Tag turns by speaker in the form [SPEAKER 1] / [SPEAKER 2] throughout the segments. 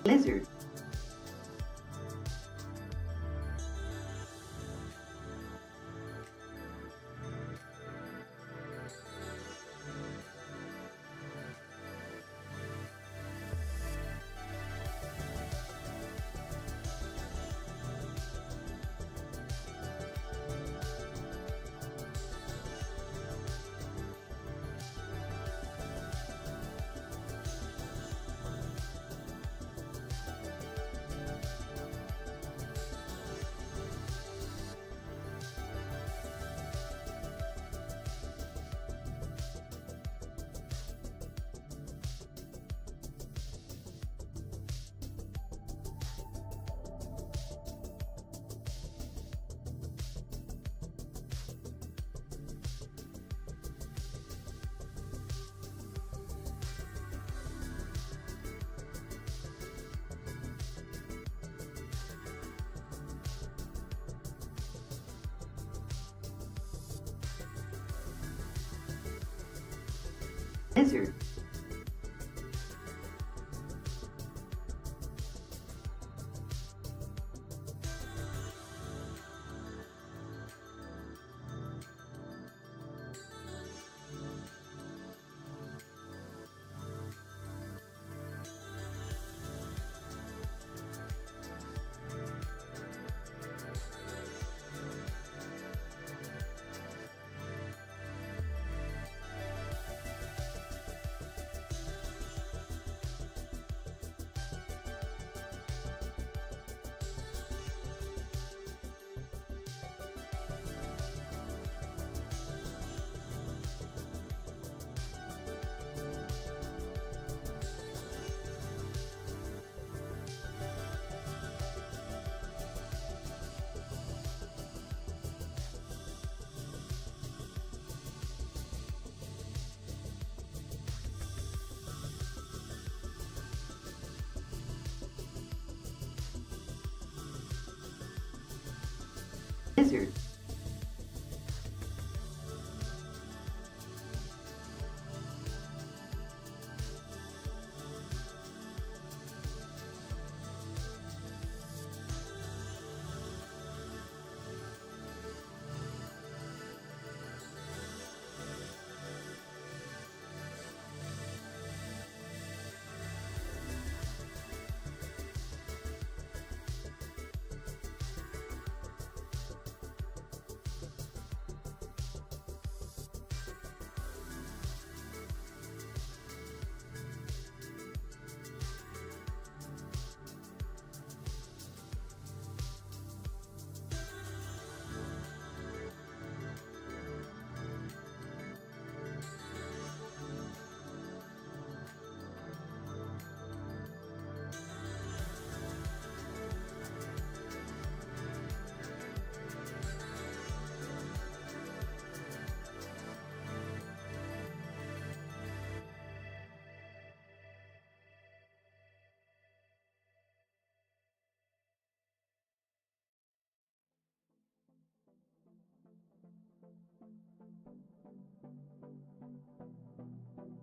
[SPEAKER 1] lizard, lizard, lizard,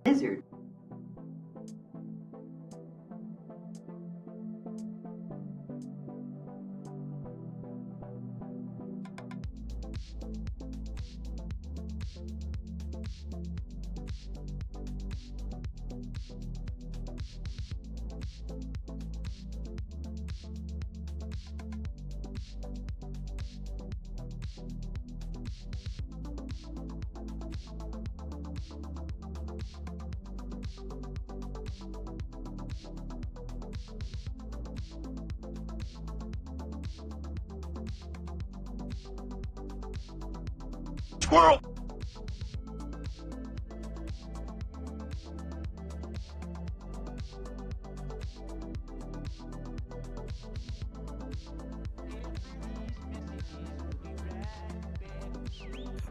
[SPEAKER 1] lizard,
[SPEAKER 2] Squirrel!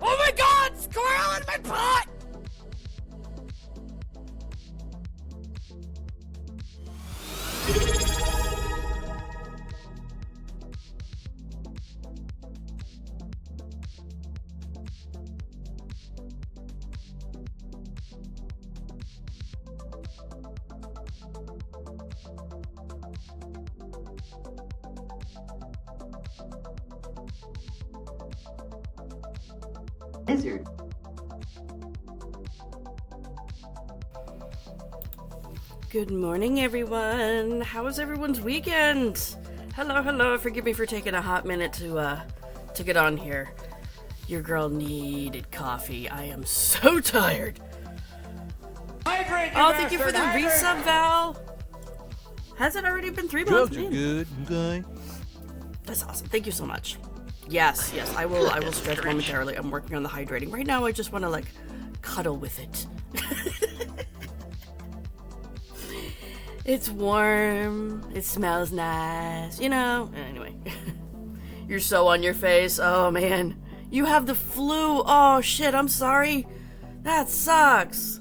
[SPEAKER 3] Oh my god! Squirrel in my pot!
[SPEAKER 1] Lizard.
[SPEAKER 2] Good morning, everyone. How was everyone's weekend? Hello, hello. Forgive me for taking a hot minute to get on here. Your girl needed coffee. I am so tired.
[SPEAKER 3] Hydrate, you
[SPEAKER 2] Oh, thank you for the
[SPEAKER 3] bastard,
[SPEAKER 2] resub, Val. Has it already been 3 months?
[SPEAKER 4] Drugs are good, okay?
[SPEAKER 2] That's awesome. Thank you so much. Yes, I will stretch momentarily. I'm working on the hydrating. Right now, I just want to, like, cuddle with it. It's warm. It smells nice. You know? Anyway. You're so on your face. Oh, man. You have the flu. Oh, shit. I'm sorry. That sucks.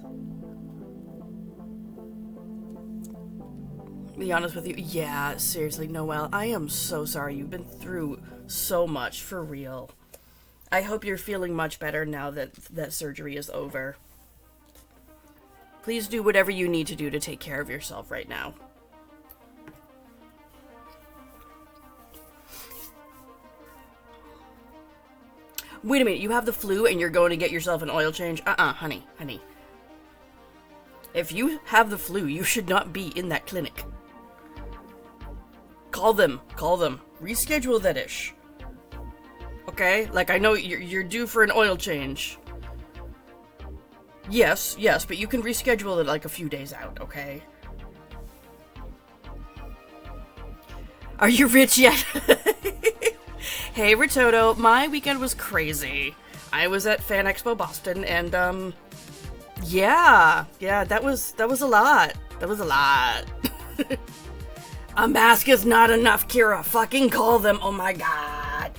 [SPEAKER 2] Be honest with you. Yeah, seriously, Noelle. I am so sorry. You've been through so much, for real. I hope you're feeling much better now that that surgery is over. Please do whatever you need to do to take care of yourself right now. Wait a minute, you have the flu and you're going to get yourself an oil change? Honey. If you have the flu, you should not be in that clinic. Call them. Reschedule that ish. Okay? Like, I know you're due for an oil change. Yes, but you can reschedule it like a few days out, okay? Are you rich yet? Hey, Ritoto, my weekend was crazy. I was at Fan Expo Boston, and, yeah, that was a lot. That was a lot. A mask is not enough, Kira. Fucking call them, oh my god.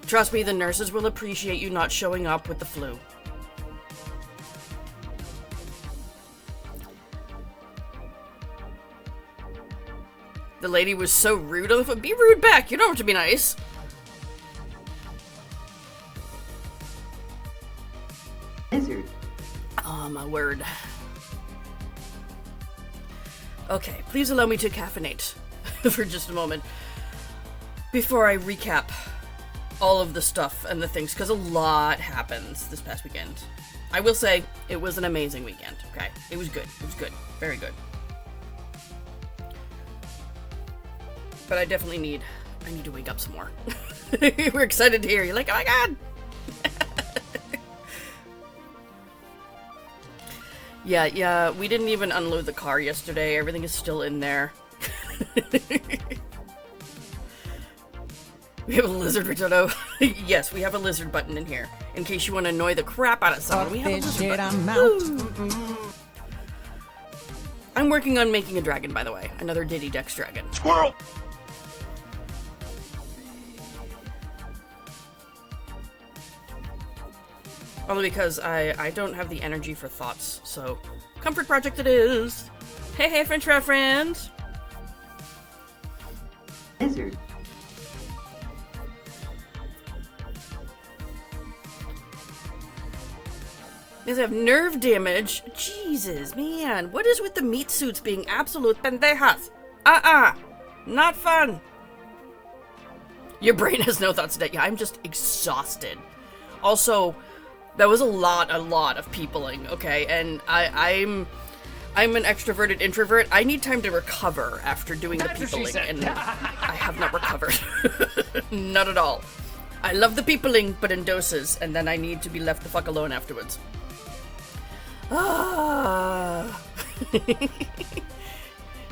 [SPEAKER 2] Trust me, the nurses will appreciate you not showing up with the flu. The lady was so rude on the phone. Be rude back. You don't have to be nice.
[SPEAKER 1] Lizard.
[SPEAKER 2] Oh, my word. Okay, please allow me to caffeinate for just a moment before I recap all of the stuff and the things, because a lot happens this past weekend. I will say, it was an amazing weekend, okay? It was good. Very good. But I definitely need to wake up some more. We're excited to hear you. Like, oh my god! Yeah, we didn't even unload the car yesterday. Everything is still in there. We have a lizard, Ritoto. Yes, we have a lizard button in here. In case you want to annoy the crap out of someone, we have a lizard button. I'm working on making a dragon, by the way. Another Diddy Dex dragon.
[SPEAKER 4] Squirrel!
[SPEAKER 2] Only because I don't have the energy for thoughts, so comfort project it is. Hey, French fry friend.
[SPEAKER 1] Lizard.
[SPEAKER 2] They have nerve damage. Jesus, man. What is with the meat suits being absolute pendejas? Not fun. Your brain has no thoughts today. Yeah, I'm just exhausted. Also, that was a lot of peopling, okay? And I'm an extroverted introvert. I need time to recover after doing the peopling, and I have not recovered. Not at all. I love the peopling, but in doses, and then I need to be left the fuck alone afterwards.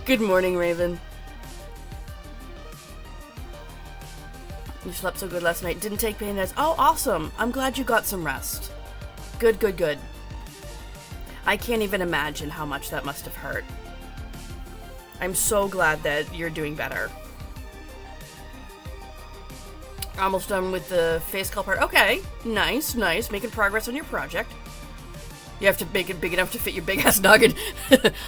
[SPEAKER 2] Good morning, Raven. You slept so good last night. Didn't take pain meds. Oh, awesome. I'm glad you got some rest. Good. I can't even imagine how much that must have hurt. I'm so glad that you're doing better. Almost done with the face sculpt part. Okay, nice. Making progress on your project. You have to make it big enough to fit your big ass noggin.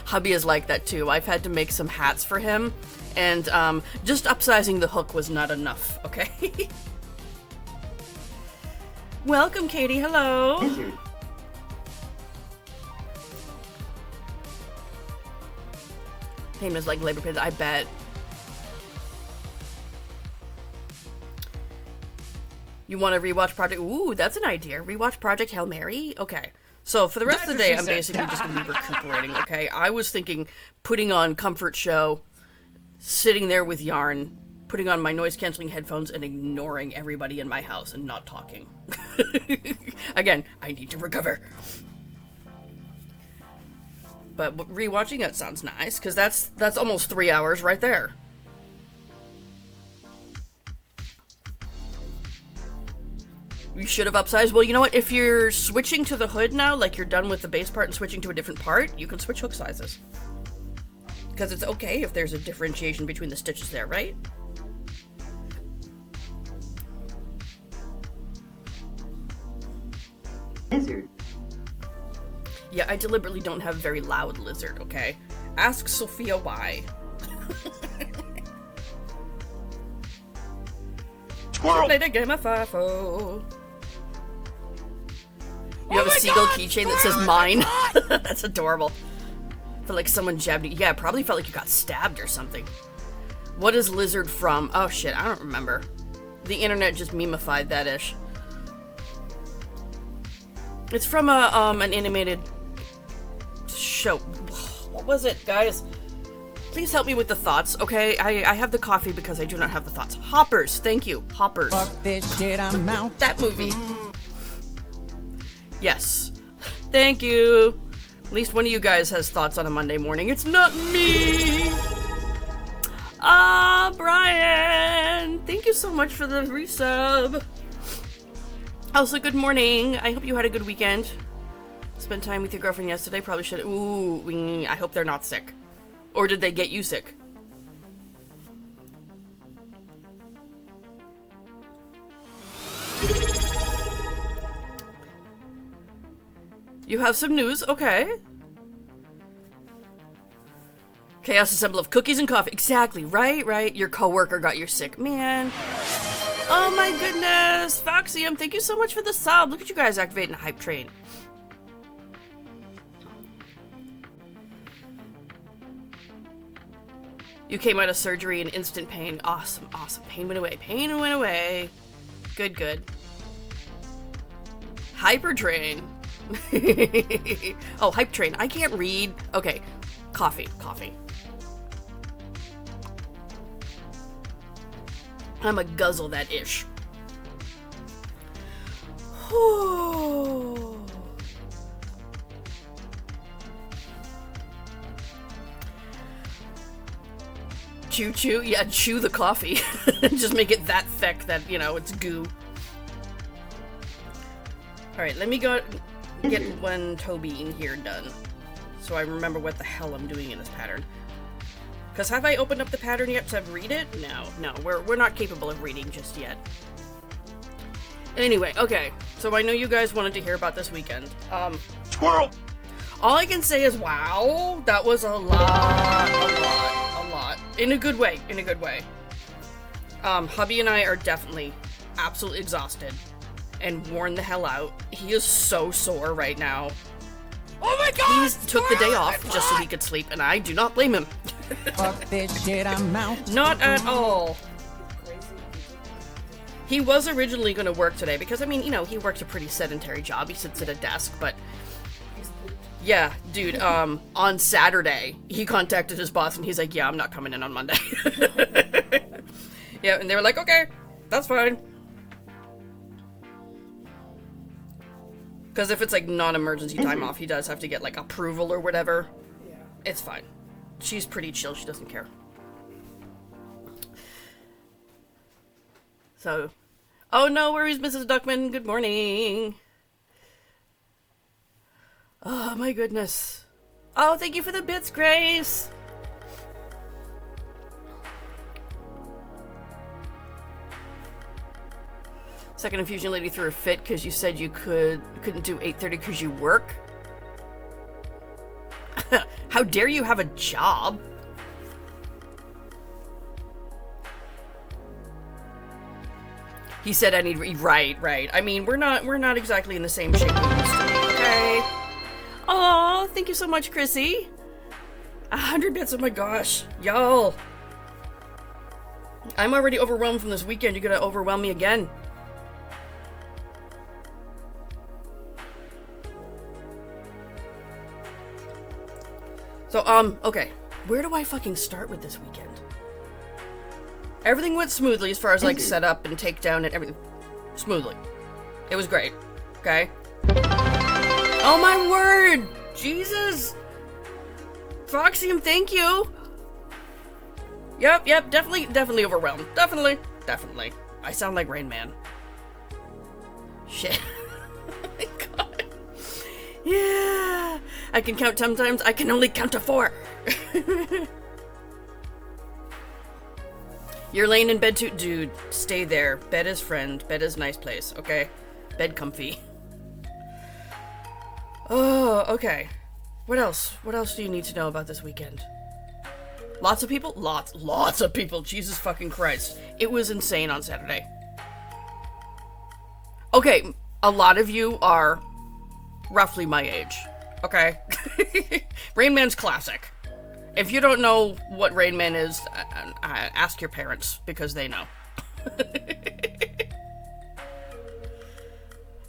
[SPEAKER 2] Hubby is like that too. I've had to make some hats for him, and just upsizing the hook was not enough, okay? Welcome, Katie. Hello.
[SPEAKER 1] Lizard.
[SPEAKER 2] Pain was like labor pains, I bet. You want to rewatch Project... Ooh, that's an idea. Rewatch Project Hail Mary? Okay. So for the rest of the day, I'm basically just going to be recuperating, okay? I was thinking putting on Comfort Show, sitting there with yarn, putting on my noise-canceling headphones, and ignoring everybody in my house and not talking. Again, I need to recover. But rewatching it sounds nice, because that's almost 3 hours right there. You should have upsized. Well, you know what? If you're switching to the hood now, like you're done with the base part and switching to a different part, you can switch hook sizes. Because it's okay if there's a differentiation between the stitches there, right?
[SPEAKER 1] Lizard.
[SPEAKER 2] Yeah, I deliberately don't have very loud lizard, okay? Ask Sophia why.
[SPEAKER 3] Squirrel!
[SPEAKER 2] Played a game of FIFO. You have a seagull keychain that says mine. That's adorable. Felt like someone jabbed you. Yeah, probably felt like you got stabbed or something. What is lizard from? Oh shit, I don't remember. The internet just memified that ish. It's from an animated show. What was it, guys? Please help me with the thoughts, okay? I have the coffee because I do not have the thoughts. Hoppers, thank you. Hoppers.
[SPEAKER 4] Fuck this shit, I'm out.
[SPEAKER 2] That movie. Yes. Thank you. At least one of you guys has thoughts on a Monday morning. It's not me. Ah, Brian. Thank you so much for the resub. Also, good morning. I hope you had a good weekend. Spent time with your girlfriend yesterday. Probably should. Ooh, I hope they're not sick. Or did they get you sick? You have some news? Okay. Chaos assemble of cookies and coffee. Exactly, right. Your coworker got you sick. Man. Oh my goodness. Foxium, thank you so much for the sub. Look at you guys activating a hype train. You came out of surgery in instant pain. Awesome. Pain went away. Good. Hyper train. Oh, hype train. I can't read. Okay. Coffee. I'ma guzzle that ish. Chew. Yeah, chew the coffee. Just make it that thick that, you know, it's goo. Alright, let me go get one Toby in here done. So I remember what the hell I'm doing in this pattern. Because have I opened up the pattern yet to read it? No, we're not capable of reading just yet. Anyway, okay. So I know you guys wanted to hear about this weekend.
[SPEAKER 3] Squirrel!
[SPEAKER 2] All I can say is, wow, that was a lot. In a good way. Hubby and I are definitely absolutely exhausted and worn the hell out. He is so sore right now.
[SPEAKER 3] Oh my god!
[SPEAKER 2] He took the day off just so he could sleep, and I do not blame him.
[SPEAKER 4] Fuck this shit, I'm out.
[SPEAKER 2] Not at all. He was originally going to work today because, I mean, you know, he works a pretty sedentary job. He sits at a desk, but yeah, dude, on Saturday, he contacted his boss and he's like, yeah, I'm not coming in on Monday. Yeah, and they were like, okay, that's fine. Because if it's like non-emergency time off, he does have to get like approval or whatever. Yeah. It's fine. She's pretty chill. She doesn't care. So, oh no worries, Mrs. Duckman. Good morning. Oh my goodness. Oh, thank you for the bits, Grace. Second infusion lady threw a fit because you said you couldn't do 8:30 because you work. How dare you have a job? He said I need right. I mean, we're not exactly in the same shape we used to be, okay? Oh, thank you so much, Chrissy. 100 bits, oh my gosh. Y'all. I'm already overwhelmed from this weekend. You're gonna overwhelm me again. So, okay. Where do I fucking start with this weekend? Everything went smoothly as far as, like, setup and takedown and everything. Smoothly. It was great. Okay? Oh my word! Jesus! Foxium, thank you! Yep, definitely overwhelmed. Definitely. I sound like Rain Man. Shit. Oh my god. Yeah! I can count sometimes, I can only count to 4! You're laying in bed too? Dude, stay there. Bed is friend. Bed is nice place, okay? Bed comfy. Oh, okay. What else? What else do you need to know about this weekend? Lots of people? Lots of people. Jesus fucking Christ. It was insane on Saturday. Okay, a lot of you are roughly my age, okay? Rain Man's classic. If you don't know what Rain Man is, ask your parents, because they know.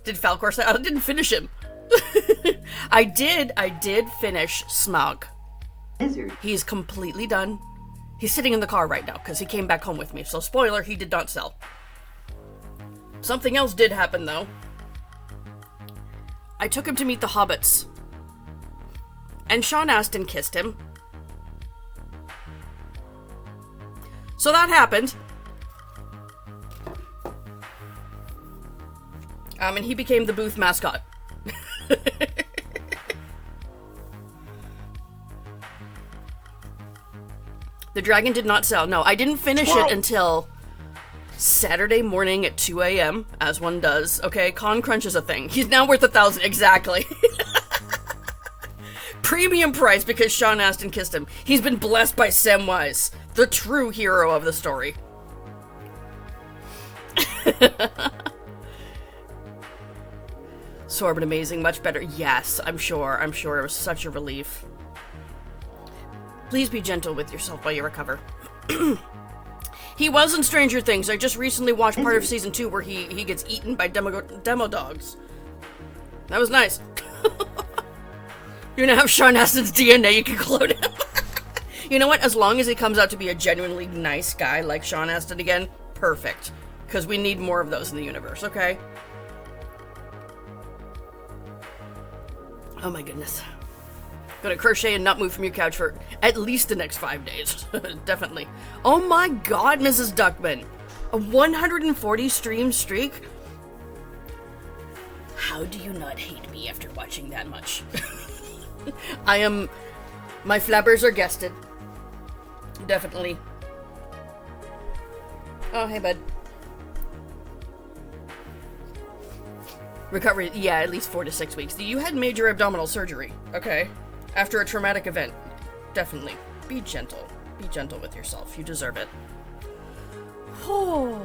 [SPEAKER 2] Did Falcor say? I didn't finish him. I did finish Smog.
[SPEAKER 1] Lizard.
[SPEAKER 2] He's completely done. He's sitting in the car right now, because he came back home with me. So, spoiler, he did not sell. Something else did happen, though. I took him to meet the hobbits. And Sean Astin kissed him. So that happened. And he became the booth mascot. The dragon did not sell. No, I didn't finish it until Saturday morning at 2 a.m., as one does. Okay, Con Crunch is a thing. He's now worth 1,000, exactly. Premium price because Sean Astin kissed him. He's been blessed by Samwise, the true hero of the story. Sorbet amazing, much better. Yes, I'm sure. It was such a relief. Please be gentle with yourself while you recover. He was in Stranger Things. I just recently watched part of season 2 where he gets eaten by demo dogs. That was nice. You're gonna have Sean Astin's DNA, you can clone him. You know what? As long as he comes out to be a genuinely nice guy like Sean Astin again, perfect. Because we need more of those in the universe, okay? Oh my goodness. Gonna crochet and not move from your couch for at least the next 5 days. Definitely. Oh my god, Mrs. Duckman. A 140 stream streak? How do you not hate me after watching that much? My flabbers are guested. Definitely. Oh, hey, bud. Recovery, yeah, at least 4 to 6 weeks. You had major abdominal surgery, okay? After a traumatic event. Definitely. Be gentle. Be gentle with yourself. You deserve it. Oh.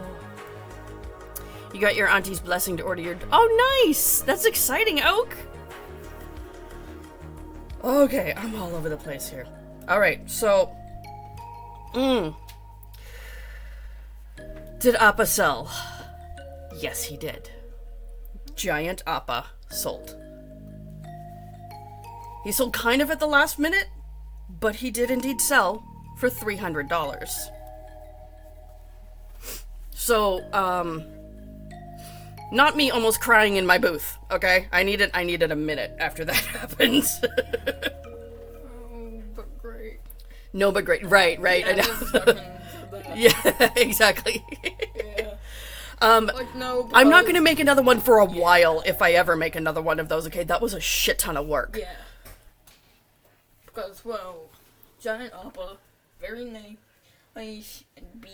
[SPEAKER 2] You got your auntie's blessing to order your... Oh, nice! That's exciting, Oak! Okay, I'm all over the place here. Alright, so... Did Appa sell? Yes, he did. Giant Appa sold. He sold kind of at the last minute, but he did indeed sell for $300. So, not me almost crying in my booth, okay? I needed a minute after that happened.
[SPEAKER 5] Oh, but great.
[SPEAKER 2] No, but great. Right,
[SPEAKER 5] Yeah,
[SPEAKER 2] I know.
[SPEAKER 5] Mrs. Duckman said that.
[SPEAKER 2] Yeah, exactly.
[SPEAKER 5] Yeah. Like, no,
[SPEAKER 2] I'm not
[SPEAKER 5] because-
[SPEAKER 2] gonna make another one for a while if I ever make another one of those, okay? That was a shit ton of work.
[SPEAKER 5] Yeah. Because, well, Giant Appa, very nice and big.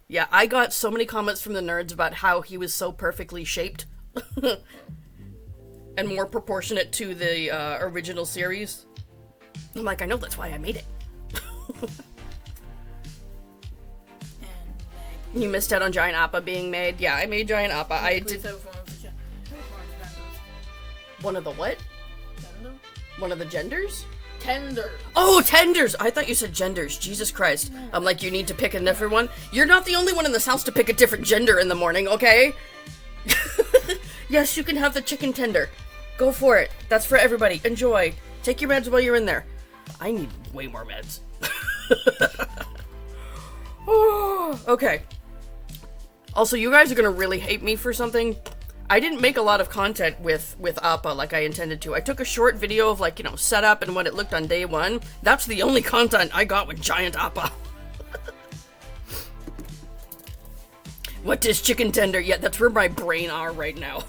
[SPEAKER 2] Yeah, I got so many comments from the nerds about how he was so perfectly shaped. And more proportionate to the original series. I'm like, I know, that's why I made it. You missed out on Giant Appa being made. Yeah, I made Giant Appa. I did... One of the what?
[SPEAKER 5] Tender?
[SPEAKER 2] One of the genders?
[SPEAKER 5] Tender.
[SPEAKER 2] Oh, tenders! I thought you said genders. Jesus Christ. I'm like, you need to pick a different one? You're not the only one in this house to pick a different gender in the morning, okay? Yes, you can have the chicken tender. Go for it. That's for everybody. Enjoy. Take your meds while you're in there. I need way more meds. Okay. Also, you guys are gonna really hate me for something. I didn't make a lot of content with Appa like I intended to. I took a short video of, like, you know, setup and what it looked on day one. That's the only content I got with Giant Appa. What is chicken tender? Yeah, that's where my brain are right now.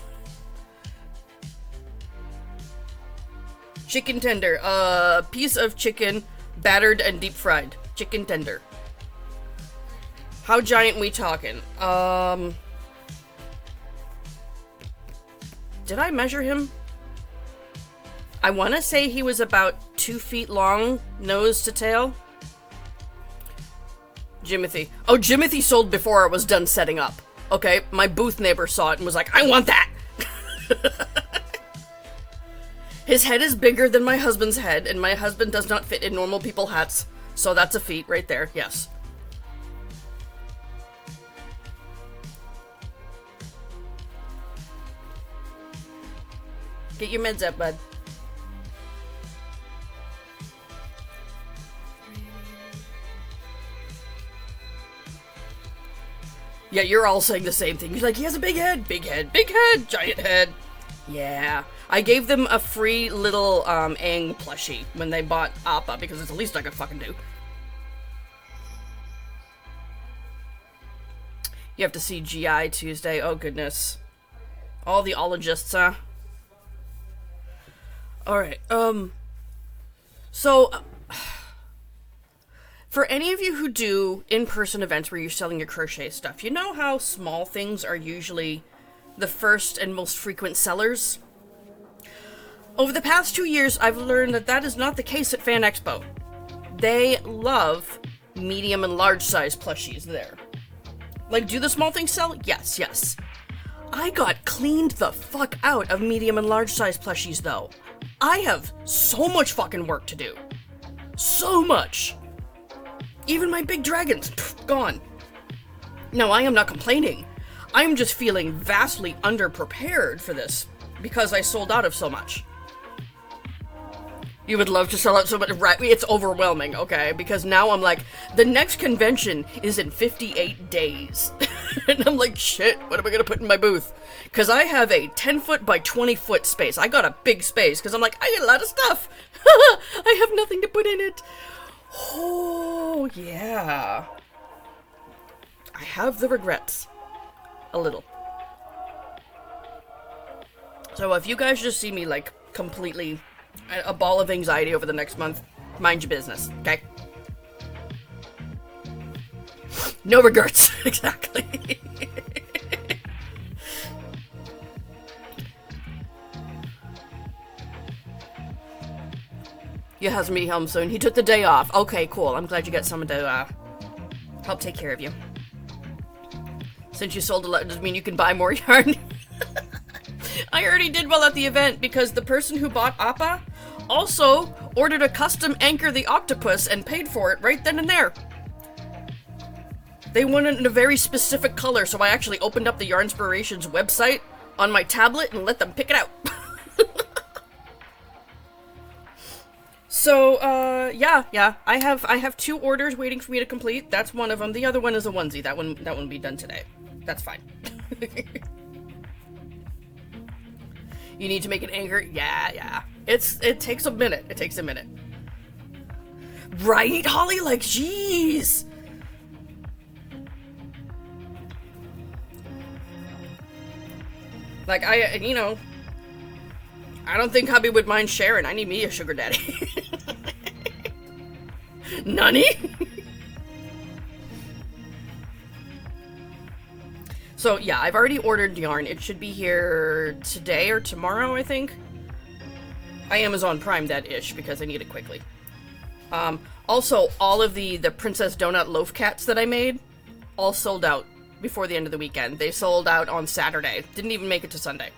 [SPEAKER 2] Chicken tender. Piece of chicken, battered and deep fried. Chicken tender. How giant we talking? Did I measure him? I want to say he was about 2 feet long, nose to tail. Jimothy. Oh, Jimothy sold before I was done setting up. Okay, my booth neighbor saw it and was like, I want that! His head is bigger than my husband's head, and my husband does not fit in normal people hats. So that's a feat right there, yes. Get your meds up, bud. Yeah, you're all saying the same thing. You're like, he has a big head, big head, big head, giant head. Yeah. I gave them a free little, Aang plushie when they bought Appa, because it's the least I could fucking do. You have to see GI Tuesday. Oh, goodness. All the ologists, huh? Alright, so, for any of you who do in-person events where you're selling your crochet stuff, you know how small things are usually the first and most frequent sellers? Over the past 2 years, I've learned that that is not the case at Fan Expo. They love medium and large size plushies there. Like, do the small things sell? Yes, yes. I got cleaned the fuck out of medium and large size plushies, though. I have so much fucking work to do. So much. Even my big dragons, gone. Now, I am not complaining. I am just feeling vastly underprepared for this because I sold out of so much. You would love to sell out so much, right? It's overwhelming, okay? Because now I'm like, the next convention is in 58 days. And I'm like, shit, what am I gonna put in my booth? Because I have a 10-foot by 20-foot space. I got a big space, because I'm like, I get a lot of stuff. I have nothing to put in it. Oh, yeah. I have the regrets. A little. So if you guys just see me, like, completely a ball of anxiety over the next month, mind your business, okay? No regrets, exactly. You has me home soon. He took the day off. Okay, cool. I'm glad you got someone to help take care of you. Since you sold a lot, does it mean you can buy more yarn? I already did well at the event because the person who bought Appa also ordered a custom Anchor the Octopus and paid for it right then and there. They wanted it in a very specific color, so I actually opened up the Yarnspirations website on my tablet and let them pick it out. So, yeah, I have 2 orders waiting for me to complete. That's one of them. The other one is a onesie. That one will be done today. That's fine. You need to make an anchor? Yeah. It takes a minute. It takes a minute. Right, Holly? Like, jeez. Like, I don't think hubby would mind sharing. I need me a sugar daddy. Nani? So, yeah, I've already ordered yarn. It should be here today or tomorrow, I think. I Amazon Prime that-ish because I need it quickly. Also, all of the Princess Donut Loaf Cats that I made, all sold out before the end of the weekend. They sold out on Saturday. Didn't even make it to Sunday.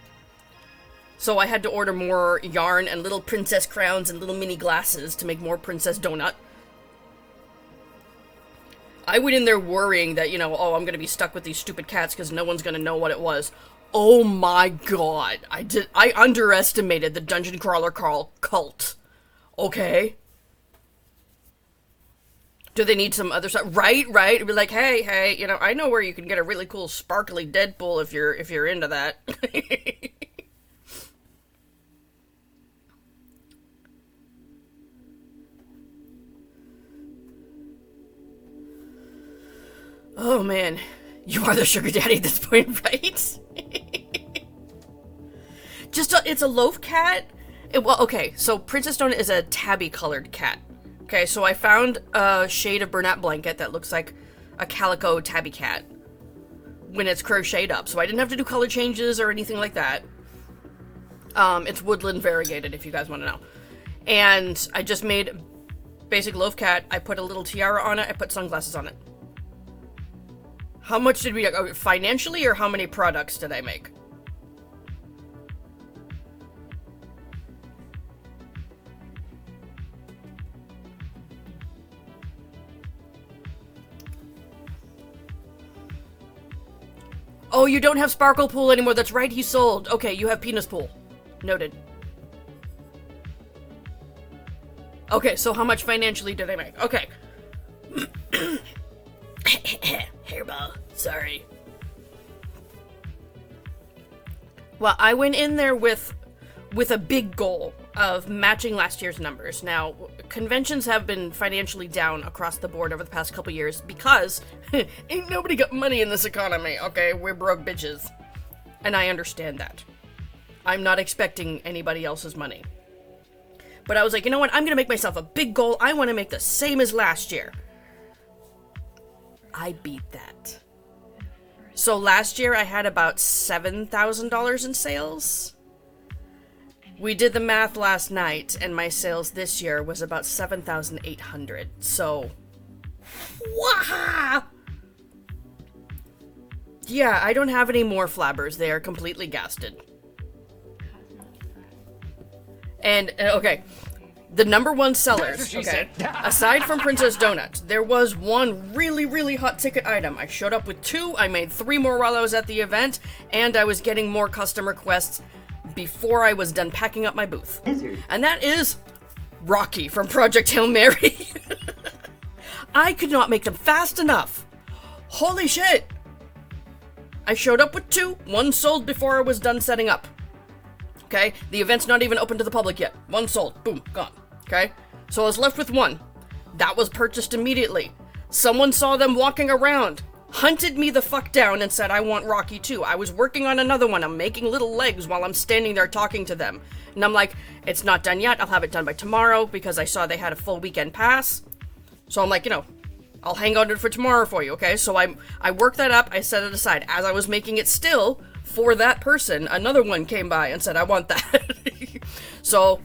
[SPEAKER 2] So I had to order more yarn and little princess crowns and little mini glasses to make more Princess Donut. I went in there worrying that, oh, I'm gonna be stuck with these stupid cats because no one's gonna know what it was. Oh my god. I underestimated the Dungeon Crawler Carl cult. Okay? Do they need some other stuff? Right. It'd be like, hey, you know, I know where you can get a really cool sparkly Deadpool if you're into that. Oh man, you are the sugar daddy at this point, right? It's a loaf cat. Well, okay, so Princess Donut is a tabby colored cat. Okay, so I found a shade of Bernat blanket that looks like a calico tabby cat when it's crocheted up, so I didn't have to do color changes or anything like that. It's woodland variegated, if you guys want to know. And I just made basic loaf cat. I put a little tiara on it. I put sunglasses on it. How much did we, financially, or how many products did I make? Oh, you don't have Sparkle Pool anymore. That's right, he sold. Okay, you have Penis Pool. Noted. Okay, so how much financially did I make? Okay. Hairball. Sorry. Well, I went in there with a big goal of matching last year's numbers. Now, conventions have been financially down across the board over the past couple years because ain't nobody got money in this economy, okay? We're broke bitches. And I understand that. I'm not expecting anybody else's money. But I was like, you know what? I'm gonna make myself a big goal. I want to make the same as last year. I beat that. So last year I had about $7,000 in sales. We did the math last night, and my sales this year was about 7,800. So, wah! Yeah, I don't have any more flabbers. They are completely gasted. And, okay, the number one sellers, okay, aside from Princess Donut, there was one really, really hot ticket item. I showed up with 2, I made 3 more while I was at the event, and I was getting more custom requests before I was done packing up my booth. And that is Rocky from Project Hail Mary. I could not make them fast enough. Holy shit. I showed up with 2, 1 sold before I was done setting up. Okay, the event's not even open to the public yet. 1 sold, boom, gone. Okay, so I was left with 1. That was purchased immediately. Someone saw them walking around, hunted me the fuck down and said, I want Rocky too. I was working on another one. I'm making little legs while I'm standing there talking to them. And I'm like, it's not done yet. I'll have it done by tomorrow because I saw they had a full weekend pass. So I'm like, you know, I'll hang on to it for tomorrow for you, okay? So I worked that up. I set it aside. As I was making it still for that person, another one came by and said, I want that. So,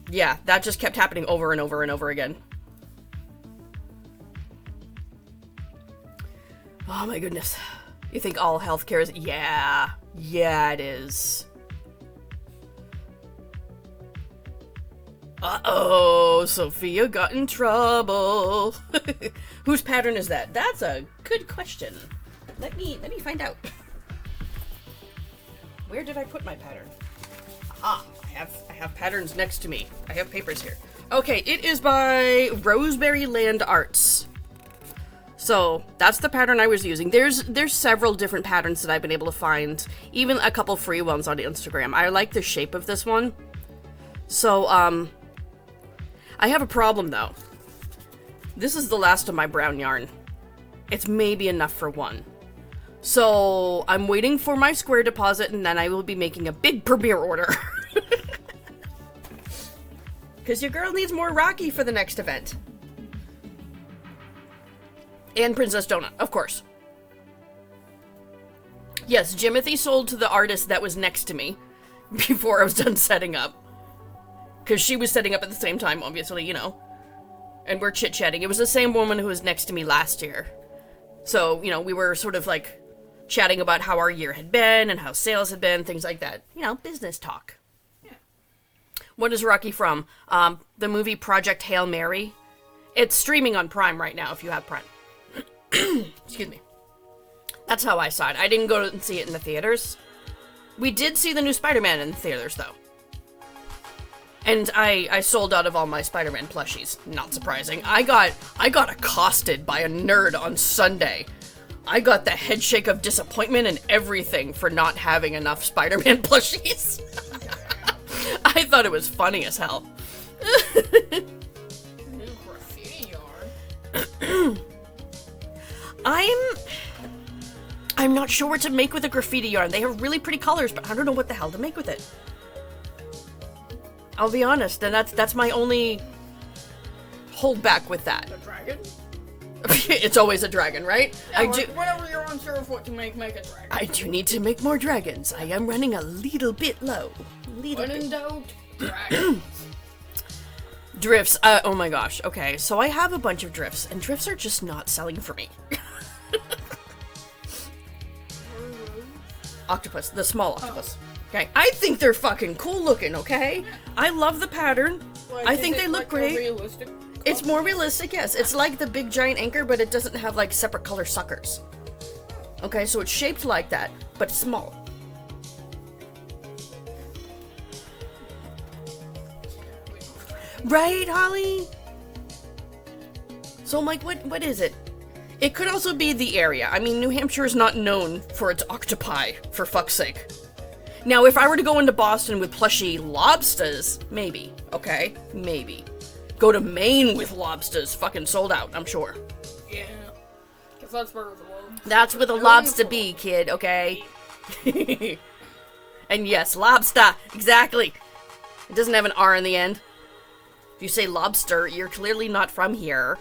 [SPEAKER 2] yeah, that just kept happening over and over and over again. Oh my goodness. You think all healthcare is... Yeah, it is. Uh-oh, Sophia got in trouble. Whose pattern is that? That's a good question. Let me find out. Where did I put my pattern? Ah, I have patterns next to me. I have papers here. Okay, it is by Roseberry Land Arts. So, that's the pattern I was using. There's several different patterns that I've been able to find, even a couple free ones on Instagram. I like the shape of this one. So, I have a problem though. This is the last of my brown yarn. It's maybe enough for 1. So, I'm waiting for my square deposit and then I will be making a big premiere order. Because your girl needs more Rocky for the next event. And Princess Donut, of course. Yes, Jimothy sold to the artist that was next to me before I was done setting up. Because she was setting up at the same time, obviously, you know. And we're chit-chatting. It was the same woman who was next to me last year. So, you know, we were sort of like chatting about how our year had been and how sales had been, things like that. You know, business talk. Yeah. What is Rocky from? The movie Project Hail Mary. It's streaming on Prime right now if you have Prime. Excuse me. That's how I saw it. I didn't go and see it in the theaters. We did see the new Spider-Man in the theaters, though. And I sold out of all my Spider-Man plushies. Not surprising. I got accosted by a nerd on Sunday. I got the head shake of disappointment and everything for not having enough Spider-Man plushies. I thought it was funny as hell.
[SPEAKER 5] New graffiti yard.
[SPEAKER 2] I'm not sure what to make with a graffiti yarn. They have really pretty colors, but I don't know what the hell to make with it. I'll be honest, and that's my only holdback with that.
[SPEAKER 5] The dragon?
[SPEAKER 2] It's always a dragon, right?
[SPEAKER 5] Yeah, whenever you're unsure of what to make a dragon.
[SPEAKER 2] I do need to make more dragons. I am running a little bit low.
[SPEAKER 5] When in doubt, dragons.
[SPEAKER 2] Drifts. Oh my gosh. Okay, so I have a bunch of drifts, and drifts are just not selling for me. Octopus. The small octopus. Okay. I think they're fucking cool looking, okay? I love the pattern.
[SPEAKER 5] Well,
[SPEAKER 2] I think they look
[SPEAKER 5] like
[SPEAKER 2] great.
[SPEAKER 5] Realistic.
[SPEAKER 2] It's more realistic, yes. It's like the big giant anchor, but it doesn't have like separate color suckers. Okay, so it's shaped like that, but small. Right, Holly? So I'm like, what is it? It could also be the area. I mean, New Hampshire is not known for its octopi, for fuck's sake. Now, if I were to go into Boston with plushy lobsters, maybe, okay? Maybe. Go to Maine with lobsters, fucking sold out, I'm sure.
[SPEAKER 5] Yeah. Because that's where the lobster.
[SPEAKER 2] That's where the lobster be, kid, okay? And yes, lobster, exactly. It doesn't have an R in the end. If you say lobster, you're clearly not from here.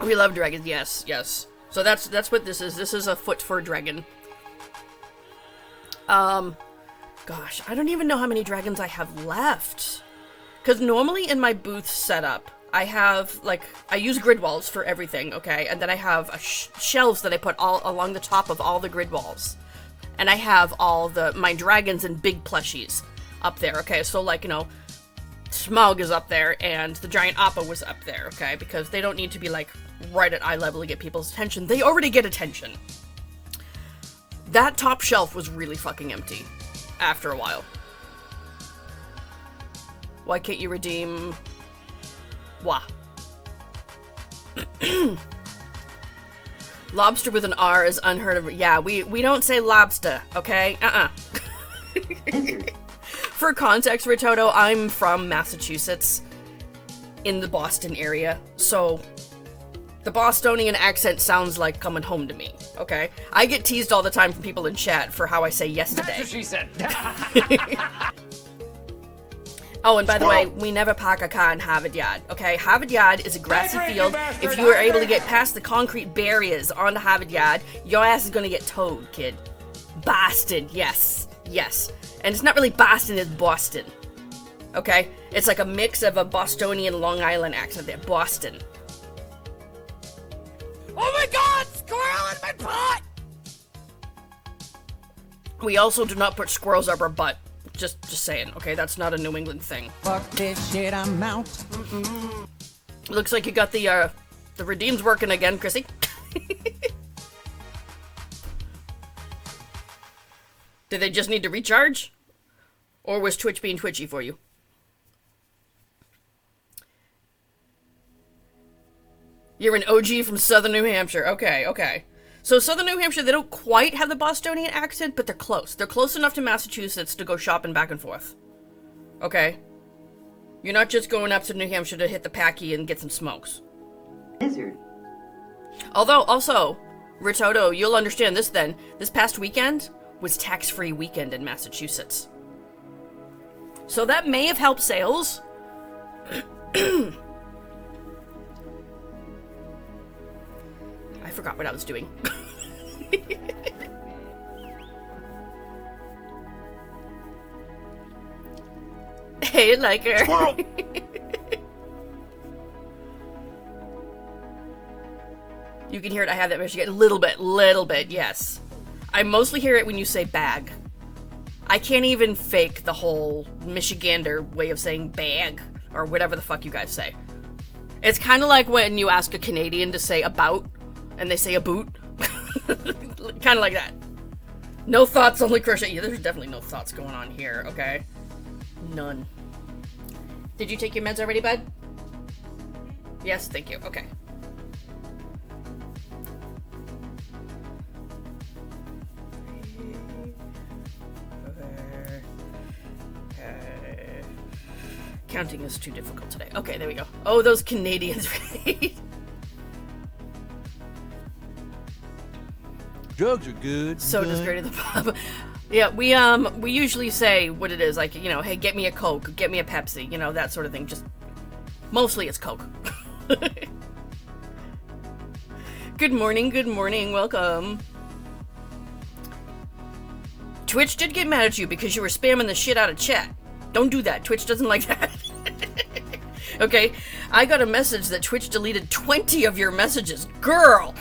[SPEAKER 2] We love dragons, yes, yes. So that's what this is. This is a foot for a dragon. Gosh, I don't even know how many dragons I have left. Because normally in my booth setup, I have, like, I use grid walls for everything, okay? And then I have shelves that I put all along the top of all the grid walls. And I have all my dragons and big plushies up there, okay? So, like, you know, Smug is up there, and the giant Appa was up there, okay? Because they don't need to be, like, right at eye level to get people's attention. They already get attention. That top shelf was really fucking empty after a while. Why can't you redeem... Wah. Lobster with an R is unheard of. Yeah, we don't say lobster, okay? For context, Ritoto, I'm from Massachusetts, in the Boston area, so the Bostonian accent sounds like coming home to me, okay? I get teased all the time from people in chat for how I say yesterday.
[SPEAKER 3] That's what she said.
[SPEAKER 2] Oh, and by the way, we never park a car in Harvard Yard, okay? Harvard Yard is a grassy field. If you are able to get past the concrete barriers onto Harvard Yard, your ass is gonna get towed, kid. Boston, yes, yes. And it's not really Boston, it's Boston, okay? It's like a mix of a Bostonian Long Island accent there, Boston.
[SPEAKER 3] Oh my god! Squirrel in my pot!
[SPEAKER 2] We also do not put squirrels up our butt. Just saying, okay? That's not a New England thing.
[SPEAKER 4] Fuck this shit, I'm out.
[SPEAKER 2] Looks like you got the redeems working again, Chrissy. Did they just need to recharge? Or was Twitch being twitchy for you? You're an OG from Southern New Hampshire. Okay, okay. So Southern New Hampshire, they don't quite have the Bostonian accent, but they're close. They're close enough to Massachusetts to go shopping back and forth. Okay? You're not just going up to New Hampshire to hit the Packy and get some smokes.
[SPEAKER 1] Lizard.
[SPEAKER 2] Although, also, Ritoto, you'll understand this then. This past weekend was tax-free weekend in Massachusetts. So that may have helped sales. I forgot what I was doing. Hey, like her.
[SPEAKER 3] Squirrel!
[SPEAKER 2] You can hear it. I have that Michigan. Little bit, yes. I mostly hear it when you say bag. I can't even fake the whole Michigander way of saying bag, or whatever the fuck you guys say. It's kind of like when you ask a Canadian to say about, and they say a boot. Kind of like that. No thoughts, only crochet. Yeah, there's definitely no thoughts going on here, okay? None. Did you take your meds already, bud? Yes, thank you. Okay. Counting is too difficult today. Okay, there we go. Oh, those Canadians, right?
[SPEAKER 6] Drugs are good.
[SPEAKER 2] So does Gertie the Pub. Yeah, we usually say what it is, like, you know, hey, get me a Coke, get me a Pepsi, you know, that sort of thing. Just mostly it's Coke. Good morning, welcome. Twitch did get mad at you because you were spamming the shit out of chat. Don't do that. Twitch doesn't like that. Okay, I got a message that Twitch deleted 20 of your messages. Girl!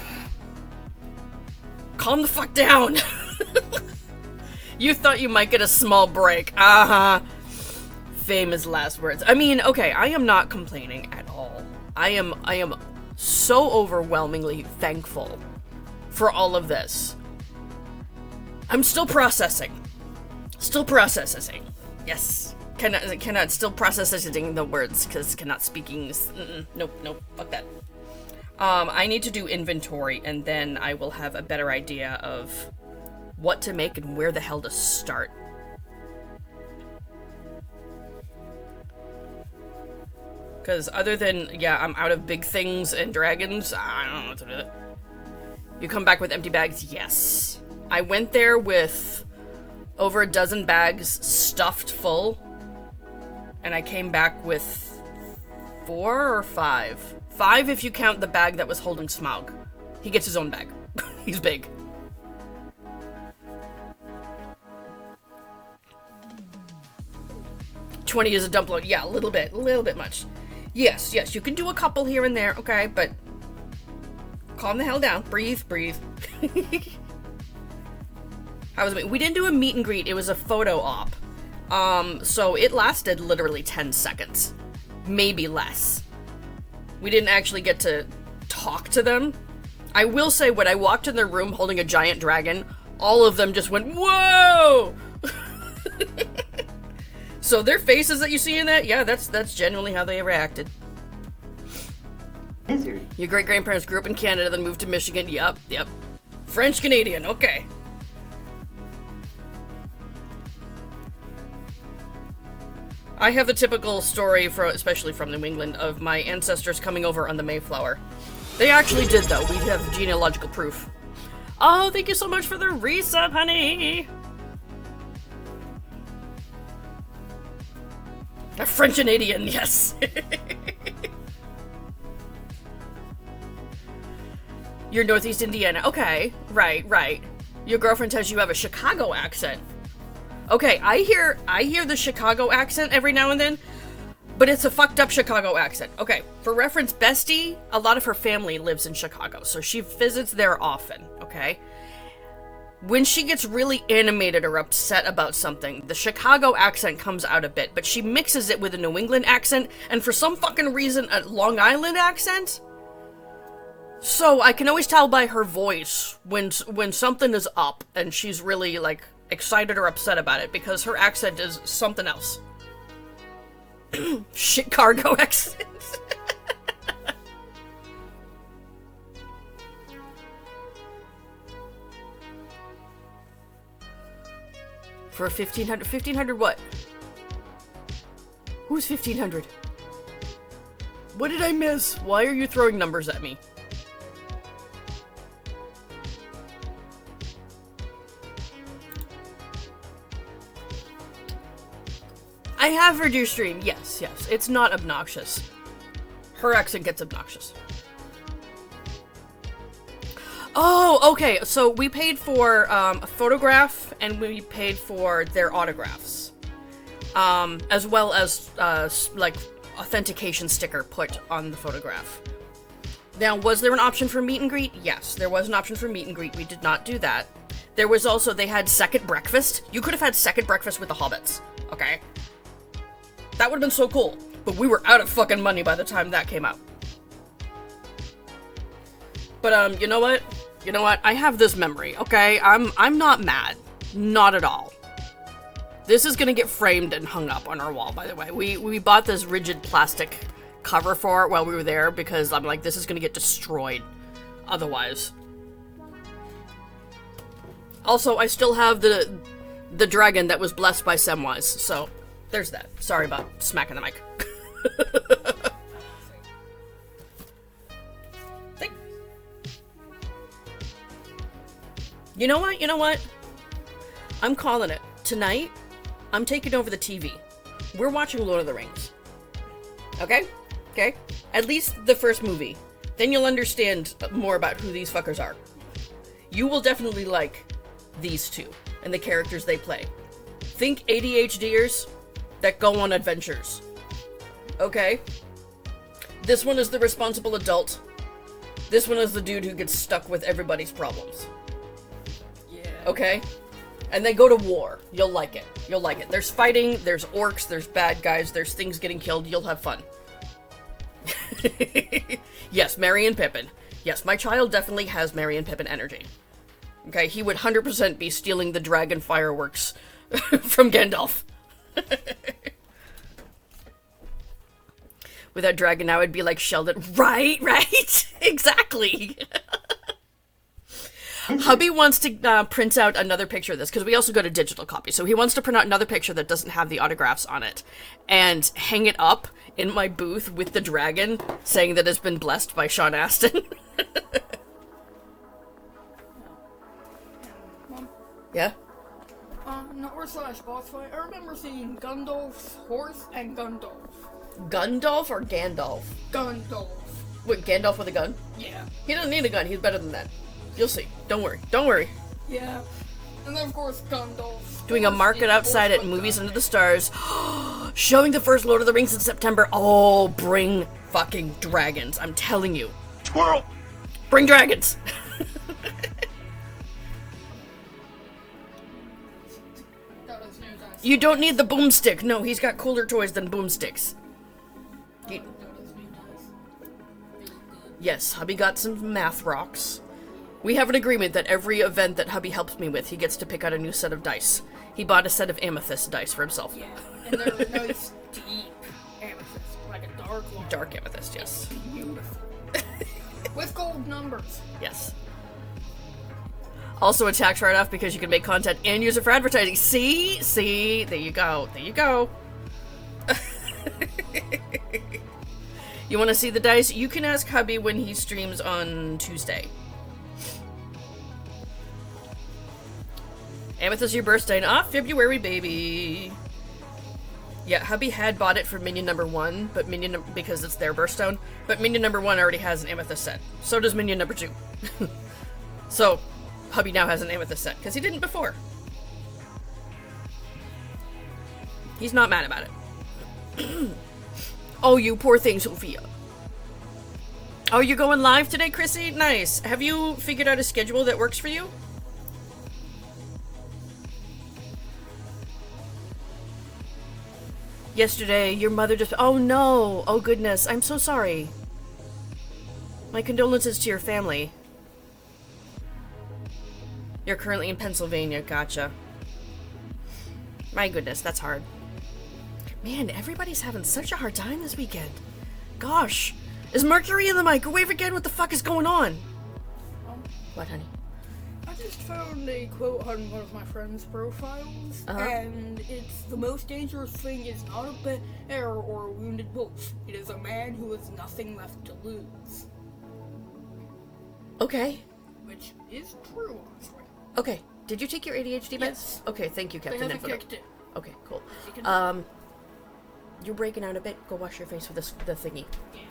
[SPEAKER 2] Calm the fuck down. You thought you might get a small break. Uh-huh. Famous last words. I mean, okay, I am not complaining at all. I am so overwhelmingly thankful for all of this. I'm still processing. Still processing. Yes. Cannot still processing the words, because cannot speaking. Nope, fuck that. I need to do inventory, and then I will have a better idea of what to make and where the hell to start. Because other than, yeah, I'm out of big things and dragons, I don't know what to do. You come back with empty bags? Yes. I went there with over a dozen bags stuffed full, and I came back with 4 or 5. 5 if you count the bag that was holding Smaug. He gets his own bag. He's big. $20 is a dump load. Yeah, a little bit much. Yes, you can do a couple here and there, okay, but calm the hell down. Breathe. How was it? We didn't do a meet and greet. It was a photo op. So it lasted literally 10 seconds. Maybe less. We didn't actually get to talk to them. I will say, when I walked in their room holding a giant dragon, all of them just went, whoa! So their faces that you see in that, yeah, that's genuinely how they reacted.
[SPEAKER 1] Lizard.
[SPEAKER 2] Your great-grandparents grew up in Canada, then moved to Michigan. Yep. French-Canadian, okay. I have the typical story, especially from New England, of my ancestors coming over on the Mayflower. They actually did, though. We have genealogical proof. Oh, thank you so much for the resub, honey! A French-Canadian, yes! You're Northeast Indiana. Okay, right. Your girlfriend tells you have a Chicago accent. Okay, I hear the Chicago accent every now and then, but it's a fucked up Chicago accent. Okay, for reference, Bestie, a lot of her family lives in Chicago, so she visits there often, okay? When she gets really animated or upset about something, the Chicago accent comes out a bit, but she mixes it with a New England accent, and for some fucking reason, a Long Island accent? So I can always tell by her voice when something is up, and she's really, like, excited or upset about it, because her accent is something else. Shit cargo accent. For 1,500. 1,500 what? Who's 1,500? What did I miss? Why are you throwing numbers at me? I have heard your stream. Yes. It's not obnoxious. Her accent gets obnoxious. Oh, okay. So we paid for a photograph, and we paid for their autographs, as well as like authentication sticker put on the photograph. Now, was there an option for meet and greet? Yes, there was an option for meet and greet. We did not do that. There was also, they had second breakfast. You could have had second breakfast with the hobbits. Okay. That would have been so cool, but we were out of fucking money by the time that came out. But, you know what? I have this memory, okay? I'm not mad. Not at all. This is gonna get framed and hung up on our wall, by the way. We bought this rigid plastic cover for it while we were there because I'm like, this is gonna get destroyed otherwise. Also, I still have the dragon that was blessed by Samwise, so there's that. Sorry about smacking the mic. You know what? You know what? I'm calling it. Tonight, I'm taking over the TV. We're watching Lord of the Rings. Okay? Okay? At least the first movie. Then you'll understand more about who these fuckers are. You will definitely like these two and the characters they play. Think ADHDers that go on adventures. Okay? This one is the responsible adult. This one is the dude who gets stuck with everybody's problems. Okay? And they go to war. You'll like it. You'll like it. There's fighting, there's orcs, there's bad guys, there's things getting killed. You'll have fun. Yes, Merry and Pippin. Yes, my child definitely has Merry and Pippin energy. Okay, he would 100% be stealing the dragon fireworks from Gandalf. With that dragon now, it'd be like Sheldon. Right? Exactly. Hubby wants to print out another picture of this, because we also got a digital copy. So he wants to print out another picture that doesn't have the autographs on it, and hang it up in my booth with the dragon, saying that it's been blessed by Sean Astin.
[SPEAKER 5] Mom,
[SPEAKER 2] Yeah?
[SPEAKER 5] North / boss fight, I remember seeing Gundalf's horse and Gundalf.
[SPEAKER 2] Gundalf or Gandalf?
[SPEAKER 5] Gundalf.
[SPEAKER 2] Wait, Gandalf with a gun?
[SPEAKER 5] Yeah.
[SPEAKER 2] He doesn't need a gun, he's better than that. You'll see. Don't worry. Don't worry.
[SPEAKER 5] Yeah. And then, of course, Gundalf.
[SPEAKER 2] Doing a market outside at Movies Under the Stars. Showing the first Lord of the Rings in September. Oh, bring fucking dragons. I'm telling you.
[SPEAKER 3] Squirrel!
[SPEAKER 2] Bring dragons! You don't need the boomstick. No, he's got cooler toys than boomsticks. Yes, hubby got some math rocks. We have an agreement that every event that hubby helps me with, he gets to pick out a new set of dice. He bought a set of amethyst dice for himself.
[SPEAKER 5] Yeah, and they're nice, deep amethyst, like a dark one.
[SPEAKER 2] Dark amethyst, yes.
[SPEAKER 5] Beautiful. With gold numbers.
[SPEAKER 2] Yes. Also a tax write-off because you can make content and use it for advertising. See? See? There you go. There you go. You want to see the dice? You can ask hubby when he streams on Tuesday. Amethyst, your birthday. February, baby. Yeah, hubby had bought it for Minion number 1, but because it's their birthstone. But Minion number 1 already has an amethyst set. So does Minion number 2. So, hubby now has an amethyst set, because he didn't before. He's not mad about it. Oh, you poor thing, Sophia. Oh, you're going live today, Chrissy? Nice. Have you figured out a schedule that works for you? Yesterday, your mother just... Oh, no. Oh, goodness. I'm so sorry. My condolences to your family. You're currently in Pennsylvania. Gotcha. My goodness, that's hard. Man, everybody's having such a hard time this weekend. Gosh. Is Mercury in the microwave again? What the fuck is going on? What, honey?
[SPEAKER 5] I just found a quote on one of my friend's profiles, and it's, the most dangerous thing is not a bear or a wounded wolf. It is a man who has nothing left to lose.
[SPEAKER 2] Okay.
[SPEAKER 5] Which is true, honestly.
[SPEAKER 2] Okay. Did you take your ADHD meds?
[SPEAKER 5] Yes.
[SPEAKER 2] Okay, thank you,
[SPEAKER 5] They
[SPEAKER 2] Captain
[SPEAKER 5] haven't
[SPEAKER 2] Info.
[SPEAKER 5] kicked it.
[SPEAKER 2] Okay, cool.
[SPEAKER 5] You can-
[SPEAKER 2] You're breaking out a bit. Go wash your face with the thingy.
[SPEAKER 5] Yeah.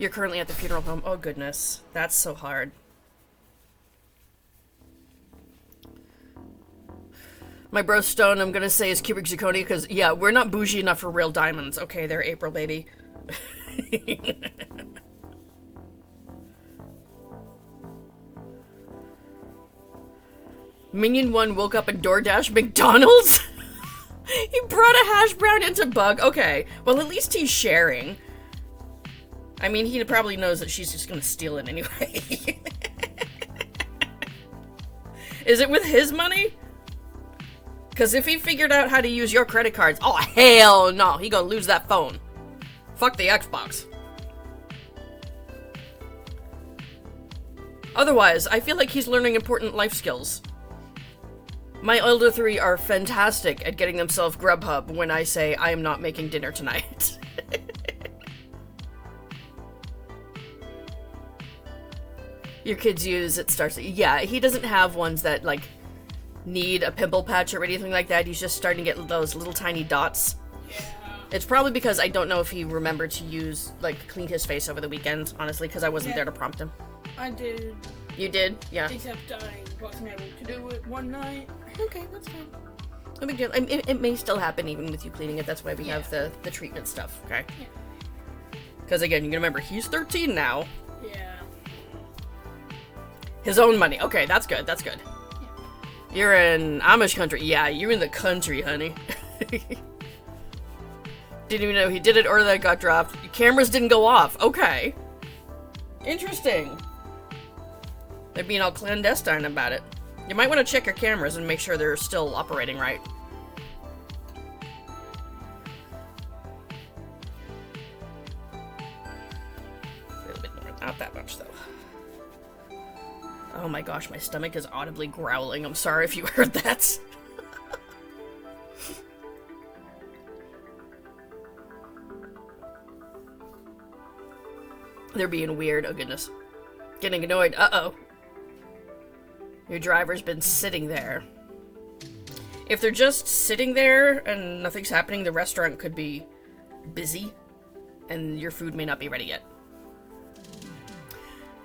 [SPEAKER 2] You're currently at the funeral home. Oh, goodness. That's so hard. My birthstone, I'm gonna say, is cubic zirconia, because, yeah, we're not bougie enough for real diamonds. Okay, there, April, baby. Minion 1 woke up at DoorDash McDonald's? He brought a hash brown into Bug. Okay, well, at least he's sharing. I mean, he probably knows that she's just gonna steal it anyway. Is it with his money? Because if he figured out how to use your credit cards, oh hell no, he gonna lose that phone. Fuck the Xbox. Otherwise, I feel like he's learning important life skills. My older three are fantastic at getting themselves Grubhub when I say I am not making dinner tonight. Your kids use it starts. Yeah, he doesn't have ones that like need a pimple patch or anything like that. He's just starting to get those little tiny dots. It's probably because I don't know if he remembered to use clean his face over the weekend. Honestly, because I wasn't there to prompt him.
[SPEAKER 5] I did.
[SPEAKER 2] You did? Yeah.
[SPEAKER 5] Except I wasn't able to do it one night.
[SPEAKER 2] Okay, that's fine. No big deal. It may still happen even with you cleaning it. That's why we have the treatment stuff. Okay. Because again, you can remember he's 13 now.
[SPEAKER 5] Yeah.
[SPEAKER 2] His own money. Okay, that's good. That's good. Yeah. You're in Amish country. Yeah, you're in the country, honey. Didn't even know he did it or that it got dropped. Your cameras didn't go off. Okay. Interesting. They're being all clandestine about it. You might want to check your cameras and make sure they're still operating right. A little bit more. Not that much, though. Oh my gosh, my stomach is audibly growling. I'm sorry if you heard that. They're being weird. Oh goodness. Getting annoyed. Uh-oh. Your driver's been sitting there. If they're just sitting there and nothing's happening, the restaurant could be busy and your food may not be ready yet.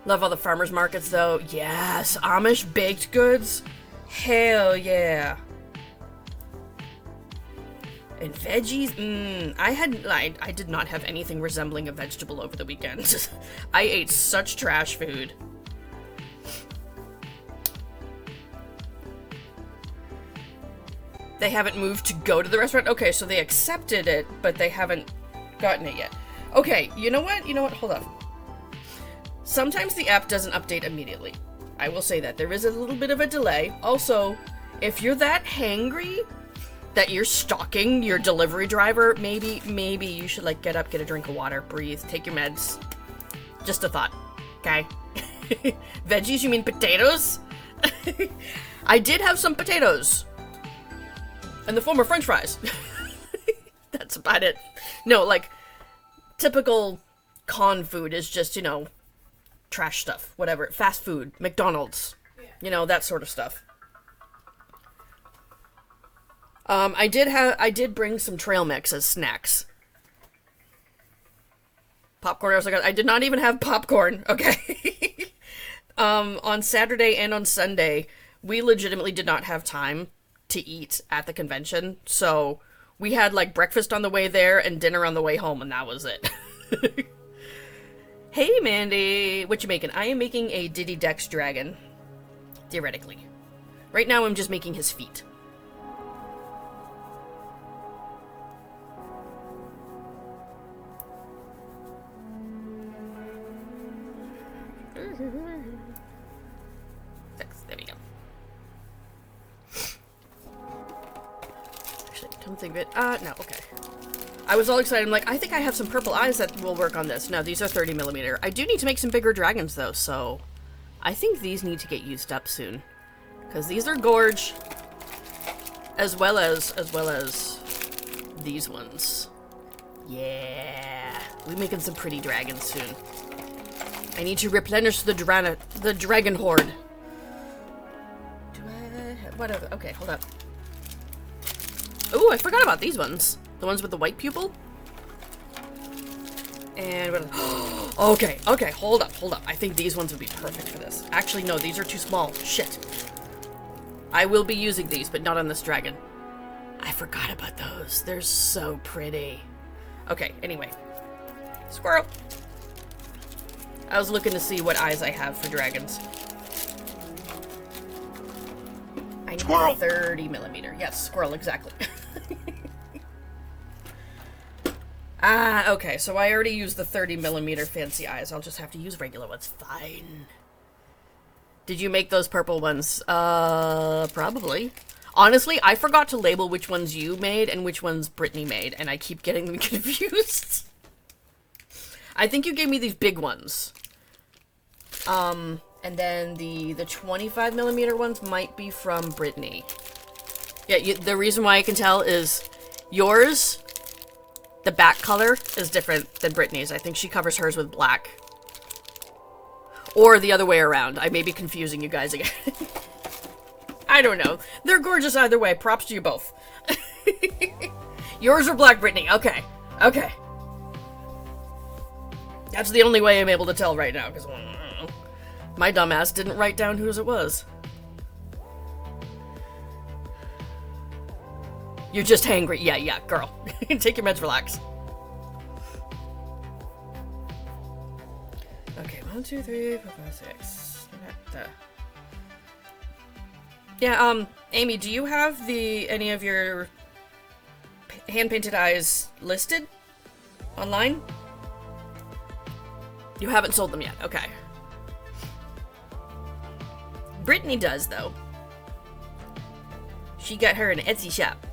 [SPEAKER 2] Love all the farmers markets though. Yes, Amish baked goods. Hell yeah. And veggies. I did not have anything resembling a vegetable over the weekend. I ate such trash food. They haven't moved to go to the restaurant? Okay, so they accepted it, but they haven't gotten it yet. Okay, you know what? Hold on. Sometimes the app doesn't update immediately. I will say that. There is a little bit of a delay. Also, if you're that hangry that you're stalking your delivery driver, maybe you should get up, get a drink of water, breathe, take your meds. Just a thought. Okay? Veggies, you mean potatoes? I did have some potatoes. In the form of french fries. That's about it. No, typical con food is just, trash stuff. Whatever. Fast food. McDonald's. Yeah. That sort of stuff. I did bring some trail mix as snacks. Popcorn, I did not even have popcorn, okay? On Saturday and on Sunday, we legitimately did not have time to eat at the convention, so we had breakfast on the way there and dinner on the way home, and that was it. Hey Mandy, what you making? I am making a Diddy Dex dragon, theoretically. Right now I'm just making his feet. There we go. Actually, come think of it. No, okay. I was all excited. I'm like, I think I have some purple eyes that will work on this. No, these are 30mm. I do need to make some bigger dragons, though, so I think these need to get used up soon. Because these are gorge. As well as these ones. Yeah. We're making some pretty dragons soon. I need to replenish the dragon horde. Do I have, whatever. Okay, hold up. Ooh, I forgot about these ones. The ones with the white pupil. And okay, hold up. I think these ones would be perfect for this. Actually, no, these are too small. Shit. I will be using these, but not on this dragon. I forgot about those. They're so pretty. Okay, anyway. Squirrel. I was looking to see what eyes I have for dragons. I need
[SPEAKER 3] Squirrel.
[SPEAKER 2] 30mm. Yes, squirrel, exactly. Ah, okay, so I already used the 30mm fancy eyes. I'll just have to use regular ones. Fine. Did you make those purple ones? Probably. Honestly, I forgot to label which ones you made and which ones Brittany made, and I keep getting them confused. I think you gave me these big ones. And then the 25mm ones might be from Brittany. Yeah, the reason why I can tell is yours, the back color, is different than Brittany's. I think she covers hers with black. Or the other way around. I may be confusing you guys again. I don't know. They're gorgeous either way. Props to you both. Yours are black, Brittany. Okay. Okay. That's the only way I'm able to tell right now, because my dumbass didn't write down whose it was. You're just hangry. Yeah, girl. Take your meds, relax. Okay, 1, 2, 3, 4, 5, 6. Yeah, Amy, do you have any of your hand-painted eyes listed online? You haven't sold them yet, okay. Brittany does, though. She got her an Etsy shop.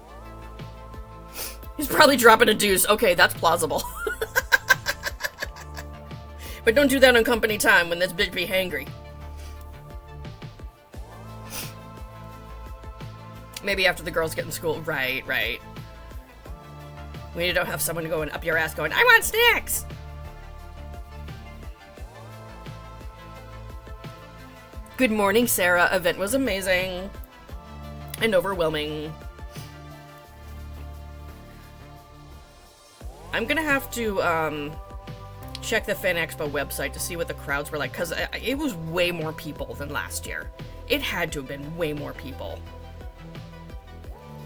[SPEAKER 2] He's probably dropping a deuce. Okay, that's plausible. But don't do that on company time when this bitch be hangry. Maybe after the girls get in school. Right. We don't have someone going up your ass going, I want snacks! Good morning, Sarah. Event was amazing. And overwhelming. I'm gonna have to, check the Fan Expo website to see what the crowds were like, because it was way more people than last year. It had to have been way more people.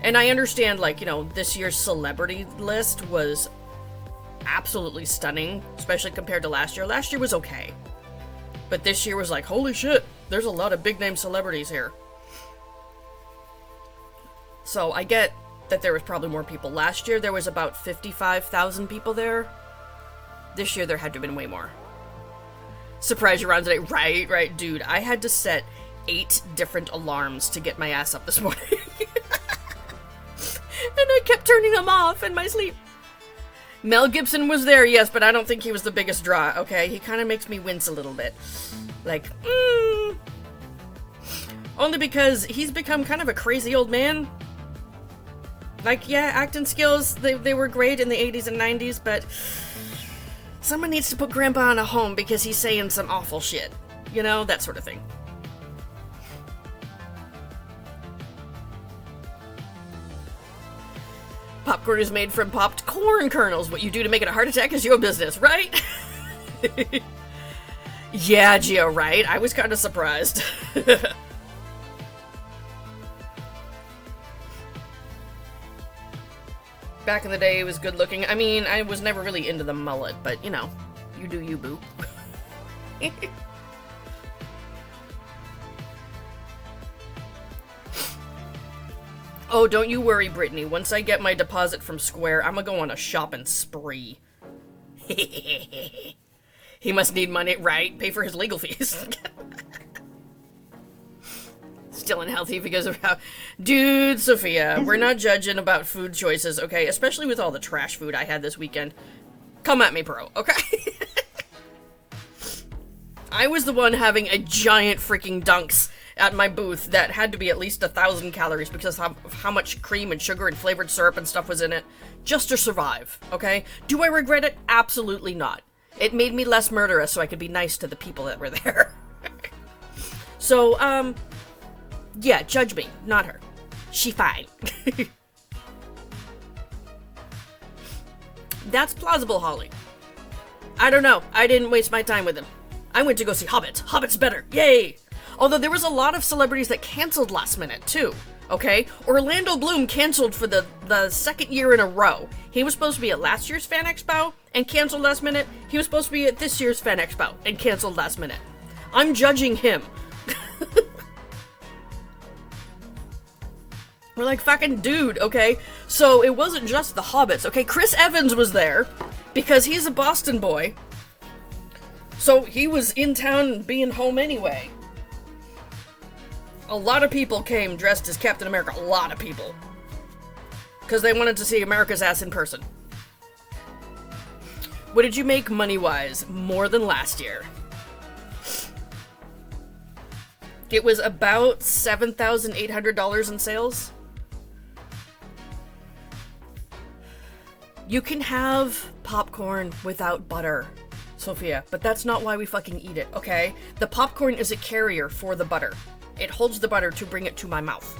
[SPEAKER 2] And I understand, like, you know, this year's celebrity list was absolutely stunning, especially compared to last year. Last year was okay. But this year was like, holy shit, there's a lot of big-name celebrities here. So I get that there was probably more people. Last year, there was about 55,000 people there. This year, there had to have been way more. Surprise you around today. Right, dude. I had to set 8 different alarms to get my ass up this morning. And I kept turning them off in my sleep. Mel Gibson was there, yes, but I don't think he was the biggest draw, okay? He kind of makes me wince a little bit. Like, Only because he's become kind of a crazy old man. Like, yeah, acting skills, they were great in the 80s and 90s, but someone needs to put Grandpa in a home because he's saying some awful shit. You know, that sort of thing. Popcorn is made from popped corn kernels. What you do to make it a heart attack is your business, right? Yeah, Gio, right? I was kind of surprised. Back in the day, it was good looking. I mean, I was never really into the mullet, but, you know, you do you, boo. Oh, don't you worry, Brittany. Once I get my deposit from Square, I'm gonna go on a shopping spree. He must need money, right? Pay for his legal fees. Still unhealthy because of how... Dude, Sophia, we're not judging about food choices, okay? Especially with all the trash food I had this weekend. Come at me, bro, okay? I was the one having a giant freaking Dunks at my booth that had to be at least 1,000 calories because of how much cream and sugar and flavored syrup and stuff was in it, just to survive, okay? Do I regret it? Absolutely not. It made me less murderous so I could be nice to the people that were there. So, yeah, judge me, not her. She fine. That's plausible, Holly. I don't know. I didn't waste my time with him. I went to go see Hobbit. Hobbit's better. Yay! Although there was a lot of celebrities that canceled last minute, too. Okay? Orlando Bloom canceled for the second year in a row. He was supposed to be at last year's Fan Expo and canceled last minute. He was supposed to be at this year's Fan Expo and canceled last minute. I'm judging him. We're like, fucking dude, okay? So it wasn't just the hobbits, okay? Chris Evans was there because he's a Boston boy. So he was in town being home anyway. A lot of people came dressed as Captain America. A lot of people. Because they wanted to see America's ass in person. What did you make money-wise? More than last year. It was about $7,800 in sales. You can have popcorn without butter, Sophia, but that's not why we fucking eat it, okay? The popcorn is a carrier for the butter. It holds the butter to bring it to my mouth.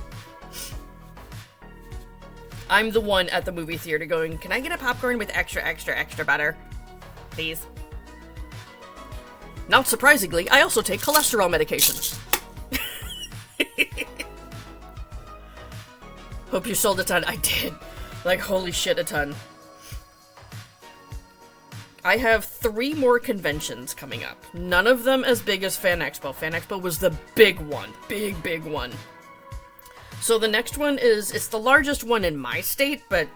[SPEAKER 2] I'm the one at the movie theater going, can I get a popcorn with extra, extra, extra butter? Please. Not surprisingly, I also take cholesterol medication. Hope you sold a ton. I did. Like, holy shit, a ton. I have 3 more conventions coming up. None of them as big as Fan Expo. Fan Expo was the big one. Big, big one. So the next one is, it's the largest one in my state, but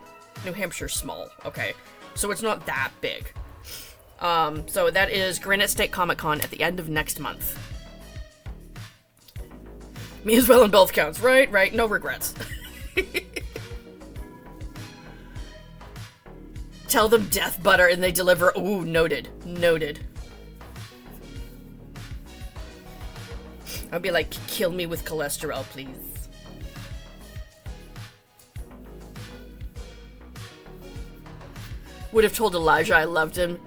[SPEAKER 2] New Hampshire's small, okay? So it's not that big. So that is Granite State Comic Con at the end of next month. Me as well in both counts. Right, no regrets. Tell them death butter and they deliver. Ooh, noted. I'll be like, kill me with cholesterol, please. Would have told Elijah I loved him.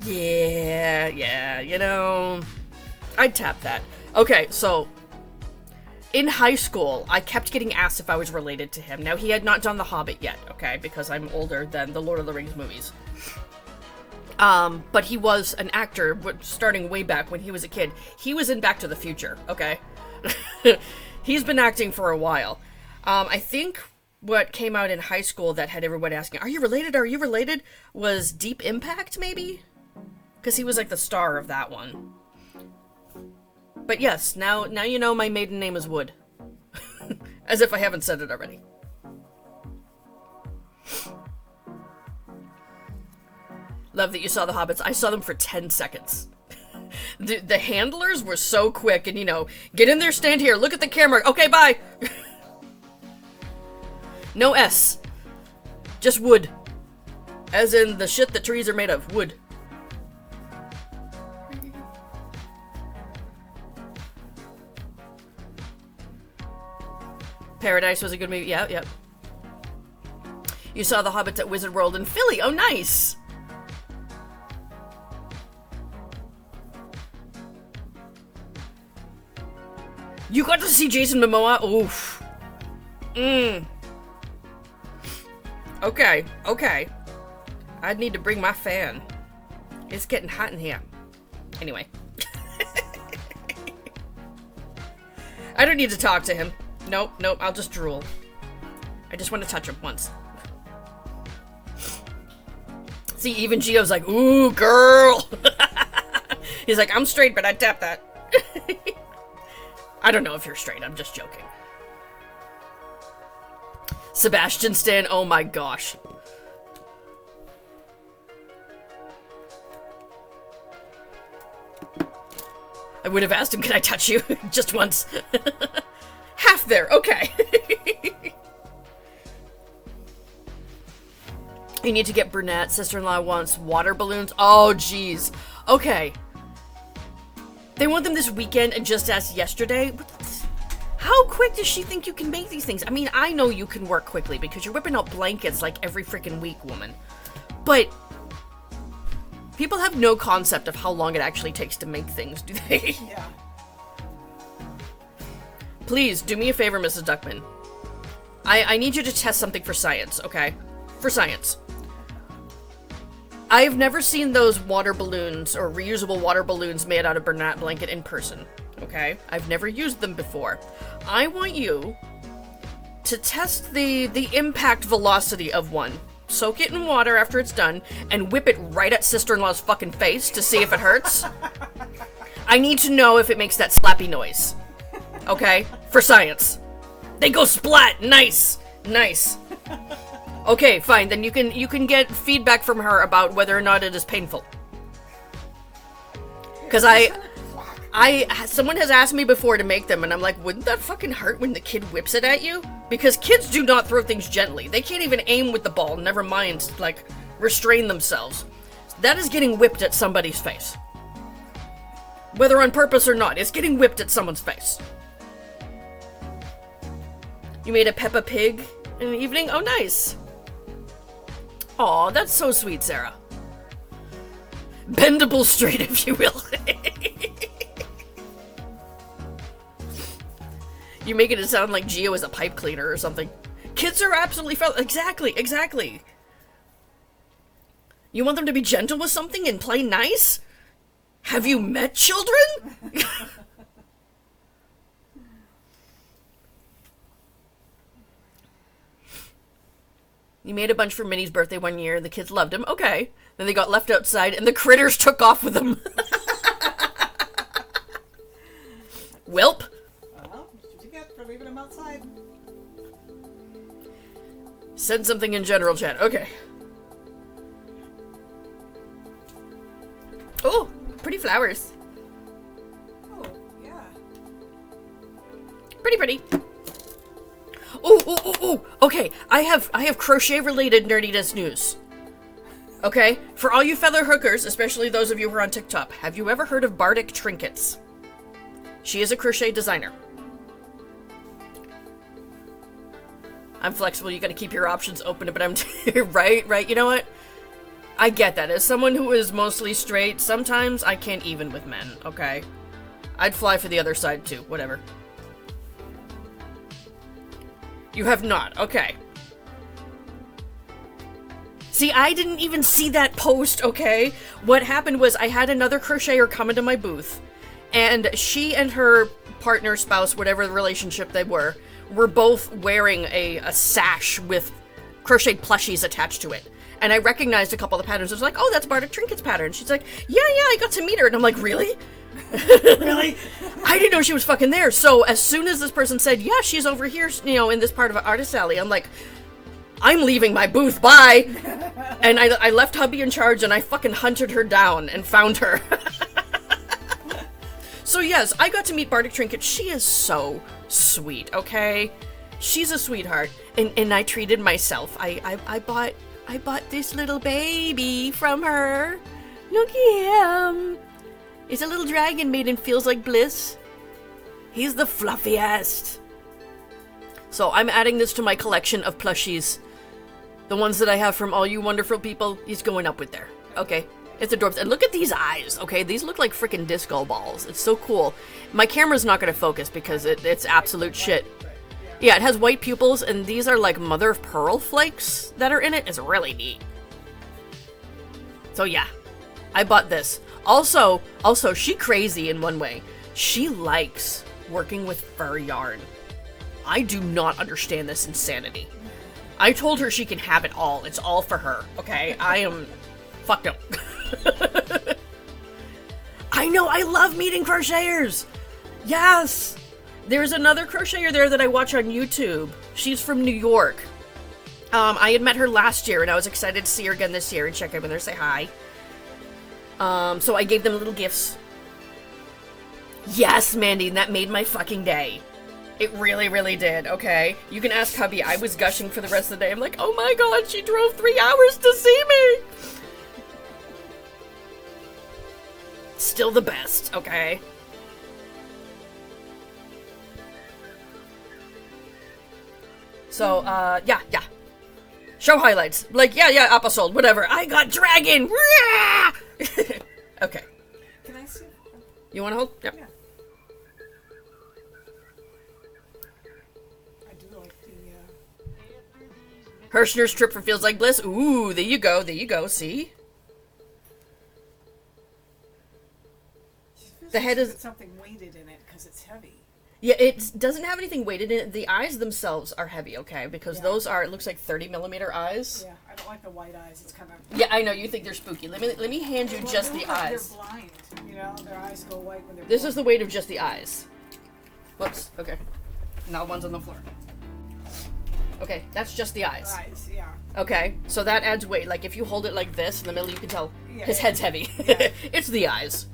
[SPEAKER 2] Yeah, you know, I'd tap that. Okay, so in high school, I kept getting asked if I was related to him. Now, he had not done The Hobbit yet, okay, because I'm older than the Lord of the Rings movies. But he was an actor starting way back when he was a kid. He was in Back to the Future, okay? He's been acting for a while. I think what came out in high school that had everyone asking, are you related, was Deep Impact, maybe? Because he was like the star of that one. But yes, now you know my maiden name is Wood. As if I haven't said it already. Love that you saw the Hobbits. I saw them for 10 seconds. The handlers were so quick and, you know, get in there, stand here, look at the camera. Okay, bye. No S. Just wood. As in the shit that trees are made of. Wood. Paradise was a good movie. Yeah. You saw the Hobbits at Wizard World in Philly. Oh, nice. You got to see Jason Momoa? Oof. Okay. I'd need to bring my fan. It's getting hot in here. Anyway. I don't need to talk to him. Nope, I'll just drool. I just want to touch him once. See, even Gio's like, ooh, girl! He's like, I'm straight, but I'd tap that. I don't know if you're straight, I'm just joking. Sebastian Stan, oh my gosh. I would have asked him, can I touch you? Just once. Half there, okay. You need to get brunette. Sister-in-law wants water balloons. Oh, jeez. Okay. They want them this weekend and just asked yesterday. How quick does she think you can make these things? I mean, I know you can work quickly because you're whipping out blankets like every freaking week, woman. But people have no concept of how long it actually takes to make things, do they?
[SPEAKER 5] Yeah.
[SPEAKER 2] Please, do me a favor, Mrs. Duckman. I need you to test something for science, okay? For science. I've never seen those water balloons or reusable water balloons made out of Bernat blanket in person, okay? I've never used them before. I want you to test the impact velocity of one. Soak it in water after it's done and whip it right at sister-in-law's fucking face to see if it hurts. I need to know if it makes that slappy noise. Okay? For science. They go splat! Nice! Nice. Okay, fine. Then you can get feedback from her about whether or not it is painful. Because someone has asked me before to make them, and I'm like, wouldn't that fucking hurt when the kid whips it at you? Because kids do not throw things gently. They can't even aim with the ball, never mind, like, restrain themselves. That is getting whipped at somebody's face. Whether on purpose or not, it's getting whipped at someone's face. You made a Peppa Pig in the evening? Oh, nice. Aw, that's so sweet, Sarah. Bendable straight, if you will. You making it sound like Geo is a pipe cleaner or something. Kids are absolutely exactly. You want them to be gentle with something and play nice? Have you met children? You made a bunch for Minnie's birthday one year, and the kids loved him. Okay. Then they got left outside, and the critters took off with them. Welp.
[SPEAKER 4] Well, that's what you get for leaving them outside.
[SPEAKER 2] Said something in general chat. Okay. Oh, pretty flowers.
[SPEAKER 4] Oh, yeah.
[SPEAKER 2] Pretty. Oh. Okay, I have crochet-related nerdiness news. Okay? For all you feather hookers, especially those of you who are on TikTok, have you ever heard of Bardic Trinkets? She is a crochet designer. I'm flexible, you gotta keep your options open, but I'm... right? You know what? I get that. As someone who is mostly straight, sometimes I can't even with men, okay? I'd fly for the other side too, whatever. You have not, okay. See, I didn't even see that post, okay? What happened was I had another crocheter come into my booth, and she and her partner, spouse, whatever the relationship they were both wearing a sash with crocheted plushies attached to it. And I recognized a couple of the patterns. I was like, oh, that's Bardic Trinkets pattern. She's like, yeah, I got to meet her. And I'm like, really? Really? I didn't know she was fucking there. So as soon as this person said, yeah, she's over here, you know, in this part of Artist Alley, I'm like, I'm leaving my booth, bye. And I left hubby in charge, and I fucking hunted her down and found her. So yes, I got to meet Bardic Trinket. She is so sweet, okay? She's a sweetheart. And I treated myself. I bought this little baby from her. Look at him. It's a little dragon made in Feels Like Bliss. He's the fluffiest. So I'm adding this to my collection of plushies. The ones that I have from all you wonderful people, he's going up with there. Okay, it's adorable. And look at these eyes, okay? These look like freaking disco balls. It's so cool. My camera's not going to focus because it's absolute shit. Yeah, it has white pupils, and these are like mother of pearl flakes that are in it. It's really neat. So yeah, I bought this. Also, she crazy in one way. She likes working with fur yarn. I do not understand this insanity. I told her she can have it all. It's all for her, okay? I am fucked up. I know, I love meeting crocheters. Yes. There's another crocheter there that I watch on YouTube. She's from New York. I had met her last year, and I was excited to see her again this year and check in with her, say hi. So I gave them little gifts. Yes, Mandy, that made my fucking day. It really, really did, okay? You can ask hubby. I was gushing for the rest of the day. I'm like, oh my god, she drove 3 hours to see me! Still the best, okay? So, yeah. Show highlights. Like, yeah, episode, whatever. I got dragon! Okay.
[SPEAKER 4] Can I see?
[SPEAKER 2] You wanna hold? Yep.
[SPEAKER 4] Yeah. I do like the,
[SPEAKER 2] Hirschner's trip for Feels Like Bliss. Ooh, there you go, see? The head is...
[SPEAKER 4] something weighted in it because it's heavy.
[SPEAKER 2] Yeah, it doesn't have anything weighted in it. The eyes themselves are heavy, okay? Because those are, it looks like 30mm eyes.
[SPEAKER 4] Yeah, I don't like the white eyes. It's kind of.
[SPEAKER 2] Yeah, I know, you think they're spooky. Let me hand you just the eyes.
[SPEAKER 4] They're blind. You know, their eyes go white when they're.
[SPEAKER 2] This is the weight of just the eyes. Whoops, okay. Now one's on the floor. Okay, that's just the eyes.
[SPEAKER 4] Eyes, yeah.
[SPEAKER 2] Okay, so that adds weight. Like, if you hold it like this in the middle, you can tell
[SPEAKER 4] Yeah,
[SPEAKER 2] his head's heavy.
[SPEAKER 4] Yeah.
[SPEAKER 2] It's the eyes.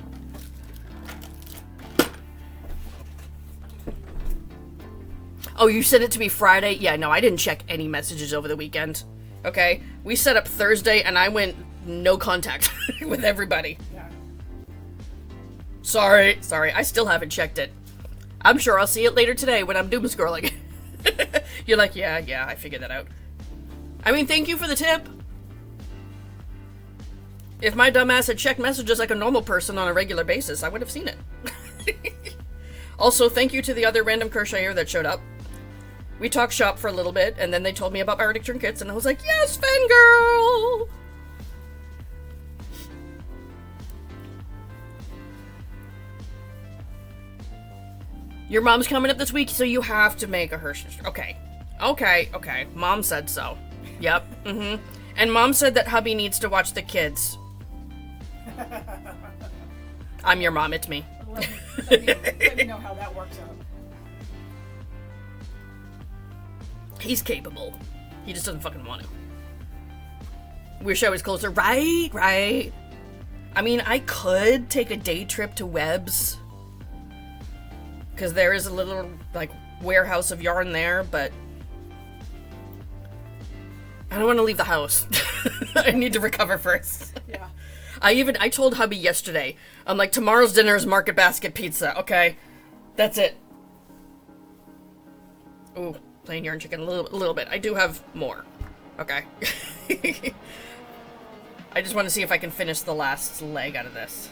[SPEAKER 2] Oh, you sent it to me Friday? Yeah, no, I didn't check any messages over the weekend. Okay? We set up Thursday, and I went no contact with everybody.
[SPEAKER 4] Yeah.
[SPEAKER 2] Sorry, I still haven't checked it. I'm sure I'll see it later today when I'm doom scrolling. You're like, yeah, I figured that out. I mean, thank you for the tip. If my dumbass had checked messages like a normal person on a regular basis, I would have seen it. Also, thank you to the other random crocheter that showed up. We talked shop for a little bit, and then they told me about Arctic trinkets, and I was like, yes, fangirl! Your mom's coming up this week, so you have to make a Hershey. Okay. Mom said so. Yep. And Mom said that hubby needs to watch the kids. I'm your mom, it's me.
[SPEAKER 4] Let me know how that works out.
[SPEAKER 2] He's capable. He just doesn't fucking want to. Wish I was closer. Right. I mean, I could take a day trip to Webb's. Because there is a little, like, warehouse of yarn there, but I don't want to leave the house. I need to recover first.
[SPEAKER 4] Yeah.
[SPEAKER 2] I told hubby yesterday, I'm like, tomorrow's dinner is Market Basket Pizza, okay? That's it. Ooh, plain yarn chicken, a little bit. I do have more. Okay. I just want to see if I can finish the last leg out of this.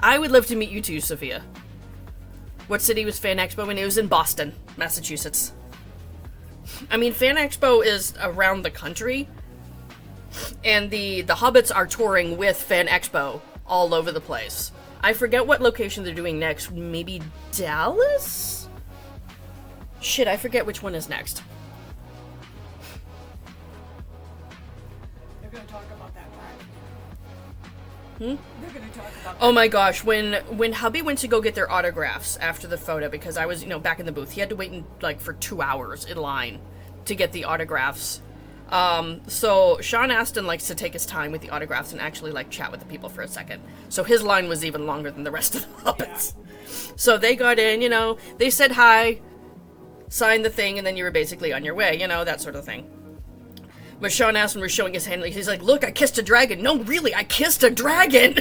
[SPEAKER 2] I would love to meet you too, Sophia. What city was Fan Expo when? It was in Boston, Massachusetts. I mean, Fan Expo is around the country, and the Hobbits are touring with Fan Expo all over the place. I forget what location they're doing next. Maybe Dallas? Shit, I forget which one is next.
[SPEAKER 4] They're going to talk about that back.
[SPEAKER 2] Hmm?
[SPEAKER 4] They're going to talk about
[SPEAKER 2] Oh my gosh, when hubby went to go get their autographs after the photo, because I was, back in the booth, he had to wait for 2 hours in line to get the autographs. So Sean Astin likes to take his time with the autographs and actually chat with the people for a second. So his line was even longer than the rest of the Hobbits. Yeah. So they got in, they said hi, signed the thing, and then you were basically on your way, that sort of thing. But Sean Astin was showing his hand, he's like, look, I kissed a dragon. No, really, I kissed a dragon.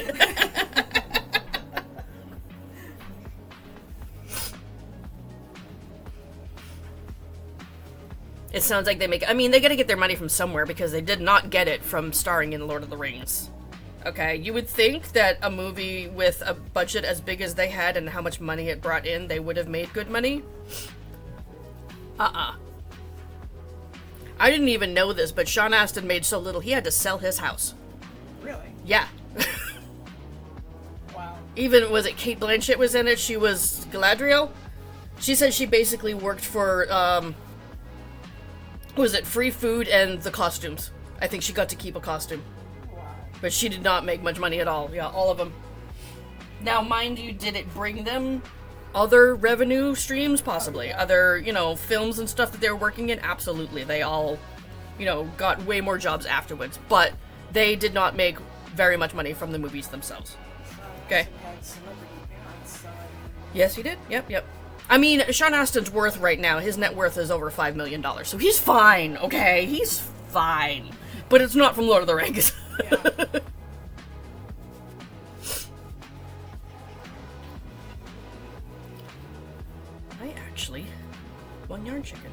[SPEAKER 2] It sounds like they gotta get their money from somewhere, because they did not get it from starring in Lord of the Rings. Okay, you would think that a movie with a budget as big as they had and how much money it brought in, they would have made good money. I didn't even know this, but Sean Astin made so little he had to sell his house.
[SPEAKER 4] Really?
[SPEAKER 2] Yeah.
[SPEAKER 4] Wow.
[SPEAKER 2] Even, was it Kate Blanchett was in it? She was Galadriel? She said she basically worked for, was it free food and the costumes? I think she got to keep a costume.
[SPEAKER 4] Wow.
[SPEAKER 2] But she did not make much money at all. Yeah, all of them. Now, mind you, did it bring them other revenue streams? Possibly. Other, films and stuff that they were working in? Absolutely. They all, got way more jobs afterwards. But they did not make very much money from the movies themselves. Okay. Yes, he did. Yep. I mean, Sean Astin's worth right now, his net worth is over $5 million. So he's fine, okay? He's fine. But it's not from Lord of the Rings.
[SPEAKER 4] Yeah.
[SPEAKER 2] I actually won yarn chicken.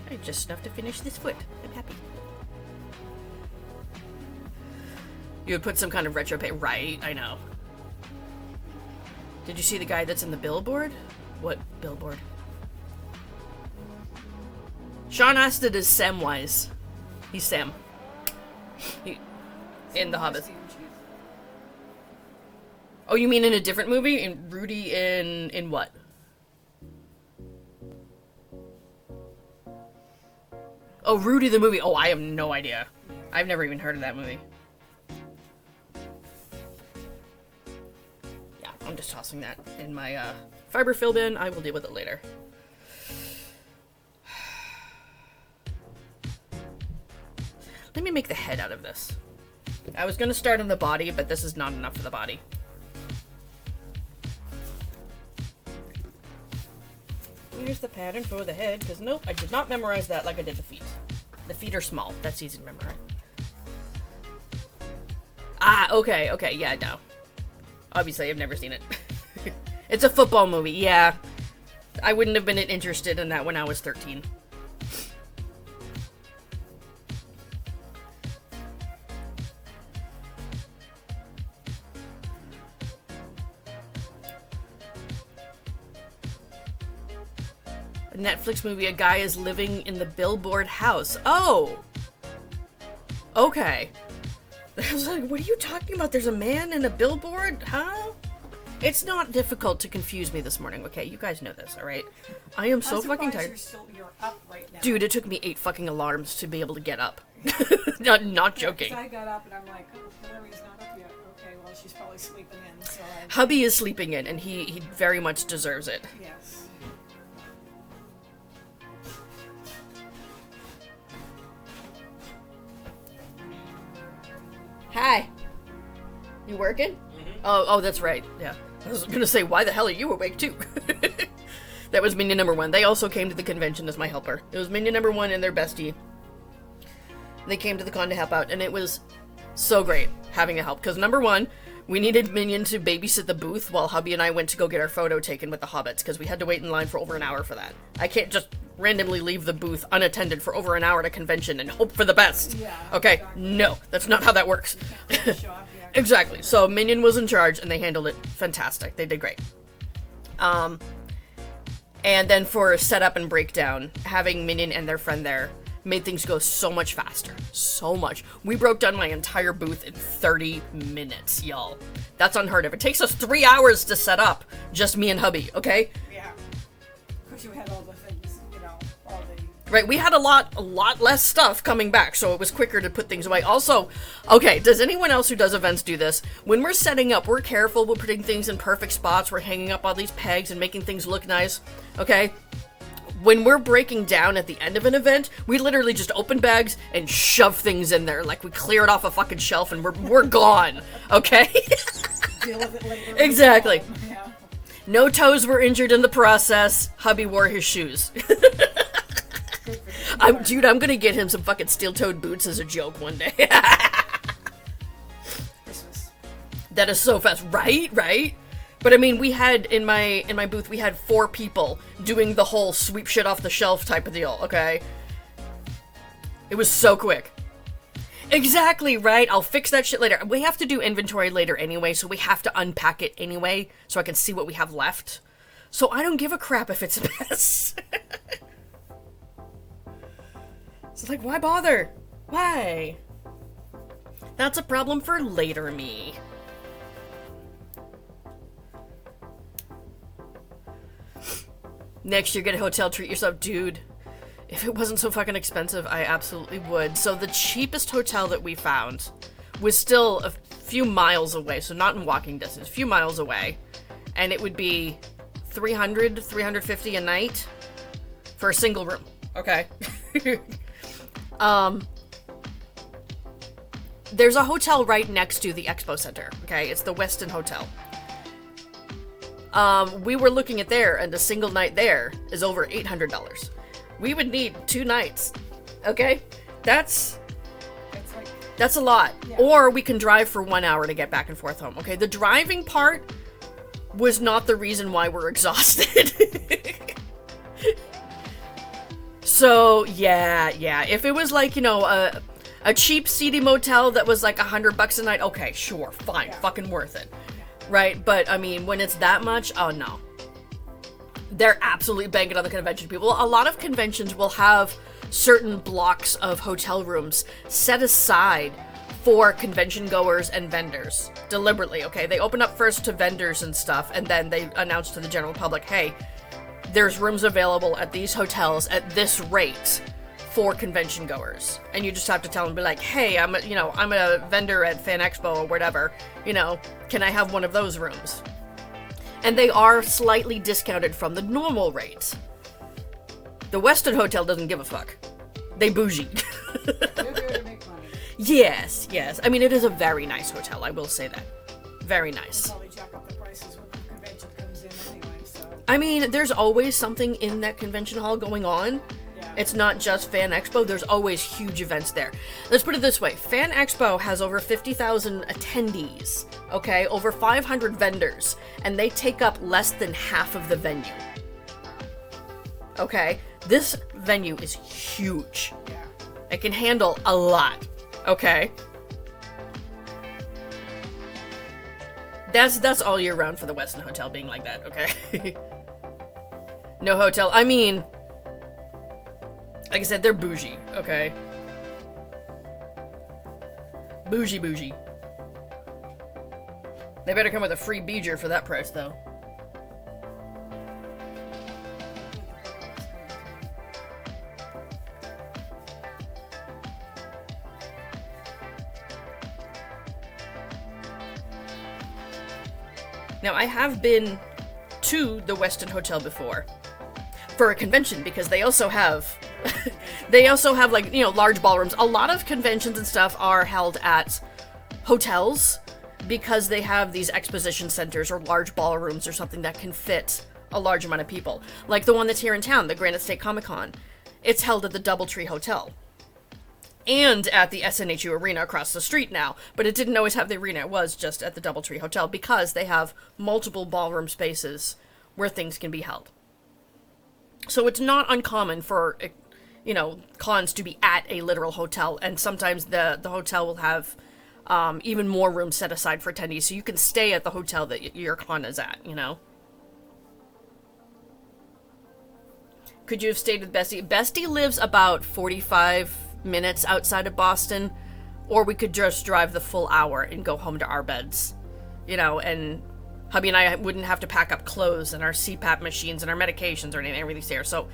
[SPEAKER 2] I just enough to finish this foot. I'm happy. You would put some kind of retro pay. Right, I know. Did you see the guy that's in the billboard? What billboard? Sean Astin is Samwise. He's Sam. In The Hobbit. Oh, you mean in a different movie? In Rudy in what? Oh, Rudy the movie. Oh, I have no idea. I've never even heard of that movie. Yeah, I'm just tossing that in my fiber fill bin. I will deal with it later. Let me make the head out of this. I was going to start on the body, but this is not enough for the body. Here's the pattern for the head, because nope, I did not memorize that like I did the feet. The feet are small. That's easy to memorize. Ah, okay, yeah, no. Obviously, I've never seen it. It's a football movie, yeah. I wouldn't have been interested in that when I was 13. A Netflix movie, a guy is living in the billboard house. Oh! Okay. I was like, what are you talking about? There's a man in a billboard? Huh? It's not difficult to confuse me this morning, okay? You guys know this, alright? I am so fucking tired.
[SPEAKER 4] You're up right now.
[SPEAKER 2] Dude, it took me 8 fucking alarms to be able to get up. Not joking.
[SPEAKER 4] I got up and I'm like, oh, Hillary's not up yet. Okay, well, she's probably sleeping in, so
[SPEAKER 2] Hubby is sleeping in, and he very much deserves it.
[SPEAKER 4] yes.
[SPEAKER 2] Hi. You working? Mm-hmm. Oh, that's right. Yeah. I was gonna say, why the hell are you awake too? That was minion number 1. They also came to the convention as my helper. It was minion number 1 and their bestie. They came to the con to help out, and it was so great having a help. Because number 1, we needed Minion to babysit the booth while hubby and I went to go get our photo taken with the hobbits, because we had to wait in line for over an hour for that. I can't just randomly leave the booth unattended for over an hour at a convention and hope for the best.
[SPEAKER 4] Yeah,
[SPEAKER 2] Okay?
[SPEAKER 4] exactly.
[SPEAKER 2] No, that's not how that works.
[SPEAKER 4] Show off, yeah.
[SPEAKER 2] Exactly. So Minion was in charge, and they handled it fantastic. They did great. And then for setup and breakdown, having Minion and their friend there made things go so much faster. So much. We broke down my entire booth in 30 minutes, y'all. That's unheard of. It takes us 3 hours to set up, just me and hubby, okay?
[SPEAKER 4] Yeah. Because you had all the things, you know, all the...
[SPEAKER 2] Right, we had a lot less stuff coming back, so it was quicker to put things away. Also, okay, does anyone else who does events do this? When we're setting up, we're careful, we're putting things in perfect spots, we're hanging up all these pegs and making things look nice, okay? When we're breaking down at the end of an event, we literally just open bags and shove things in there, like we clear it off a fucking shelf and we're gone, okay?
[SPEAKER 4] Deal with it later.
[SPEAKER 2] Exactly.
[SPEAKER 4] Yeah.
[SPEAKER 2] No toes were injured in the process. Hubby wore his shoes. Dude, I'm gonna get him some fucking steel-toed boots as a joke one day.
[SPEAKER 4] Christmas.
[SPEAKER 2] That is so fast, right? But I mean, we had in my booth, we had 4 people doing the whole sweep shit off the shelf type of deal. Okay, it was so quick. Exactly, right? I'll fix that shit later. We have to do inventory later anyway, so we have to unpack it anyway, so I can see what we have left. So I don't give a crap if it's a mess. It's like, why bother? Why? That's a problem for later me. Next year, get a hotel, treat yourself. Dude, if it wasn't so fucking expensive, I absolutely would. So the cheapest hotel that we found was still a few miles away, so not in walking distance, a few miles away. And it would be $300, $350 a night for a single room. Okay. There's a hotel right next to the Expo Center. Okay, it's the Westin Hotel. We were looking at there, and a single night there is over $800. We would need 2 nights. Okay? That's a lot.
[SPEAKER 4] Yeah.
[SPEAKER 2] Or we can drive for 1 hour to get back and forth home. Okay, the driving part was not the reason why we're exhausted. So, yeah. If it was like, you know, a cheap, seedy motel that was like $100 a night, okay, sure, fine, fucking worth it. Right? But, I mean, when it's that much, oh no. They're absolutely banking on the convention people. A lot of conventions will have certain blocks of hotel rooms set aside for convention goers and vendors. Deliberately, okay? They open up first to vendors and stuff, and then they announce to the general public, hey, there's rooms available at these hotels at this rate for convention goers. And you just have to tell them, be like, hey, I'm a vendor at Fan Expo or whatever, can I have one of those rooms? And they are slightly discounted from the normal rates. The Westin Hotel doesn't give a fuck. They bougie.
[SPEAKER 4] They're there to make money.
[SPEAKER 2] Yes. I mean, it is a very nice hotel, I will say that. Very nice.
[SPEAKER 4] Probably jack up the prices when the convention comes in anyway, so.
[SPEAKER 2] I mean, there's always something in that convention hall going on.
[SPEAKER 4] Yeah.
[SPEAKER 2] It's not just Fan Expo, there's always huge events there. Let's put it this way, Fan Expo has over 50,000 attendees, okay? Over 500 vendors, and they take up less than half of the venue. Okay? This venue is huge.
[SPEAKER 4] Yeah.
[SPEAKER 2] It can handle a lot, okay? That's all year round for the Westin Hotel being like that, okay? No hotel, I mean, like I said, they're bougie, okay? Bougie. They better come with a free beeger for that price, though. Now, I have been to the Westin Hotel before for a convention because they also have like, large ballrooms. A lot of conventions and stuff are held at hotels because they have these exposition centers or large ballrooms or something that can fit a large amount of people. Like the one that's here in town, the Granite State Comic Con. It's held at the Doubletree Hotel. And at the SNHU Arena across the street now. But it didn't always have the arena. It was just at the Doubletree Hotel because they have multiple ballroom spaces where things can be held. So it's not uncommon for, cons to be at a literal hotel. And sometimes the hotel will have even more room set aside for attendees. So you can stay at the hotel that your con is at, Could you have stayed with Bestie? Bestie lives about 45 minutes outside of Boston, or we could just drive the full hour and go home to our beds, and hubby and I wouldn't have to pack up clothes and our CPAP machines and our medications or anything, everything's there, so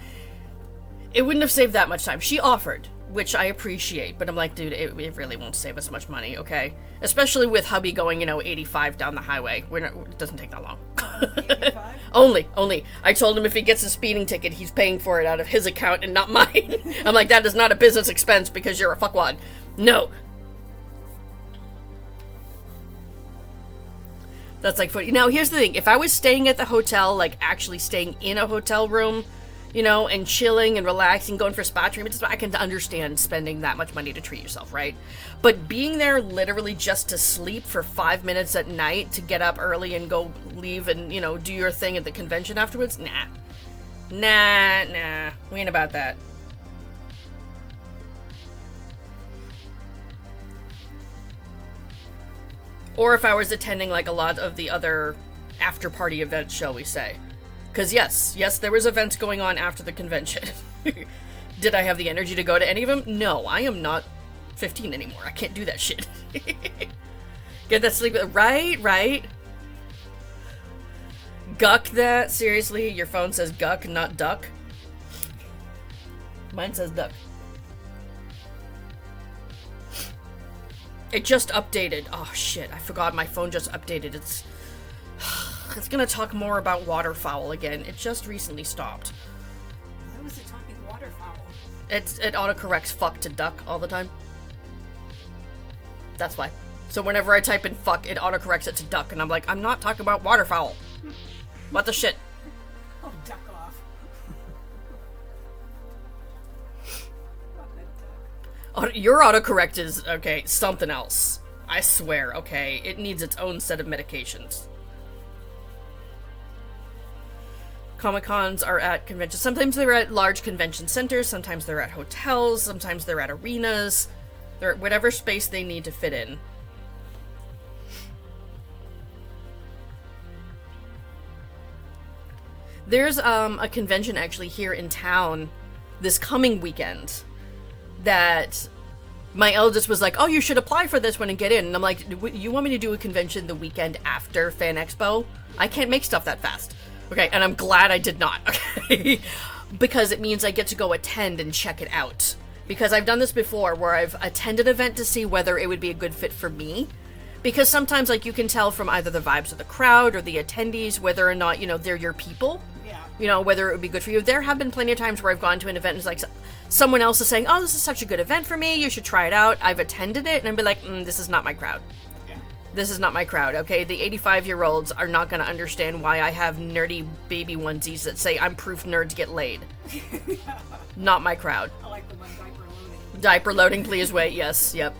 [SPEAKER 2] it wouldn't have saved that much time. She offered, which I appreciate, but I'm like, dude, it really won't save us much money, okay? Especially with hubby going, 85 down the highway. It doesn't take that long.
[SPEAKER 4] 85?
[SPEAKER 2] Only. I told him if he gets a speeding ticket, he's paying for it out of his account and not mine. I'm like, that is not a business expense because you're a fuckwad. No. That's like, now here's the thing. If I was staying at the hotel, like actually staying in a hotel room, and chilling and relaxing, going for spa treatments, I can understand spending that much money to treat yourself, right? But being there literally just to sleep for 5 minutes at night to get up early and go leave and, do your thing at the convention afterwards? Nah. We ain't about that. Or if I was attending, like, a lot of the other after-party events, shall we say. Because yes, there was events going on after the convention. Did I have the energy to go to any of them? No, I am not 15 anymore. I can't do that shit. Get that sleep. Right. Guck that? Seriously? Your phone says guck, not duck? Mine says duck. It just updated. Oh shit, I forgot my phone just updated. It's gonna talk more about waterfowl again. It just recently stopped.
[SPEAKER 4] Why was it talking waterfowl?
[SPEAKER 2] It autocorrects fuck to duck all the time. That's why. So whenever I type in fuck, it autocorrects it to duck, and I'm like, I'm not talking about waterfowl. What the shit?
[SPEAKER 4] Oh, duck off.
[SPEAKER 2] Your autocorrect is, okay, something else. I swear, okay? It needs its own set of medications. Comic-Cons are at conventions. Sometimes they're at large convention centers, sometimes they're at hotels, sometimes they're at arenas. They're at whatever space they need to fit in. There's a convention actually here in town this coming weekend that My eldest was like, oh, you should apply for this one and get in. And I'm like, you want me to do a convention the weekend after Fan Expo? I can't make stuff that fast. Okay, and I'm glad I did not, okay? Because it means I get to go attend and check it out. Because I've done this before where I've attended an event to see whether it would be a good fit for me. Because sometimes, like, you can tell from either the vibes of the crowd or the attendees whether or not, you know, they're your people.
[SPEAKER 4] Yeah.
[SPEAKER 2] You know, whether it would be good for you. There have been plenty of times where I've gone to an event and it's like someone else is saying, oh, this is such a good event for me, you should try it out. I've attended it and I'd be like, this is not my crowd.
[SPEAKER 4] Yeah.
[SPEAKER 2] This is not my crowd, okay? The 85-year-olds are not going to understand why I have nerdy baby onesies that say I'm proof nerds get laid. Not my crowd.
[SPEAKER 4] I like the one diaper loading.
[SPEAKER 2] Diaper loading, please wait. Yes, yep.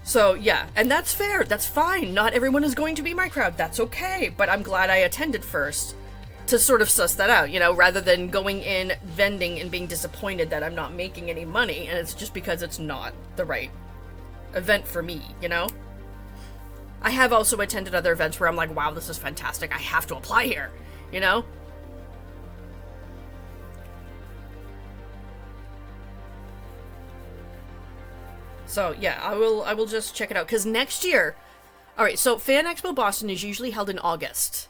[SPEAKER 2] So, yeah, and that's fair. That's fine. Not everyone is going to be my crowd. That's okay. But I'm glad I attended first to sort of suss that out, you know, rather than going in vending and being disappointed that I'm not making any money and it's just because it's not the right event for me, you know? I have also attended other events where I'm like, wow, this is fantastic. I have to apply here, you know? So, yeah, I will just check it out. Because next year... Alright, so Fan Expo Boston is usually held in August.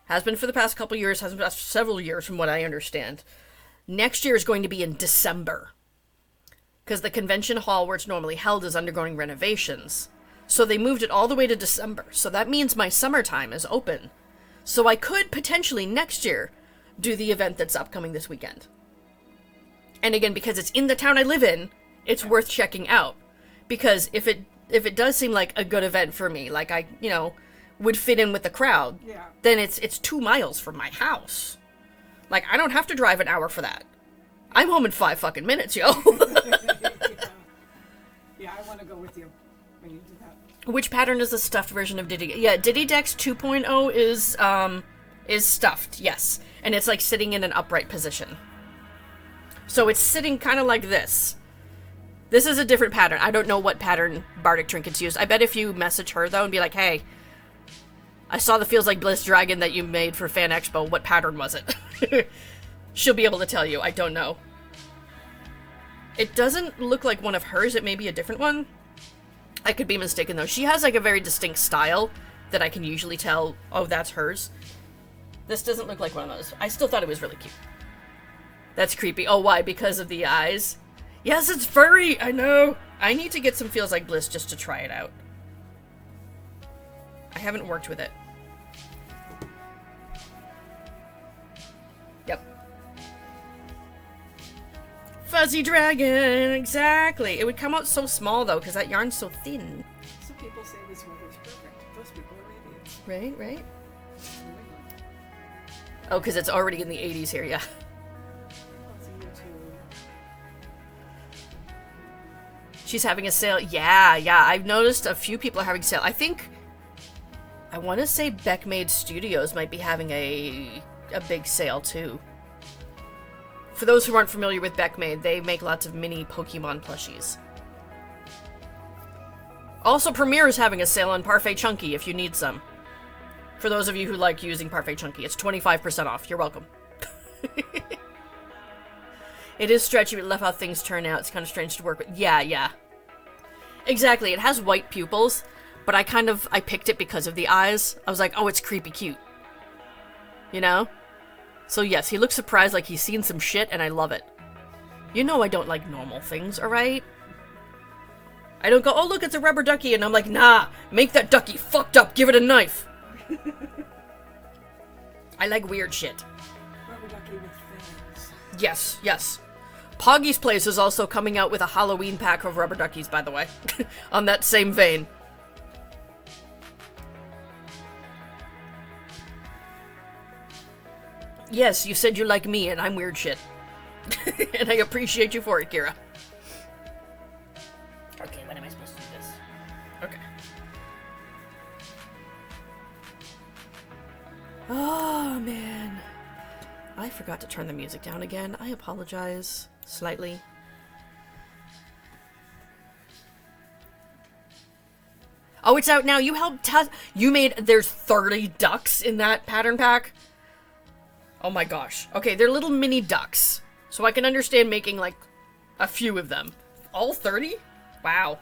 [SPEAKER 2] Has been for the past couple years, has been several years from what I understand. Next year is going to be in December. Because the convention hall where it's normally held is undergoing renovations. So they moved it all the way to December. So that means my summertime is open. So I could potentially next year do the event that's upcoming this weekend. And again, because it's in the town I live in, it's worth checking out. Because if it does seem like a good event for me, like I, you know, would fit in with the crowd,
[SPEAKER 4] Yeah.
[SPEAKER 2] then it's 2 miles from my house. Like, I don't have to drive an hour for that. I'm home in 5 fucking minutes, yo.
[SPEAKER 4] Yeah, I want to go with you when you do that.
[SPEAKER 2] Which pattern is the stuffed version of Diddy? Yeah, Diddy Dex 2.0 is stuffed, yes. And it's like sitting in an upright position. So it's sitting kind of like this. This is a different pattern. I don't know what pattern Bardic Trinkets used. I bet if you message her, though, and be like, hey, I saw the Feels Like Bliss Dragon that you made for Fan Expo. What pattern was it? She'll be able to tell you. I don't know. It doesn't look like one of hers. It may be a different one. I could be mistaken, though. She has, like, a very distinct style that I can usually tell, oh, that's hers. This doesn't look like one of those. I still thought it was really cute. That's creepy. Oh, why? Because of the eyes? Yes, it's furry! I know! I need to get some Feels Like Bliss just to try it out. I haven't worked with it. Yep. Fuzzy dragon! Exactly! It would come out so small, though, because that yarn's so thin.
[SPEAKER 4] Some people say this weather's perfect. Those people are idiots.
[SPEAKER 2] Right, right? Oh, because it's already in the 80s here, yeah.
[SPEAKER 4] Lots of YouTube.
[SPEAKER 2] She's having a sale. Yeah, yeah. I've noticed a few people are having sale. I want to say Beckmade Studios might be having a big sale, too. For those who aren't familiar with Beckmade, they make lots of mini Pokemon plushies. Also, Premiere is having a sale on Parfait Chunky if you need some. For those of you who like using Parfait Chunky, it's 25% off. You're welcome. It is stretchy, but love how things turn out. It's kind of strange to work with. Yeah, yeah. Exactly. It has white pupils, but I picked it because of the eyes. I was like, oh, it's creepy cute. You know? So yes, he looks surprised like he's seen some shit, and I love it. You know I don't like normal things, alright? I don't go, oh look, it's a rubber ducky, and I'm like, nah, make that ducky fucked up, give it a knife. I like weird shit.
[SPEAKER 4] Rubber ducky with fins.
[SPEAKER 2] Yes, yes. Poggy's Place is also coming out with a Halloween pack of rubber duckies, by the way. On that same vein. Yes, you said you like me, and I'm weird shit. And I appreciate you for it, Kira. Okay, when am I supposed to do this? Okay. Oh, man. I forgot to turn the music down again. I apologize. Slightly. Oh, it's out now. You helped you made... There's 30 ducks in that pattern pack? Oh my gosh. Okay, they're little mini ducks. So I can understand making, like, A few of them. All 30? Wow.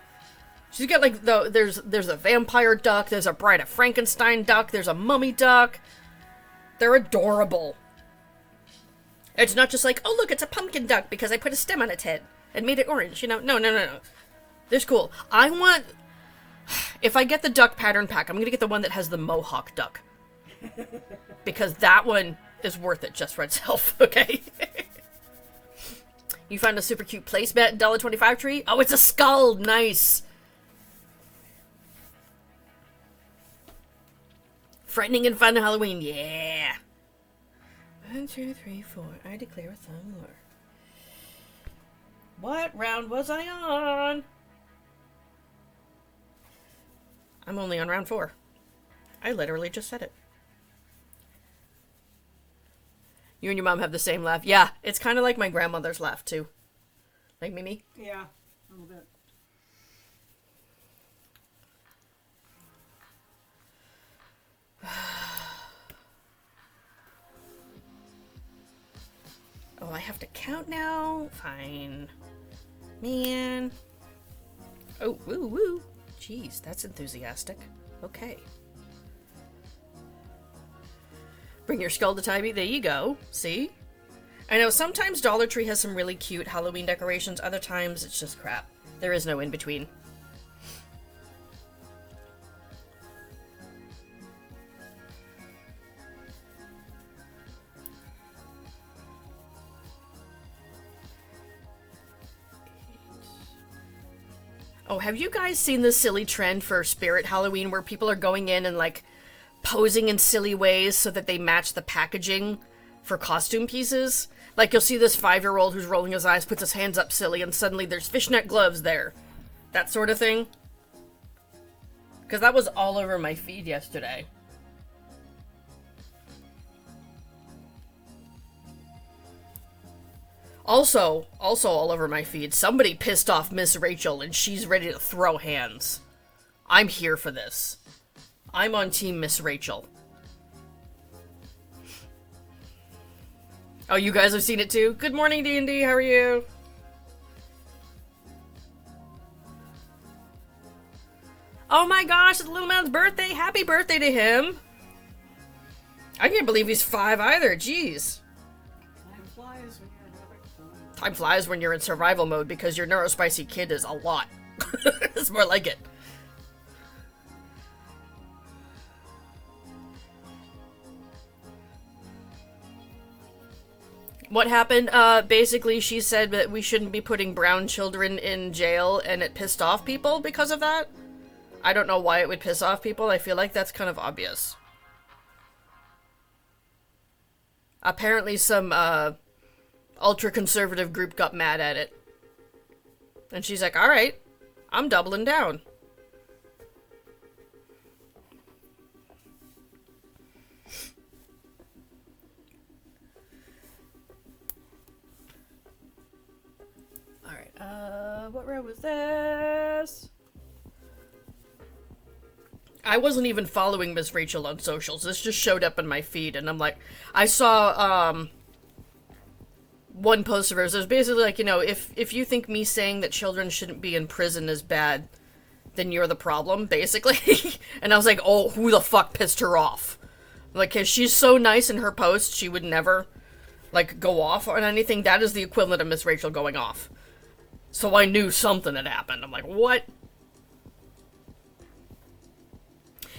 [SPEAKER 2] She's got like there's a vampire duck, there's a Bride of Frankenstein duck, there's a mummy duck. They're adorable. It's not just like, oh look, it's a pumpkin duck because I put a stem on its head and made it orange, you know? No. They're cool. I want... If I get the duck pattern pack, I'm gonna get the one that has the mohawk duck. Because that one is worth it just for itself, okay? You found a super cute placemat $1.25 tree? Oh, it's a skull! Nice! Frightening and fun Halloween, yeah! 1, 2, 3, 4. I declare some more. What round was I on? I'm only on round 4. I literally just said it. You and your mom have the same laugh. Yeah, it's kind of like my grandmother's laugh, too. Like Mimi?
[SPEAKER 4] Yeah, a little bit.
[SPEAKER 2] Oh, I have to count now? Fine. Man. Oh, woo, woo. Jeez, that's enthusiastic. Okay. Bring your skull to Tybee. There you go. See? I know sometimes Dollar Tree has some really cute Halloween decorations. Other times it's just crap. There is no in-between. Oh, have you guys seen this silly trend for Spirit Halloween where people are going in and like posing in silly ways so that they match the packaging for costume pieces? Like you'll see this 5-year-old who's rolling his eyes, puts his hands up silly, and suddenly there's fishnet gloves there. That sort of thing. Because that was all over my feed yesterday. Also all over my feed, somebody pissed off Miss Rachel and she's ready to throw hands. I'm here for this. I'm on team Miss Rachel. Oh, you guys have seen it too? Good morning, D&D, how are you? Oh my gosh, it's the little man's birthday! Happy birthday to him! I can't believe he's 5 either, jeez. Time flies when you're in survival mode because your neurospicy kid is a lot. It's more like it. What happened? Basically she said that we shouldn't be putting brown children in jail and it pissed off people because of that. I don't know why it would piss off people. I feel like that's kind of obvious. Apparently some, ultra-conservative group got mad at it. And she's like, alright, I'm doubling down. Alright, what row was this? I wasn't even following Miss Rachel on socials. This just showed up in my feed, and I'm like, I saw, one post of hers. It was basically like, you know, if you think me saying that children shouldn't be in prison is bad, then you're the problem, basically. And I was like, oh, who the fuck pissed her off? Like, 'cause she's so nice in her posts, she would never, like, go off on anything. That is the equivalent of Miss Rachel going off. So I knew something had happened. I'm like, what?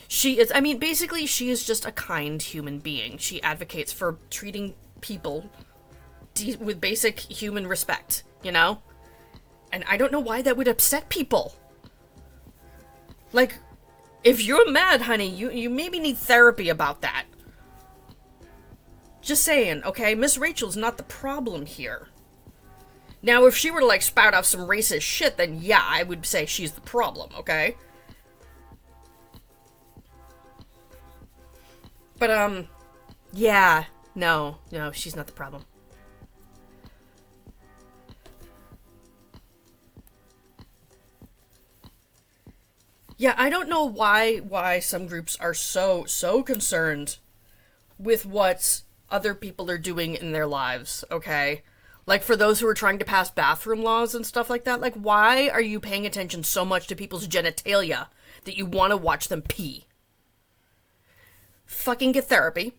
[SPEAKER 2] She is, I mean, basically, she is just a kind human being. She advocates for treating people with basic human respect, you know? And I don't know why that would upset people. Like, if you're mad, honey, you maybe need therapy about that. Just saying, okay? Miss Rachel's not the problem here. Now, if she were to, like, spout off some racist shit, then yeah, I would say she's the problem, okay? But, yeah, no, she's not the problem. Yeah, I don't know why some groups are so concerned with what other people are doing in their lives, okay? Like, for those who are trying to pass bathroom laws and stuff like that, like, why are you paying attention so much to people's genitalia that you want to watch them pee? Fucking get therapy.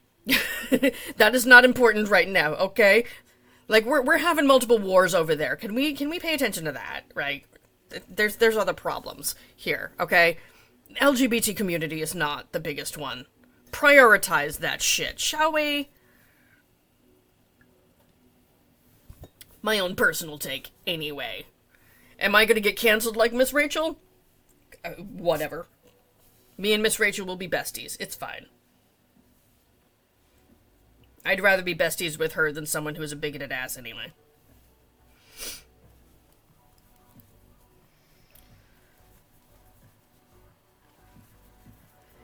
[SPEAKER 2] That is not important right now, okay? Like, we're having multiple wars over there. Can we pay attention to that, right? There's other problems here, okay? LGBT community is not the biggest one. Prioritize that shit, shall we? My own personal take, anyway. Am I gonna get canceled like Miss Rachel? Whatever. Me and Miss Rachel will be besties. It's fine. I'd rather be besties with her than someone who's a bigoted ass anyway.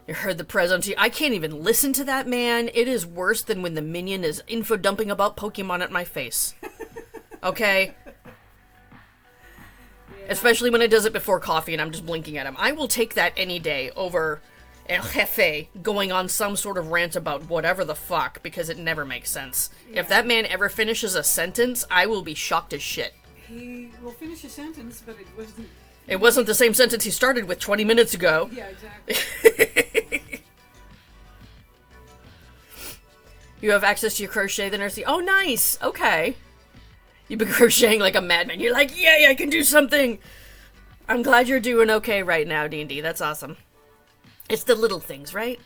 [SPEAKER 2] You heard the president. I can't even listen to that man. It is worse than when the minion is info dumping about Pokemon at my face. Okay? Yeah. Especially when it does it before coffee and I'm just blinking at him. I will take that any day over El Jefe going on some sort of rant about whatever the fuck, because it never makes sense. Yeah. If that man ever finishes a sentence, I will be shocked as shit.
[SPEAKER 4] He will finish a sentence, but
[SPEAKER 2] it wasn't the same sentence he started with 20 minutes ago.
[SPEAKER 4] Yeah, exactly.
[SPEAKER 2] You have access to your crochet, the nurse. Oh, nice. Okay. You've been crocheting like a madman. You're like, yay, I can do something. I'm glad you're doing okay right now, D&D. That's awesome. It's the little things, right?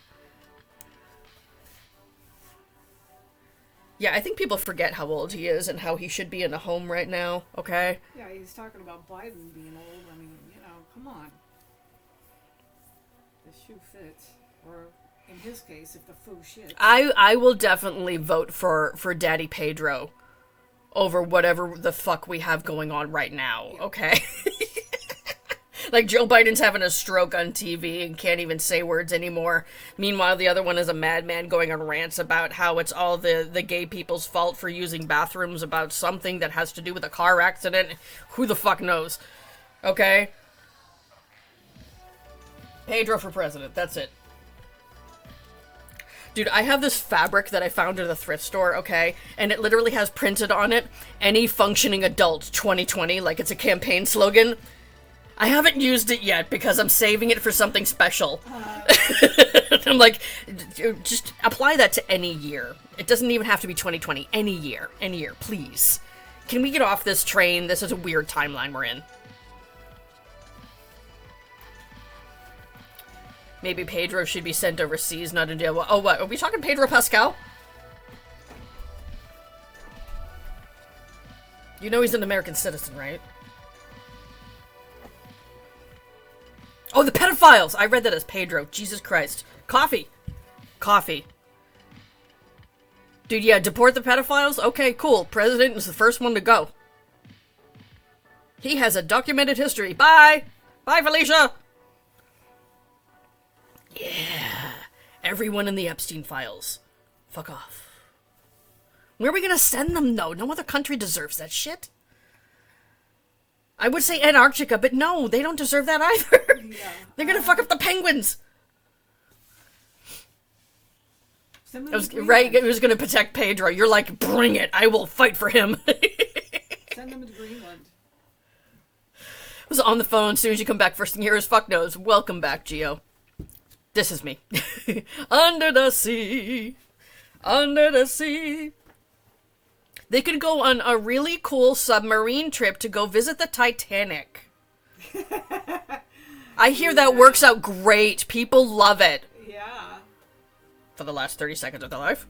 [SPEAKER 2] Yeah, I think people forget how old he is and how he should be in a home right now, okay?
[SPEAKER 4] Yeah, he's talking about Biden being old. I mean, come on. The shoe fits. Or, in his case, if the foo shits.
[SPEAKER 2] I will definitely vote for Daddy Pedro over whatever the fuck we have going on right now, okay? Like, Joe Biden's having a stroke on TV and can't even say words anymore. Meanwhile, the other one is a madman going on rants about how it's all the gay people's fault for using bathrooms about something that has to do with a car accident. Who the fuck knows? Okay? Pedro for president, that's it. Dude, I have this fabric that I found at a thrift store, okay? And it literally has printed on it, any functioning adult 2020, like it's a campaign slogan. I haven't used it yet because I'm saving it for something special. I'm like, just apply that to any year. It doesn't even have to be 2020. Any year, please. Can we get off this train? This is a weird timeline we're in. Maybe Pedro should be sent overseas, not in jail. Oh, what? Are we talking Pedro Pascal? You know he's an American citizen, right? Oh, the pedophiles! I read that as Pedro. Jesus Christ. Coffee. Dude, yeah, deport the pedophiles? Okay, cool. President is the first one to go. He has a documented history. Bye! Bye, Felicia! Yeah. Everyone in the Epstein files. Fuck off. Where are we gonna send them, though? No other country deserves that shit. I would say Antarctica, but no, they don't deserve that either. Yeah. They're gonna fuck up the penguins. It was gonna protect Pedro. You're like, bring it. I will fight for him.
[SPEAKER 4] Send them to Greenland.
[SPEAKER 2] I was on the phone. As soon as you come back, first thing you hear is fuck knows. Welcome back, Gio. This is me. Under the sea. Under the sea. They could go on a really cool submarine trip to go visit the Titanic. I hear that works out great. People love it.
[SPEAKER 4] Yeah.
[SPEAKER 2] For the last 30 seconds of their life.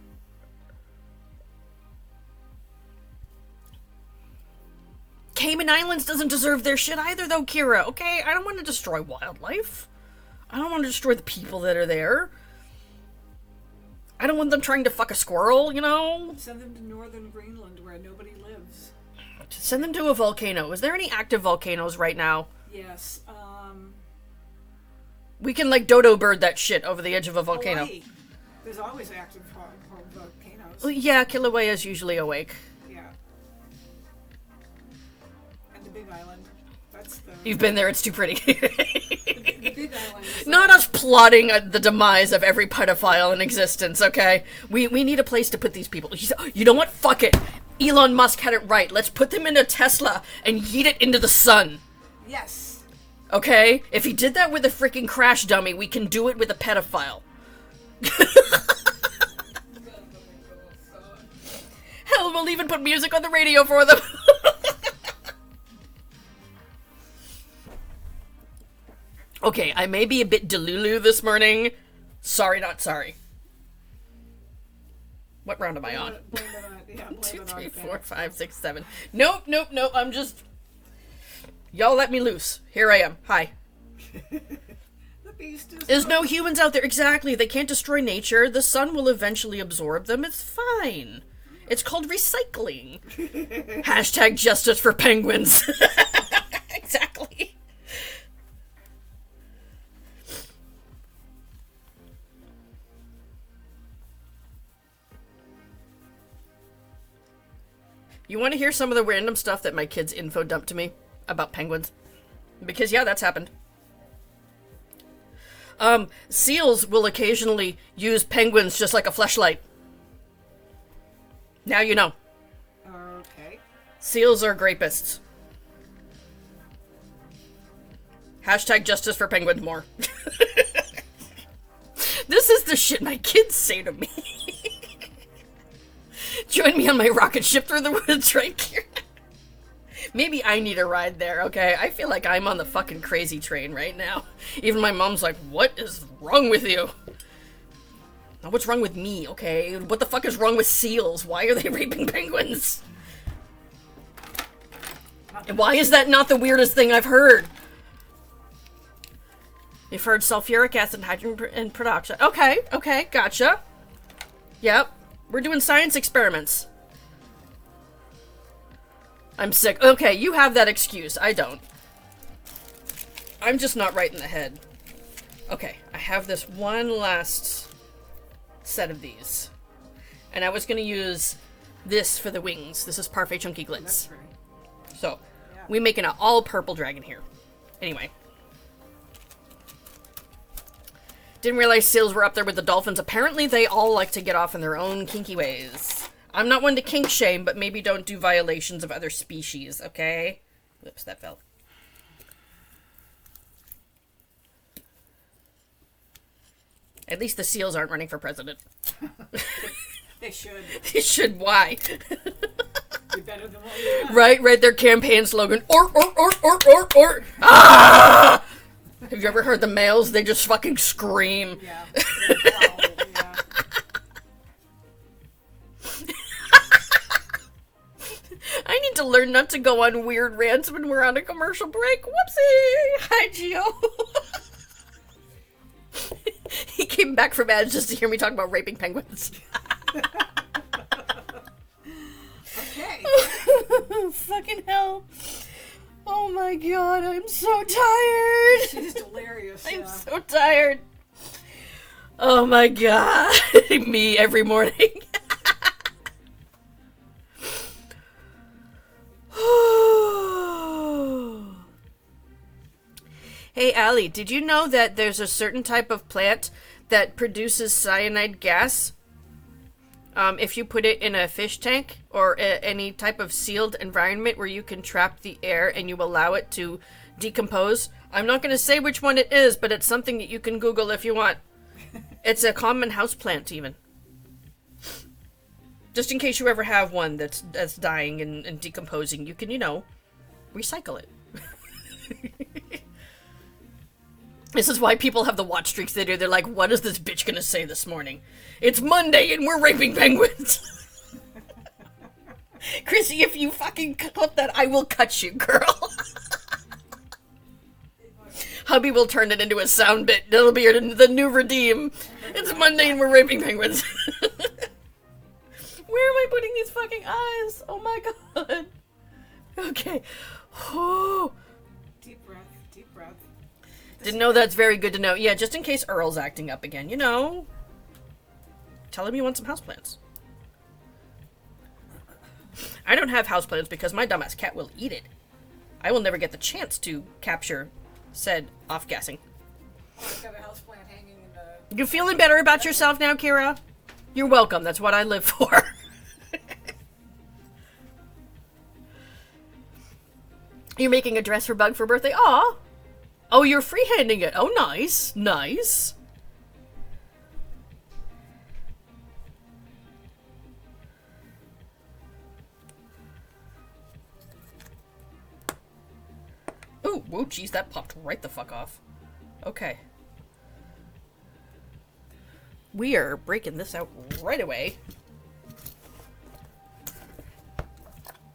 [SPEAKER 2] Cayman Islands doesn't deserve their shit either, though, Kira. Okay? I don't want to destroy wildlife. I don't want to destroy the people that are there. I don't want them trying to fuck a squirrel, you know?
[SPEAKER 4] Send them to northern Greenland where nobody lives.
[SPEAKER 2] Send them to a volcano. Is there any active volcanoes right now?
[SPEAKER 4] Yes.
[SPEAKER 2] We can, like, dodo bird that shit over the edge of a volcano.
[SPEAKER 4] Hawaii. There's always active volcanoes.
[SPEAKER 2] Well, yeah, Kilauea is usually awake.
[SPEAKER 4] Yeah. And the Big Island. That's the...
[SPEAKER 2] You've been there, it's too pretty.
[SPEAKER 4] the Big Island is
[SPEAKER 2] not us plotting the demise of every pedophile in existence, okay? We need a place to put these people. You know what? Fuck it. Elon Musk had it right. Let's put them in a Tesla and yeet it into the sun.
[SPEAKER 4] Yes.
[SPEAKER 2] Okay? If he did that with a freaking crash dummy, we can do it with a pedophile. Hell, we'll even put music on the radio for them. Okay, I may be a bit delulu this morning. Sorry, not sorry. What round am I on?
[SPEAKER 4] Blame it on, yeah, blame
[SPEAKER 2] 2,
[SPEAKER 4] it on
[SPEAKER 2] 3,
[SPEAKER 4] Finn.
[SPEAKER 2] 4, 5, 6, 7. Nope. I'm just... Y'all let me loose. Here I am. Hi.
[SPEAKER 4] The beast is
[SPEAKER 2] There's no humans out there. Exactly. They can't destroy nature. The sun will eventually absorb them. It's fine. It's called recycling. Hashtag justice for penguins. Exactly. You want to hear some of the random stuff that my kids info dumped to me about penguins? Because, yeah, that's happened. Seals will occasionally use penguins just like a fleshlight. Now you know.
[SPEAKER 4] Okay.
[SPEAKER 2] Seals are grapists. Hashtag justice for penguins more. This is the shit my kids say to me. Join me on my rocket ship through the woods right here. Maybe I need a ride there, okay? I feel like I'm on the fucking crazy train right now. Even my mom's like, what is wrong with you? Now, what's wrong with me, okay? What the fuck is wrong with seals? Why are they raping penguins? And why is that not the weirdest thing I've heard? You've heard sulfuric acid and hydrogen peroxide. Okay, gotcha. Yep. We're doing science experiments. I'm sick. Okay, you have that excuse. I don't. I'm just not right in the head. Okay, I have this one last set of these. And I was going to use this for the wings. This is Parfait Chunky Glitz.
[SPEAKER 4] That's pretty.
[SPEAKER 2] So, we making an all purple dragon here. Anyway. Didn't realize seals were up there with the dolphins. Apparently they all like to get off in their own kinky ways. I'm not one to kink shame, but maybe don't do violations of other species, okay? Whoops, that fell. At least the seals aren't running for president.
[SPEAKER 4] They should.
[SPEAKER 2] They should, why?
[SPEAKER 4] Be better than what we have.
[SPEAKER 2] Right, their campaign slogan, or. Ah! Have you ever heard the males? They just fucking scream.
[SPEAKER 4] Yeah. Probably, yeah.
[SPEAKER 2] I need to learn not to go on weird rants when we're on a commercial break. Whoopsie! Hi, Gio. He came back from ads just to hear me talk about raping penguins.
[SPEAKER 4] Okay.
[SPEAKER 2] Fucking hell. Oh my god, I'm so tired.
[SPEAKER 4] She's delirious.
[SPEAKER 2] I'm
[SPEAKER 4] Yeah.
[SPEAKER 2] so tired. Oh my god. Me every morning. Hey, Allie, did you know that there's a certain type of plant that produces cyanide gas? If you put it in a fish tank or any type of sealed environment where you can trap the air and you allow it to decompose. I'm not going to say which one it is, but it's something that you can Google if you want. It's a common house plant, even. Just in case you ever have one that's dying and decomposing, you can, recycle it. This is why people have the watch streaks they do. They're like, what is this bitch gonna say this morning? It's Monday and we're raping penguins. Chrissy, if you fucking clip that, I will cut you, girl. Hubby will turn it into a sound bit. That'll be the new redeem. It's Monday and we're raping penguins. Where am I putting these fucking eyes? Oh my god. Okay. Oh.
[SPEAKER 4] Deep breath. Deep breath.
[SPEAKER 2] Didn't know that's very good to know. Yeah, just in case Earl's acting up again, Tell him you want some houseplants. I don't have houseplants because my dumbass cat will eat it. I will never get the chance to capture said off-gassing.
[SPEAKER 4] I've got a houseplant hanging in the...
[SPEAKER 2] You feeling better about yourself now, Kira? You're welcome. That's what I live for. You're making a dress for Bug for birthday? Aw! Oh, you're freehanding it. Oh, nice. Nice. Ooh, whoa, jeez, that popped right the fuck off. Okay. We are breaking this out right away.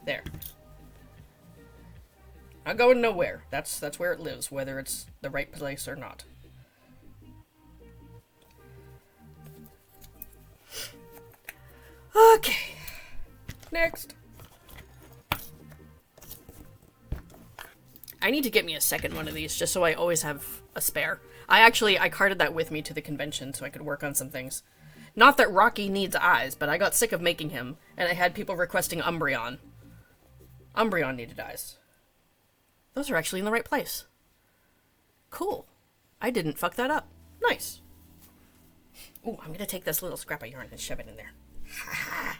[SPEAKER 2] There. Not going nowhere. That's where it lives, whether it's the right place or not. Okay. Next. I need to get me a second one of these, just so I always have a spare. I carted that with me to the convention so I could work on some things. Not that Rocky needs eyes, but I got sick of making him, and I had people requesting Umbreon. Umbreon needed eyes. Those are actually in the right place. Cool. I didn't fuck that up. Nice. Ooh, I'm gonna take this little scrap of yarn and shove it in there. Ha ha.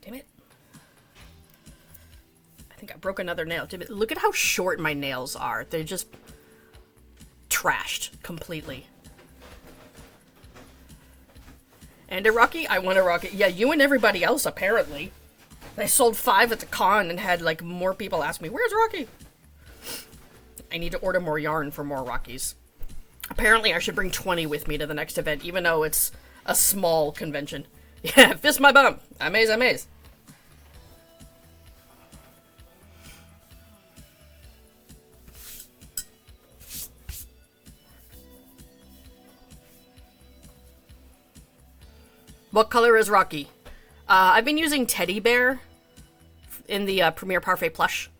[SPEAKER 2] Damn it. I think I broke another nail. Damn it. Look at how short my nails are. They're just trashed completely. And a Rocky? I want a Rocky. Yeah, you and everybody else, apparently. I sold 5 at the con and had, like, more people ask me, where's Rocky? I need to order more yarn for more Rockies. Apparently I should bring 20 with me to the next event, even though it's a small convention. Yeah, fist my bum. Amaze, amaze. What color is Rocky? I've been using Teddy Bear in the Premier Parfait plush.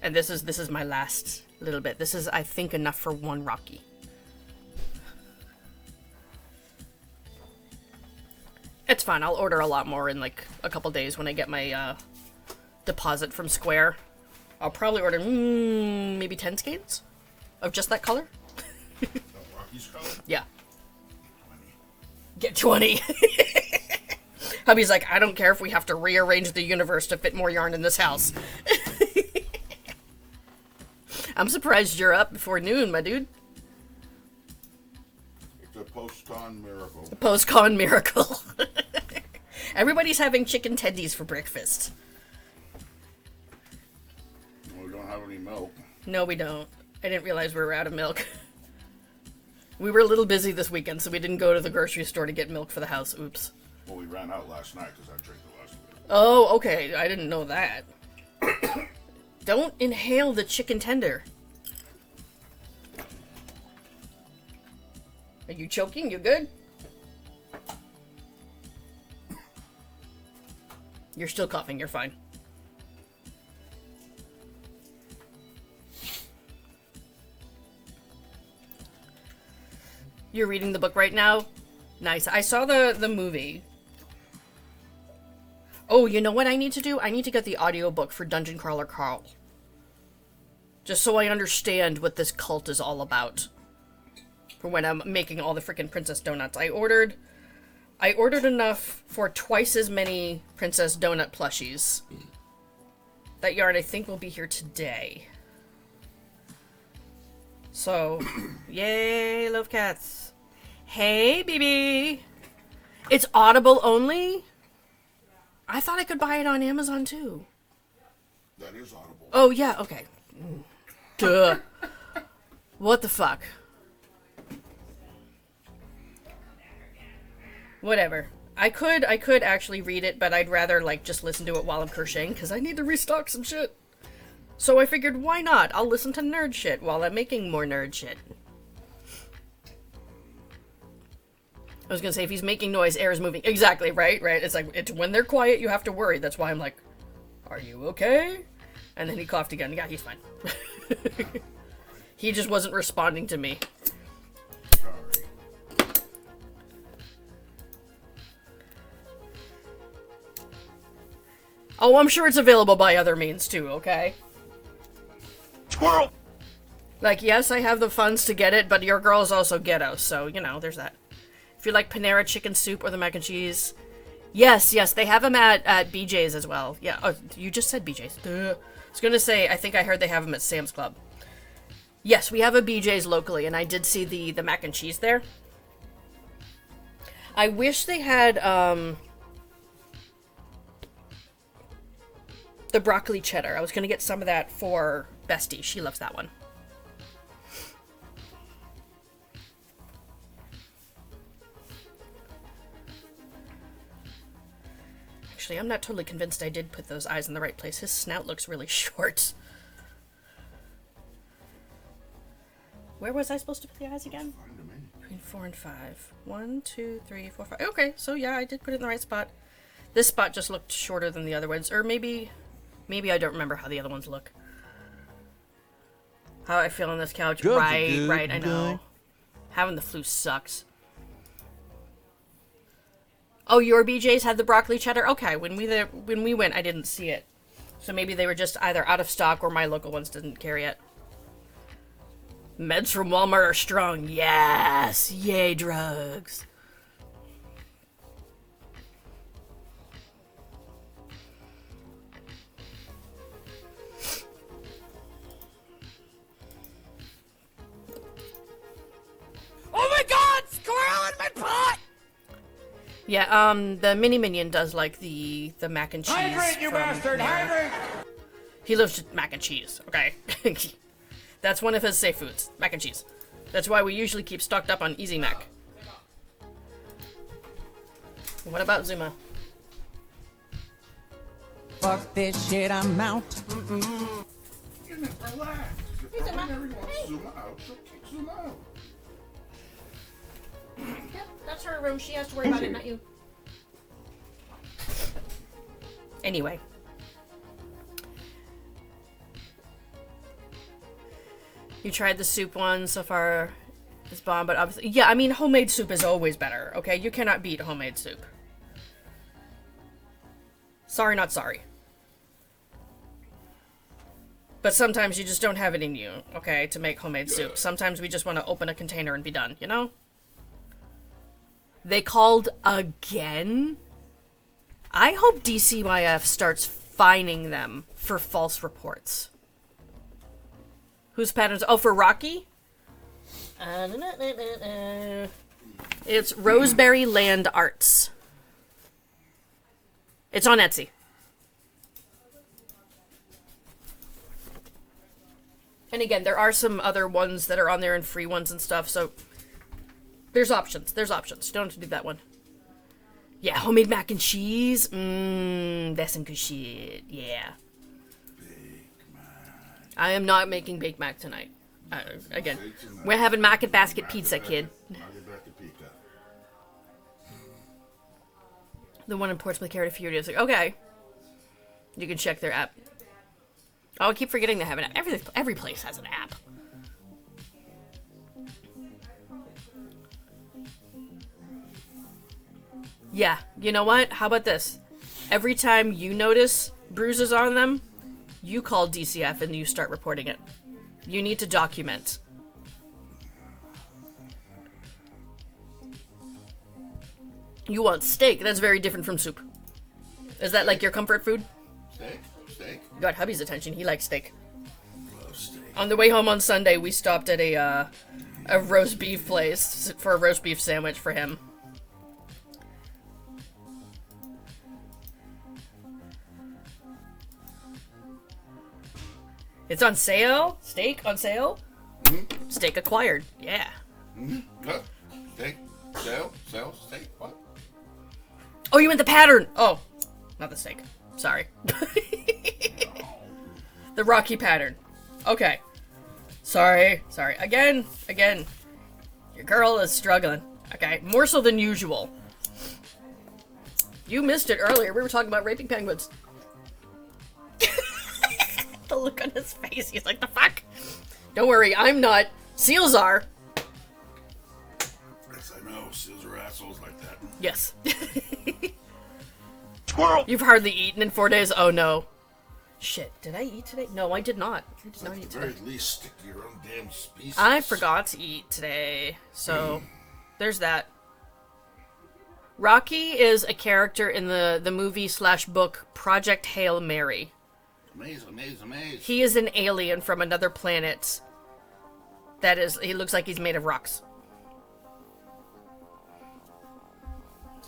[SPEAKER 2] And this is my last little bit. This is, I think, enough for one Rocky. It's fine. I'll order a lot more in like a couple days when I get my deposit from Square. I'll probably order maybe 10 skeins of just that color.
[SPEAKER 6] Rocky's color?
[SPEAKER 2] Yeah. 20. Get 20. Hubby's like, I don't care if we have to rearrange the universe to fit more yarn in this house. I'm surprised you're up before noon, my dude.
[SPEAKER 6] It's a post-con miracle.
[SPEAKER 2] A post-con miracle. Everybody's having chicken tendies for breakfast.
[SPEAKER 6] Well, we don't have any milk.
[SPEAKER 2] No, we don't. I didn't realize we were out of milk. We were a little busy this weekend, so we didn't go to the grocery store to get milk for the house. Oops.
[SPEAKER 6] Well, we ran out last night because I drank the last of it.
[SPEAKER 2] Oh, okay. I didn't know that. Don't inhale the chicken tender. Are you choking? You good? You're still coughing. You're fine. You're reading the book right now? Nice. I saw the movie. Oh, you know what I need to do? I need to get the audiobook for Dungeon Crawler Carl. Just so I understand what this cult is all about. For when I'm making all the freaking Princess Donuts. I ordered enough for twice as many Princess Donut plushies. That yarn I think will be here today. So, yay, love cats. Hey, BB. It's Audible only? I thought I could buy it on Amazon too.
[SPEAKER 6] That is Audible.
[SPEAKER 2] Oh, yeah, okay. Duh. What the fuck? Whatever. I could actually read it, but I'd rather, like, just listen to it while I'm crocheting, because I need to restock some shit. So I figured, why not? I'll listen to nerd shit while I'm making more nerd shit. I was gonna say, if he's making noise, air is moving. Exactly, right? It's like, it's when they're quiet, you have to worry. That's why I'm like, are you okay? And then he coughed again. Yeah, he's fine. He just wasn't responding to me.
[SPEAKER 6] Sorry.
[SPEAKER 2] Oh, I'm sure it's available by other means too, okay?
[SPEAKER 3] Squirrel!
[SPEAKER 2] Like, yes, I have the funds to get it, but your girl's also ghetto, so, you know, there's that. If you like Panera chicken soup or the mac and cheese. Yes, they have them at BJ's as well. Yeah, oh, you just said BJ's. Duh. I was gonna say, I think I heard they have them at Sam's Club. Yes, we have a BJ's locally, and I did see the mac and cheese there. I wish they had, the broccoli cheddar. I was gonna get some of that for Bestie. She loves that one. Actually, I'm not totally convinced I did put those eyes in the right place. His snout looks really short. Where was I supposed to put the eyes again? Between 4 and 5. 1, 2, 3, 4, 5. Okay, so yeah, I did put it in the right spot. This spot just looked shorter than the other ones. Or maybe I don't remember how the other ones look. How I feel on this couch. Right, I know. Having the flu sucks. Oh, your BJ's had the broccoli cheddar? Okay, when we went, I didn't see it. So maybe they were just either out of stock or my local ones didn't carry it. Meds from Walmart are strong. Yes! Yay, drugs.
[SPEAKER 3] Oh my god! Squirrel in my pot!
[SPEAKER 2] Yeah, the mini minion does like the mac and cheese.
[SPEAKER 3] Hydrate, you bastard! Hydrate!
[SPEAKER 2] He loves mac and cheese, okay? That's one of his safe foods, mac and cheese. That's why we usually keep stocked up on Easy Mac. What about Zuma?
[SPEAKER 7] Fuck this shit, I'm out.
[SPEAKER 6] Relax. If your partner wants to zoom out, she'll kick zoom out.
[SPEAKER 2] Yep, that's her room. She has to worry about it, not you. Anyway. You tried the soup one so far. It's bomb, but obviously... Yeah, I mean, homemade soup is always better, okay? You cannot beat homemade soup. Sorry, not sorry. But sometimes you just don't have it in you, okay, to make homemade soup. Sometimes we just want to open a container and be done, you know? They called again? I hope DCYF starts fining them for false reports. Whose patterns? Oh, for Rocky? It's Roseberry Land Arts. It's on Etsy. And again, there are some other ones that are on there and free ones and stuff, so there's options. There's options. You don't have to do that one. Yeah, homemade mac and cheese. That's some good shit. Yeah. I am not making baked mac tonight. Again, we're having Market Basket pizza, kid. The one in Portsmouth carried a few days ago. Okay. You can check their app. Oh, I keep forgetting they have an app. Every place has an app. Yeah, you know what? How about this? Every time you notice bruises on them, you call DCF and you start reporting it. You need to document. You want steak. That's very different from soup. Is that like your comfort food?
[SPEAKER 6] Steak? Steak?
[SPEAKER 2] You got hubby's attention. He likes steak.
[SPEAKER 6] Love steak.
[SPEAKER 2] On the way home on Sunday, we stopped at a roast beef place for a roast beef sandwich for him. It's on sale? Steak on sale? Mm-hmm. Steak acquired. Yeah.
[SPEAKER 6] Mm-hmm. Huh? Steak? Sale? Steak? What?
[SPEAKER 2] Oh, you meant the pattern! Oh, not the steak. Sorry. The Rocky pattern. Okay. Sorry. Again. Your girl is struggling. Okay, more so than usual. You missed it earlier. We were talking about raping penguins. The look on his face. He's like, the fuck? Don't worry, I'm not. Seals are.
[SPEAKER 6] Yes, I know. Seals are assholes like that.
[SPEAKER 2] Yes.
[SPEAKER 3] Squirrel!
[SPEAKER 2] You've hardly eaten in 4 days? Oh no. Shit, did I eat today? No, I did not. I did not eat
[SPEAKER 6] At the
[SPEAKER 2] today.
[SPEAKER 6] very least, stick to your own damn species.
[SPEAKER 2] I forgot to eat today, so there's that. Rocky is a character in the movie/book Project Hail Mary.
[SPEAKER 6] Amaze.
[SPEAKER 2] He is an alien from another planet. He looks like he's made of rocks.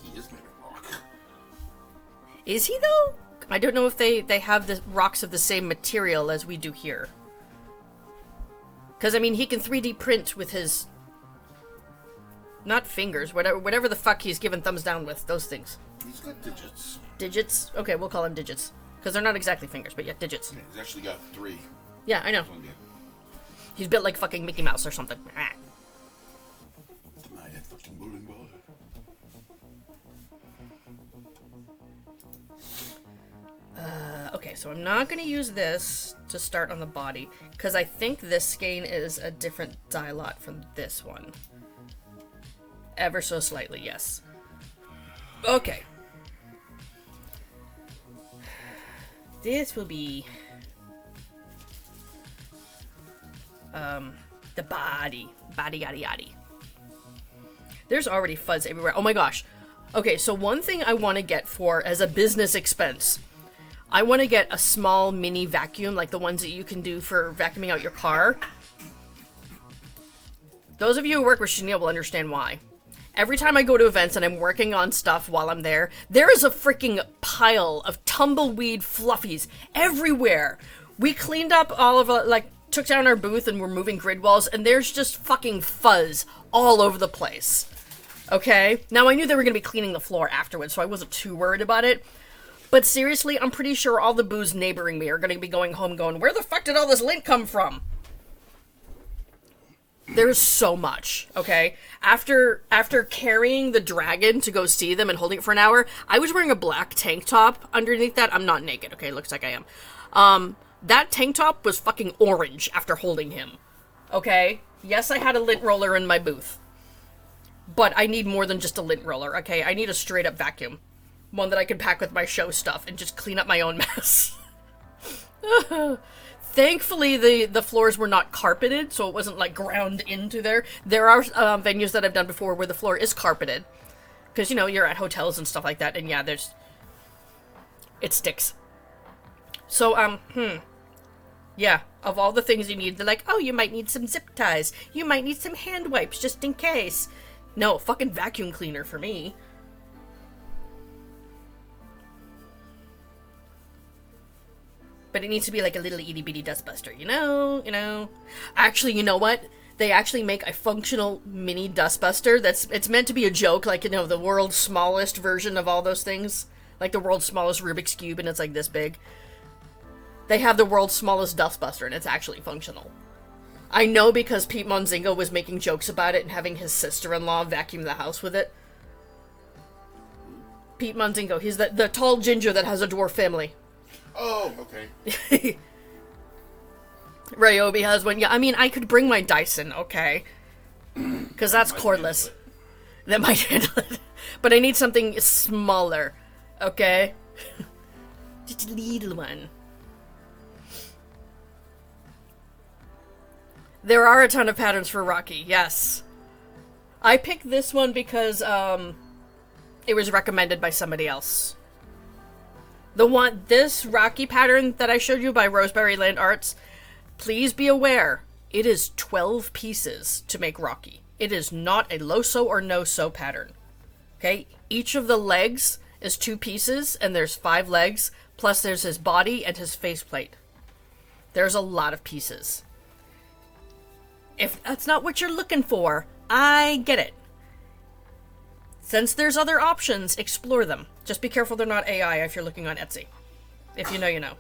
[SPEAKER 6] He is made of rock.
[SPEAKER 2] Is he though? I don't know if they have the rocks of the same material as we do here. Because, I mean, he can 3D print with his... Not fingers, whatever the fuck he's given thumbs down with, those things.
[SPEAKER 6] He's got digits.
[SPEAKER 2] Digits? Okay, we'll call them digits. Because they're not exactly fingers, but yeah, digits.
[SPEAKER 6] Yeah, he's actually got 3.
[SPEAKER 2] Yeah, I know. He's built like fucking Mickey Mouse or something. Ah. Okay, so I'm not going to use this to start on the body, because I think this skein is a different dye lot from this one. Ever so slightly, yes. Okay. This will be... the body. Body, yaddy, yaddy. There's already fuzz everywhere. Oh my gosh. Okay, so one thing I want to get for, as a business expense... I want to get a small mini vacuum, like the ones that you can do for vacuuming out your car. Those of you who work with Chanel will understand why. Every time I go to events and I'm working on stuff while I'm there, there is a freaking pile of tumbleweed fluffies everywhere. We cleaned up all of, took down our booth and we're moving grid walls, and there's just fucking fuzz all over the place. Okay? Now, I knew they were going to be cleaning the floor afterwards, so I wasn't too worried about it. But seriously, I'm pretty sure all the boos neighboring me are going to be going home going, where the fuck did all this lint come from? There's so much, okay? After carrying the dragon to go see them and holding it for an hour, I was wearing a black tank top underneath that. I'm not naked, okay? Looks like I am. That tank top was fucking orange after holding him, okay? Yes, I had a lint roller in my booth. But I need more than just a lint roller, okay? I need a straight up vacuum. One that I can pack with my show stuff and just clean up my own mess. Thankfully, the floors were not carpeted, so it wasn't, like, ground into there. There are venues that I've done before where the floor is carpeted. Because, you know, you're at hotels and stuff like that, and yeah, it sticks. So, yeah, of all the things you need, they're like, oh, you might need some zip ties. You might need some hand wipes, just in case. No, fucking vacuum cleaner for me. But it needs to be like a little itty-bitty dustbuster, you know? Actually, you know what? They actually make a functional mini dustbuster it's meant to be a joke, like, you know, the world's smallest version of all those things. Like the world's smallest Rubik's Cube, and it's like this big. They have the world's smallest dustbuster, and it's actually functional. I know because Pete Monzingo was making jokes about it and having his sister-in-law vacuum the house with it. Pete Monzingo, he's the tall ginger that has a dwarf family.
[SPEAKER 6] Oh, okay.
[SPEAKER 2] Ryobi has one. Yeah, I mean, I could bring my Dyson, okay? Because that's cordless. That might handle it. But I need something smaller, okay? Just a little one. There are a ton of patterns for Rocky, yes. I picked this one because, it was recommended by somebody else. This Rocky pattern that I showed you by Roseberry Land Arts, please be aware, it is 12 pieces to make Rocky. It is not a low-sew or no-sew pattern. Okay? Each of the legs is 2 pieces, and there's 5 legs, plus there's his body and his faceplate. There's a lot of pieces. If that's not what you're looking for, I get it. Since there's other options, explore them. Just be careful they're not AI if you're looking on Etsy. If you know, you know.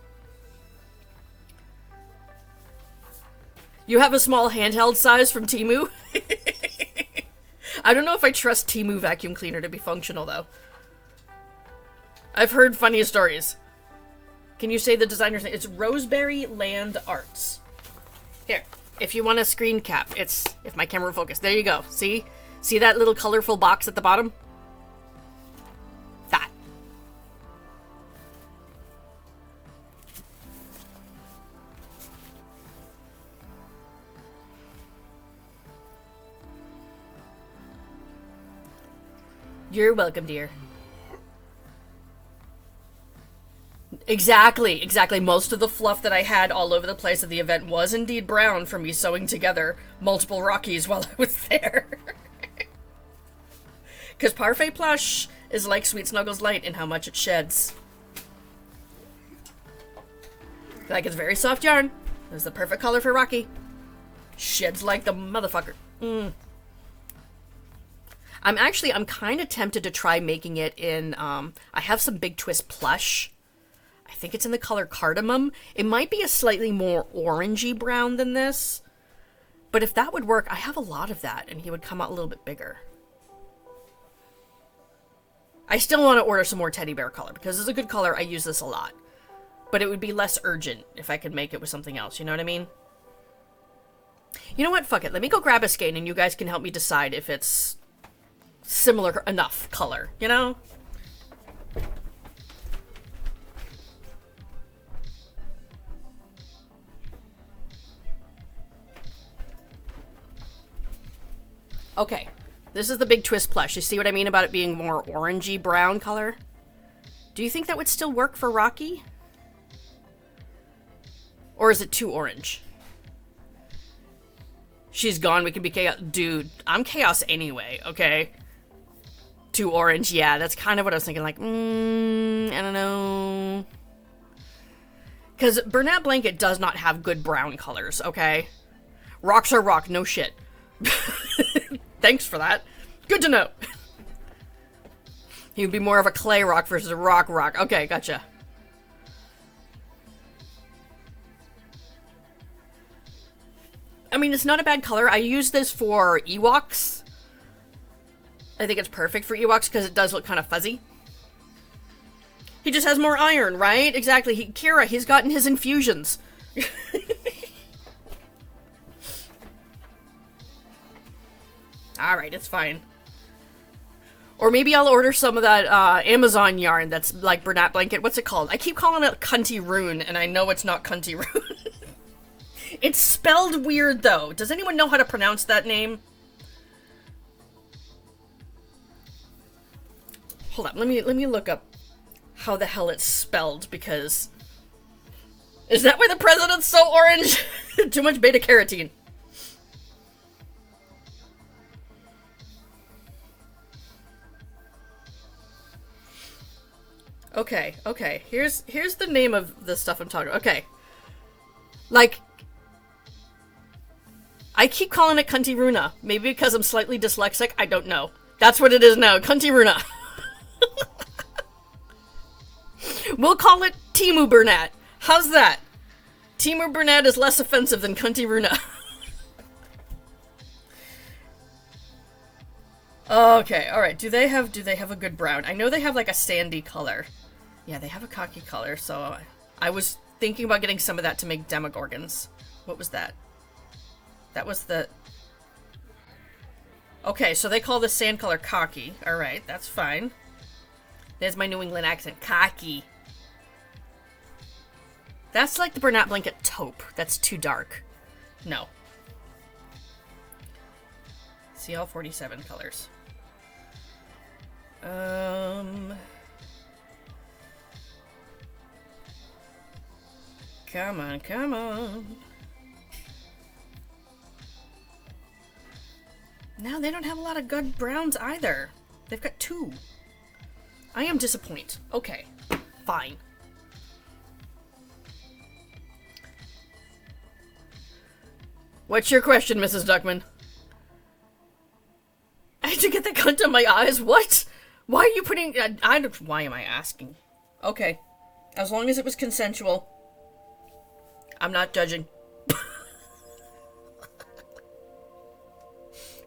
[SPEAKER 2] You have a small handheld size from Temu? I don't know if I trust Temu vacuum cleaner to be functional, though. I've heard funny stories. Can you say the designer's name? It's Roseberry Land Arts. Here, if you want a screen cap, if my camera will focus. There you go. See? See that little colorful box at the bottom? That. You're welcome, dear. Exactly, exactly. Most of the fluff that I had all over the place at the event was indeed brown from me sewing together multiple Rockies while I was there. Because Parfait Plush is like Sweet Snuggles Light in how much it sheds. Like, it's very soft yarn. It's the perfect color for Rocky. Sheds like the motherfucker. I'm kind of tempted to try making it in, I have some Big Twist plush. I think it's in the color Cardamom. It might be a slightly more orangey brown than this. But if that would work, I have a lot of that, and he would come out a little bit bigger. I still want to order some more teddy bear color, because it's a good color. I use this a lot. But it would be less urgent if I could make it with something else, you know what I mean? You know what? Fuck it. Let me go grab a skein, and you guys can help me decide if it's similar enough color, you know? Okay, this is the Big Twist plush. You see what I mean about it being more orangey brown color? Do you think that would still work for Rocky? Or is it too orange? She's gone, we can be chaos. Dude, I'm chaos anyway, okay? Too orange, yeah, that's kind of what I was thinking, like, I don't know. Because Bernat Blanket does not have good brown colors, okay? Rocks are rock, no shit. Thanks for that. Good to know. He would be more of a clay rock versus a rock. Okay, gotcha. I mean, it's not a bad color. I use this for Ewoks. I think it's perfect for Ewoks because it does look kind of fuzzy. He just has more iron, right? Exactly. Kira, he's gotten his infusions. Alright, it's fine. Or maybe I'll order some of that Amazon yarn that's like Bernat Blanket. What's it called? I keep calling it Cunty Rune, and I know it's not Cunty Rune. It's spelled weird, though. Does anyone know how to pronounce that name? Hold up, let me look up how the hell it's spelled, because... Is that why the president's so orange? Too much beta-carotene. Okay. Here's the name of the stuff I'm talking about. Okay. Like, I keep calling it Cunty Runa. Maybe because I'm slightly dyslexic. I don't know. That's what it is now. Cunty Runa. We'll call it Timu Bernat. How's that? Timu Bernat is less offensive than Cunty Runa. Okay, alright. Do they have a good brown? I know they have like a sandy color. Yeah, they have a cocky color, so I was thinking about getting some of that to make Demogorgons. What was that? That was the... Okay, so they call the sand color cocky. Alright, that's fine. There's my New England accent. Cocky. That's like the Bernat Blanket taupe. That's too dark. No. See all 47 colors. Come on. No, they don't have a lot of good browns either. They've got 2. I am disappointed. Okay, fine. What's your question, Mrs. Duckman? I had to get the cunt on my eyes? What? Why are you putting... why am I asking? Okay. As long as it was consensual. I'm not judging.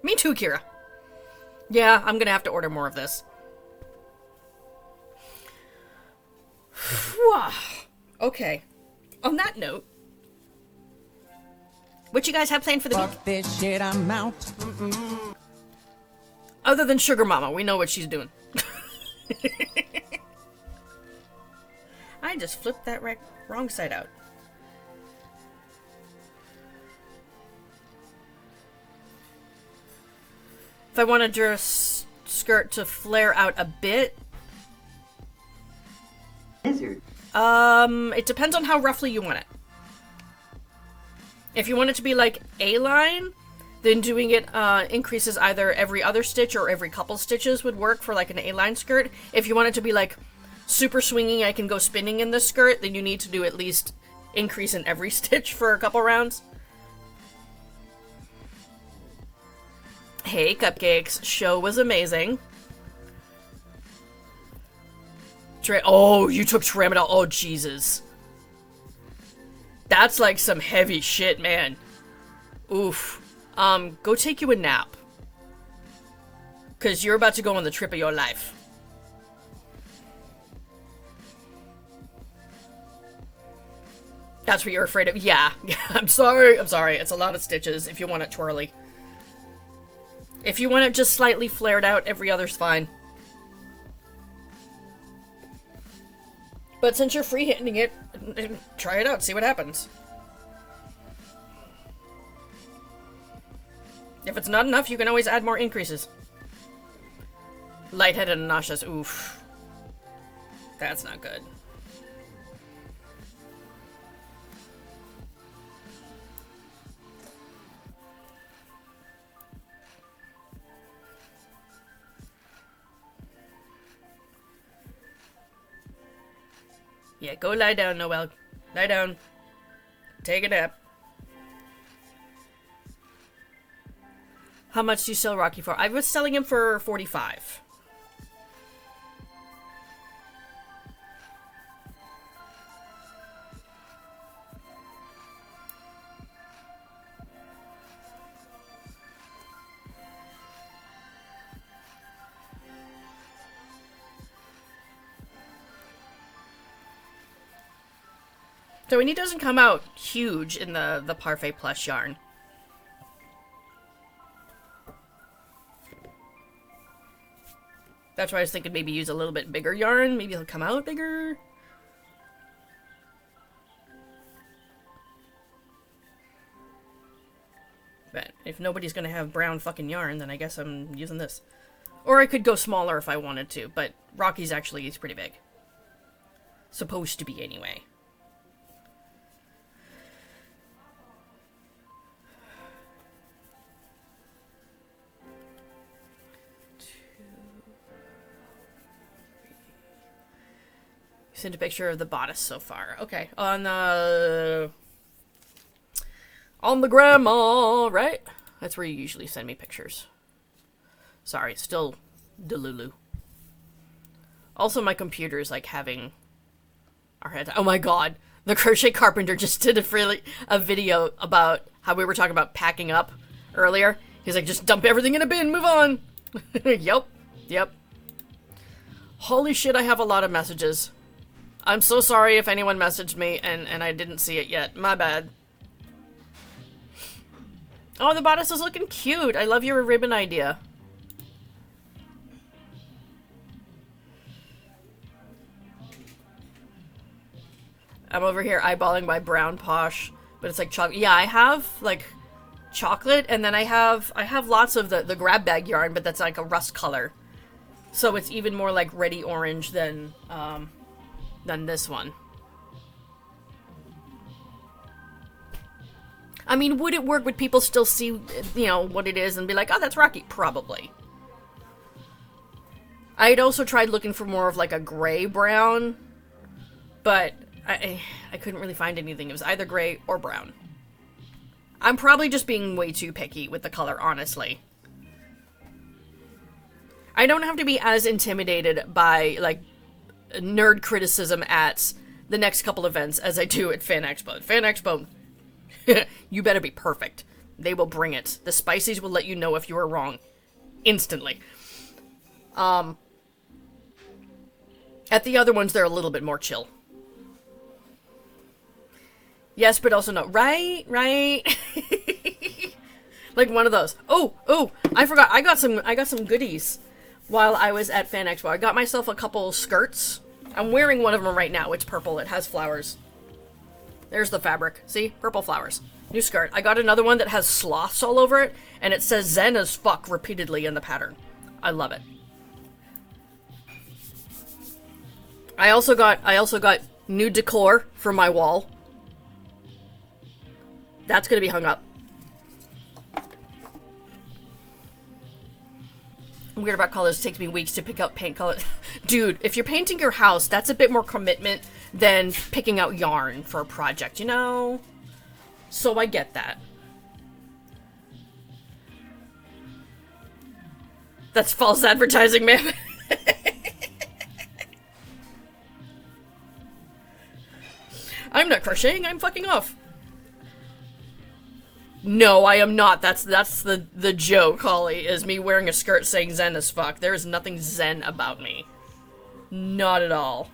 [SPEAKER 2] Me too, Kira. Yeah, I'm gonna have to order more of this. Okay. On that note, what you guys have planned for the week?
[SPEAKER 7] Fuck this shit, I'm out.
[SPEAKER 2] Other than Sugar Mama, we know what she's doing. I just flipped that wrong side out. If I want to just skirt to flare out a bit.
[SPEAKER 1] Lizard.
[SPEAKER 2] It depends on how roughly you want it. If you want it to be like A-line, then doing it increases either every other stitch or every couple stitches would work for like an A-line skirt. If you want it to be like super swinging, I can go spinning in this skirt, then you need to do at least increase in every stitch for a couple rounds. Hey, Cupcakes. Show was amazing. Oh, you took Tramadol. Oh, Jesus. That's like some heavy shit, man. Oof. Go take you a nap. Because you're about to go on the trip of your life. That's what you're afraid of? Yeah. I'm sorry. I'm sorry. It's a lot of stitches if you want it twirly. If you want it just slightly flared out, every other's fine. But since you're freehanding it, try it out, see what happens. If it's not enough, you can always add more increases. Lightheaded and nauseous, oof. That's not good. Yeah, go lie down, Noelle. Lie down. Take a nap. How much do you sell Rocky for? I was selling him for $45. So when he doesn't come out huge in the Parfait Plus yarn. That's why I was thinking maybe use a little bit bigger yarn. Maybe he'll come out bigger. But if nobody's gonna have brown fucking yarn, then I guess I'm using this. Or I could go smaller if I wanted to, but Rocky's actually is pretty big. Supposed to be anyway. Sent a picture of the bodice so far. Okay, on the grandma, right? That's where you usually send me pictures. Sorry, still Delulu. Also, my computer is like having our head. Oh my god, the crochet carpenter just did a video about how we were talking about packing up earlier. He's like, just dump everything in a bin, move on. Yep. Holy shit, I have a lot of messages. I'm so sorry if anyone messaged me and I didn't see it yet. My bad. Oh, the bodice is looking cute. I love your ribbon idea. I'm over here eyeballing my brown posh, but it's like chocolate. Yeah, I have like chocolate, and then I have lots of the grab bag yarn, but that's like a rust color. So it's even more like reddy orange than this one. I mean, would it work? Would people still see, you know, what it is and be like, oh, that's Rocky? Probably. I'd also tried looking for more of like a gray-brown, but I couldn't really find anything. It was either gray or brown. I'm probably just being way too picky with the color, honestly. I don't have to be as intimidated by, like, nerd criticism at the next couple events as I do at Fan Expo. Fan Expo, you better be perfect. They will bring it. The Spicies will let you know if you are wrong. Instantly. At the other ones, they're a little bit more chill. Yes, but also no. Right? Like one of those. Oh, I forgot. I got some goodies while I was at Fan Expo. I got myself a couple skirts. I'm wearing one of them right now. It's purple. It has flowers. There's the fabric. See? Purple flowers. New skirt. I got another one that has sloths all over it, and it says Zen as fuck repeatedly in the pattern. I love it. I also got new decor for my wall. That's gonna be hung up. Weird about colors. It takes me weeks to pick out paint colors. Dude, if you're painting your house, that's a bit more commitment than picking out yarn for a project, you know? So I get that. That's false advertising, man. I'm not crocheting, I'm fucking off. No, I am not. That's the joke, Holly, is me wearing a skirt saying zen as fuck. There is nothing zen about me. Not at all.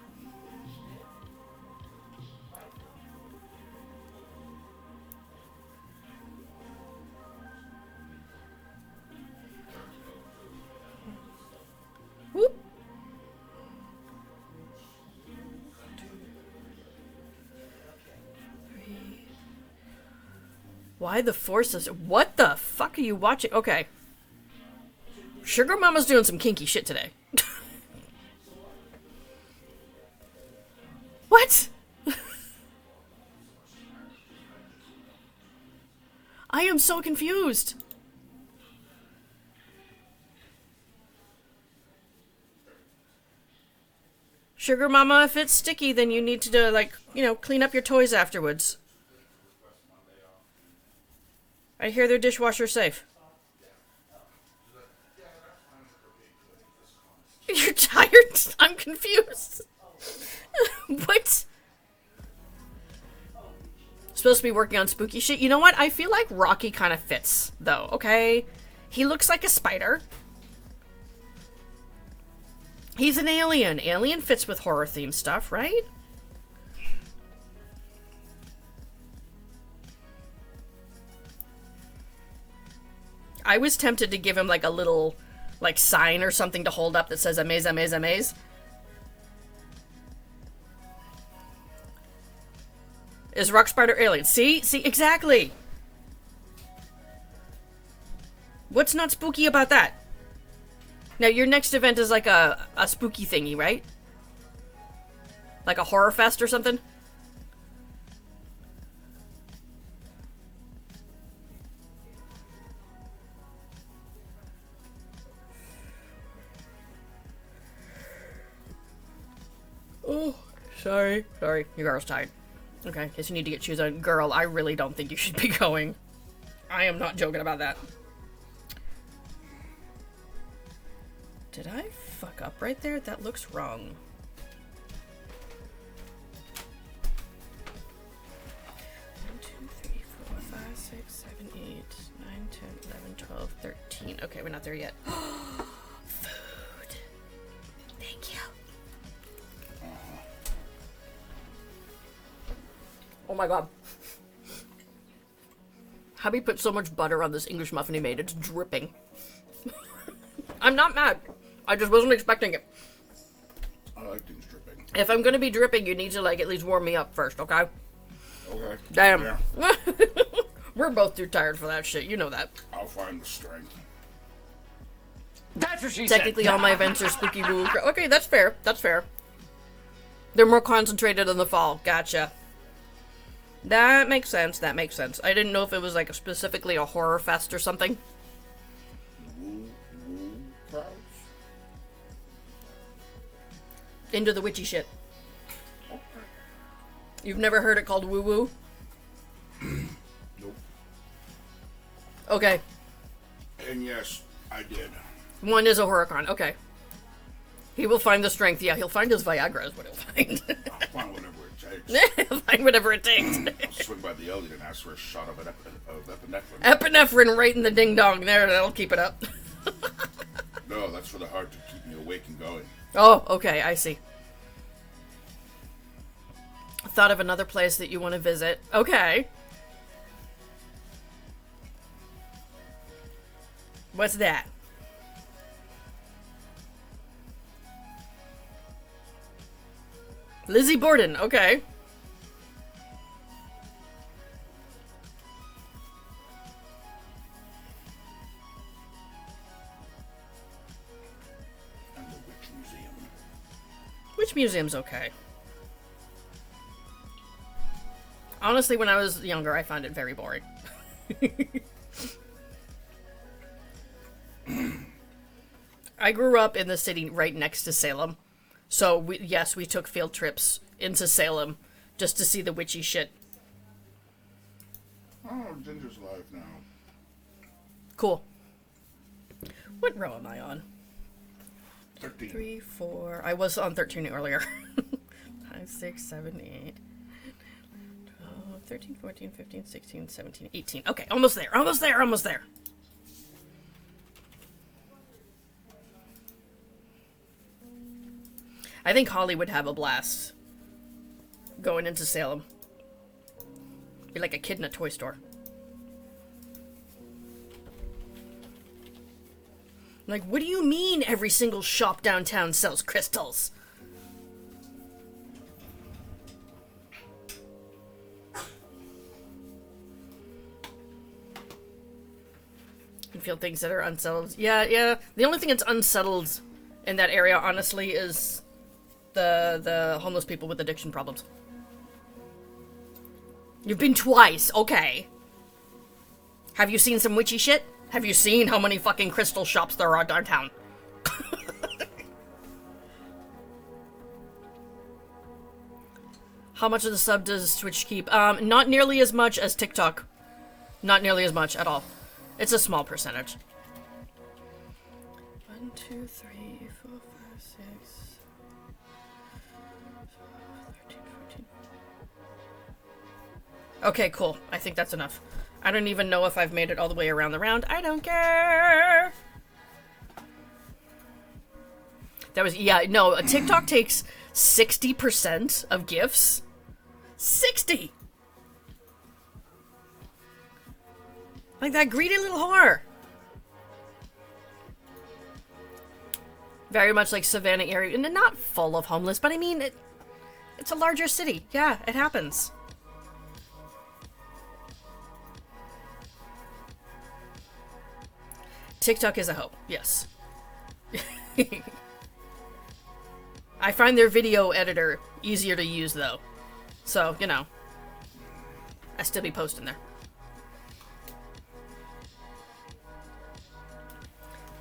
[SPEAKER 2] Whoop. Why the forces? What the fuck are you watching? Okay. Sugar Mama's doing some kinky shit today. What? I am so confused. Sugar Mama, if it's sticky, then you need to, like, you know, clean up your toys afterwards. I hear their dishwasher safe. You're tired? I'm confused. What? Supposed to be working on spooky shit. You know what? I feel like Rocky kind of fits, though, okay? He looks like a spider. He's an alien. Alien fits with horror-themed stuff, right? I was tempted to give him like a little like sign or something to hold up that says amaze, amaze, amaze. Is Rock Spider alien? See? See, exactly. What's not spooky about that? Now, your next event is like a spooky thingy, right? Like a horror fest or something? Oh, sorry. Sorry, your girl's tired. Okay, guess you need to get shoes on. Girl, I really don't think you should be going. I am not joking about that. Did I fuck up right there? That looks wrong. Okay, we're not there yet. Food. Thank you. Oh my god. Hubby put so much butter on this English muffin he made. It's dripping. I'm not mad. I just wasn't expecting it.
[SPEAKER 6] I like things dripping.
[SPEAKER 2] If I'm gonna be dripping, you need to like at least warm me up first, okay?
[SPEAKER 6] Okay.
[SPEAKER 2] Damn.
[SPEAKER 6] Yeah.
[SPEAKER 2] We're both too tired for that shit. You know that.
[SPEAKER 6] I'll find the strength.
[SPEAKER 3] That's what she
[SPEAKER 2] Technically,
[SPEAKER 3] said.
[SPEAKER 2] all my events are spooky woo. Okay, that's fair. That's fair. They're more concentrated in the fall. Gotcha. That makes sense. That makes sense. I didn't know if it was like specifically a horror fest or something.
[SPEAKER 6] Woo crowds?
[SPEAKER 2] Into the witchy shit. You've never heard it called woo woo?
[SPEAKER 6] Nope.
[SPEAKER 2] Okay.
[SPEAKER 6] And yes, I did.
[SPEAKER 2] One is a horrorcon. Okay. He will find the strength. Yeah, he'll find his Viagra is what he'll find.
[SPEAKER 6] I'll find whatever it takes.
[SPEAKER 2] He'll find whatever it takes.
[SPEAKER 6] I'll swing by the alien and ask for a shot of epinephrine.
[SPEAKER 2] Epinephrine right in the ding dong there. That'll keep it up.
[SPEAKER 6] No, that's for the heart to keep me awake and going.
[SPEAKER 2] Oh, okay. I see. Thought of another place that you want to visit. Okay. What's that? Lizzie Borden. Okay.
[SPEAKER 6] And the Witch Museum.
[SPEAKER 2] Witch Witch Museum's okay. Honestly, when I was younger, I found it very boring. I grew up in the city right next to Salem. So, we took field trips into Salem just to see the witchy shit.
[SPEAKER 6] Oh, Ginger's live now.
[SPEAKER 2] Cool. What row am I on?
[SPEAKER 6] 13.
[SPEAKER 2] 3, 4. I was on 13 earlier. 5, 6, 7, 8, 12, 13, 14, 15, 16, 17, 18. Okay, almost there. Almost there. Almost there. I think Holly would have a blast going into Salem. Be like a kid in a toy store. Like, what do you mean every single shop downtown sells crystals? You feel things that are unsettled. Yeah. The only thing that's unsettled in that area, honestly, is the homeless people with addiction problems. You've been twice, okay. Have you seen some witchy shit? Have you seen how many fucking crystal shops there are downtown? How much of the sub does Twitch keep? Not nearly as much as TikTok. Not nearly as much at all. It's a small percentage. 1, 2, 3, 4, 5, 6, 13, 14. Okay, cool. I think that's enough. I don't even know if I've made it all the way around the round. I don't care. That was, yeah, no, a TikTok takes 60% of gifts. 60! Like that greedy little whore. Very much like Savannah area, and not full of homeless, but I mean, it's a larger city. Yeah, it happens. TikTok is a hope, yes. I find their video editor easier to use, though. So, you know, I still be posting there.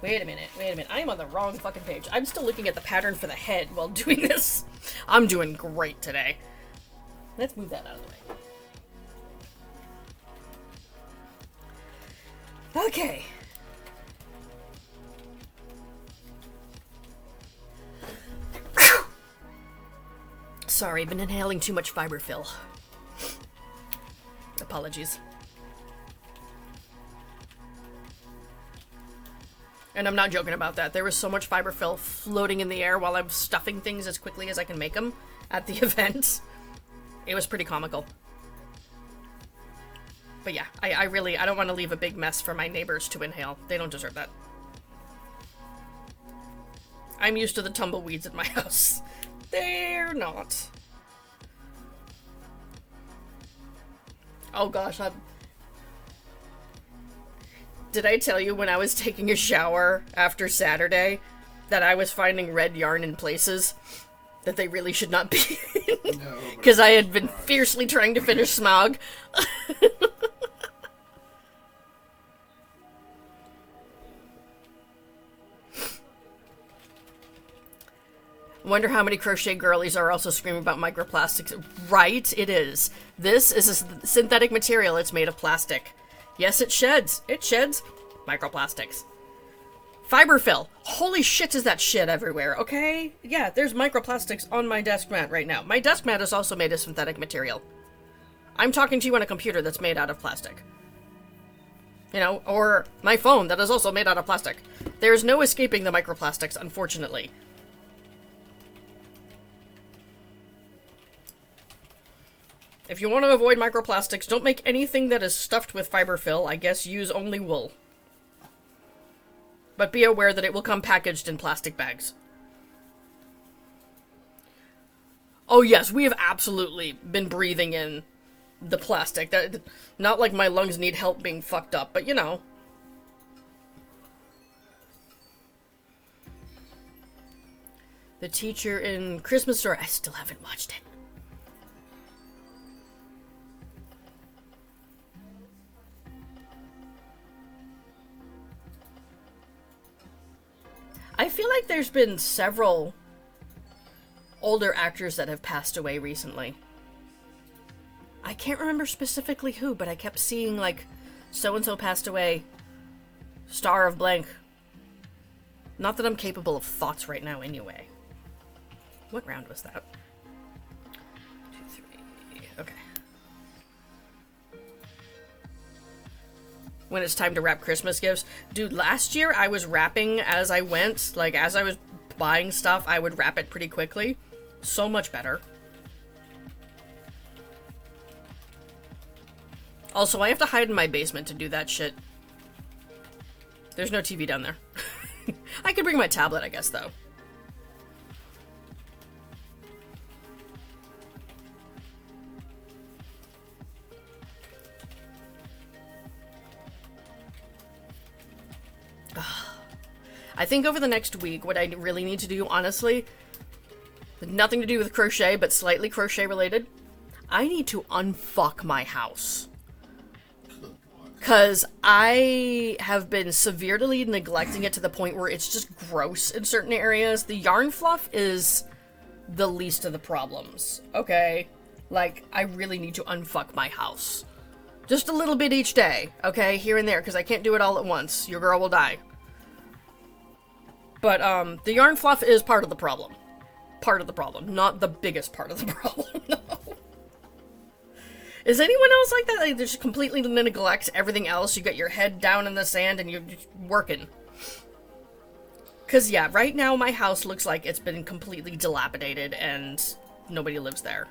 [SPEAKER 2] Wait a minute. I am on the wrong fucking page. I'm still looking at the pattern for the head while doing this. I'm doing great today. Let's move that out of the way. Okay. Sorry, been inhaling too much fiberfill. Apologies. And I'm not joking about that. There was so much fiberfill floating in the air while I'm stuffing things as quickly as I can make them at the event. It was pretty comical. But yeah, I don't want to leave a big mess for my neighbors to inhale. They don't deserve that. I'm used to the tumbleweeds at my house. They're not. Oh gosh, did I tell you when I was taking a shower after Saturday that I was finding red yarn in places that they really should not be? Because I had been fiercely trying to finish Smog. Wonder how many crochet girlies are also screaming about microplastics. Right, it is. This is a synthetic material. It's made of plastic. Yes, it sheds. It sheds microplastics. Fiberfill. Holy shit, is that shit everywhere, okay? Yeah, there's microplastics on my desk mat right now. My desk mat is also made of synthetic material. I'm talking to you on a computer that's made out of plastic. You know, or my phone that is also made out of plastic. There's no escaping the microplastics, unfortunately. If you want to avoid microplastics, don't make anything that is stuffed with fiberfill. I guess use only wool. But be aware that it will come packaged in plastic bags. Oh yes, we have absolutely been breathing in the plastic. Not like my lungs need help being fucked up, but you know. The Teacher in Christmas Story. I still haven't watched it. I feel like there's been several older actors that have passed away recently. I can't remember specifically who, but I kept seeing, like, so-and-so passed away. Star of blank. Not that I'm capable of thoughts right now anyway. What round was that? 2, 3. Okay. When it's time to wrap Christmas gifts. Dude, last year I was wrapping as I went. Like, as I was buying stuff, I would wrap it pretty quickly. So much better. Also, I have to hide in my basement to do that shit. There's no TV down there. I could bring my tablet, I guess, though. I think over the next week, what I really need to do, honestly, nothing to do with crochet, but slightly crochet related, I need to unfuck my house. Because I have been severely neglecting it to the point where it's just gross in certain areas. The yarn fluff is the least of the problems, okay? Like, I really need to unfuck my house. Just a little bit each day, okay? Here and there, because I can't do it all at once. Your girl will die. But, the yarn fluff is part of the problem. Part of the problem. Not the biggest part of the problem, no. Is anyone else like that? Like, they just completely neglect everything else. You got your head down in the sand and you're just working. Because, yeah, right now my house looks like it's been completely dilapidated and nobody lives there.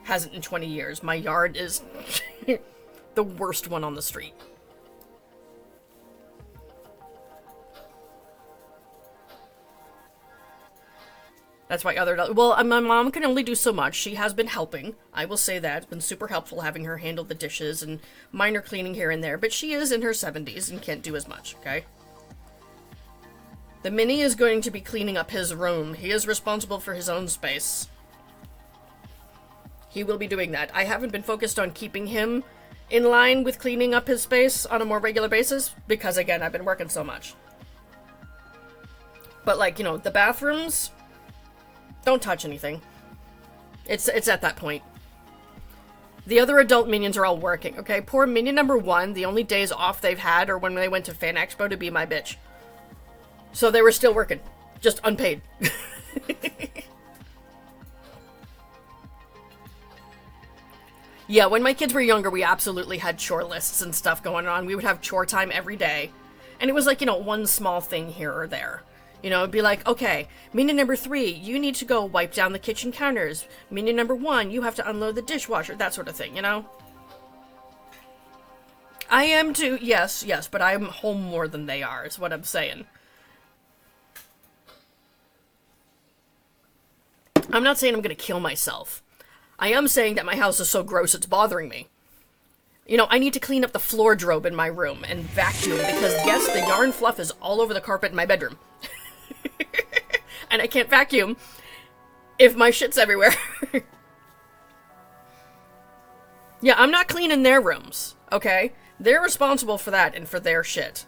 [SPEAKER 2] Hasn't in 20 years. My yard is the worst one on the street. That's why well, my mom can only do so much. She has been helping. I will say that. It's been super helpful having her handle the dishes and minor cleaning here and there. But she is in her 70s and can't do as much, okay? The mini is going to be cleaning up his room. He is responsible for his own space. He will be doing that. I haven't been focused on keeping him in line with cleaning up his space on a more regular basis. Because, again, I've been working so much. But, like, you know, the bathrooms... Don't touch anything. It's at that point. The other adult minions are all working, okay? Poor minion number 1, the only days off they've had are when they went to Fan Expo to be my bitch. So they were still working. Just unpaid. Yeah, when my kids were younger, we absolutely had chore lists and stuff going on. We would have chore time every day. And it was like, you know, one small thing here or there. You know, it'd be like, okay, minion number 3, you need to go wipe down the kitchen counters. Minion number 1, you have to unload the dishwasher, that sort of thing, you know? I am too, yes, but I'm home more than they are, is what I'm saying. I'm not saying I'm gonna kill myself. I am saying that my house is so gross it's bothering me. You know, I need to clean up the floor drobe in my room and vacuum because, yes, the yarn fluff is all over the carpet in my bedroom. And I can't vacuum if my shit's everywhere. Yeah, I'm not cleaning their rooms, okay? They're responsible for that and for their shit.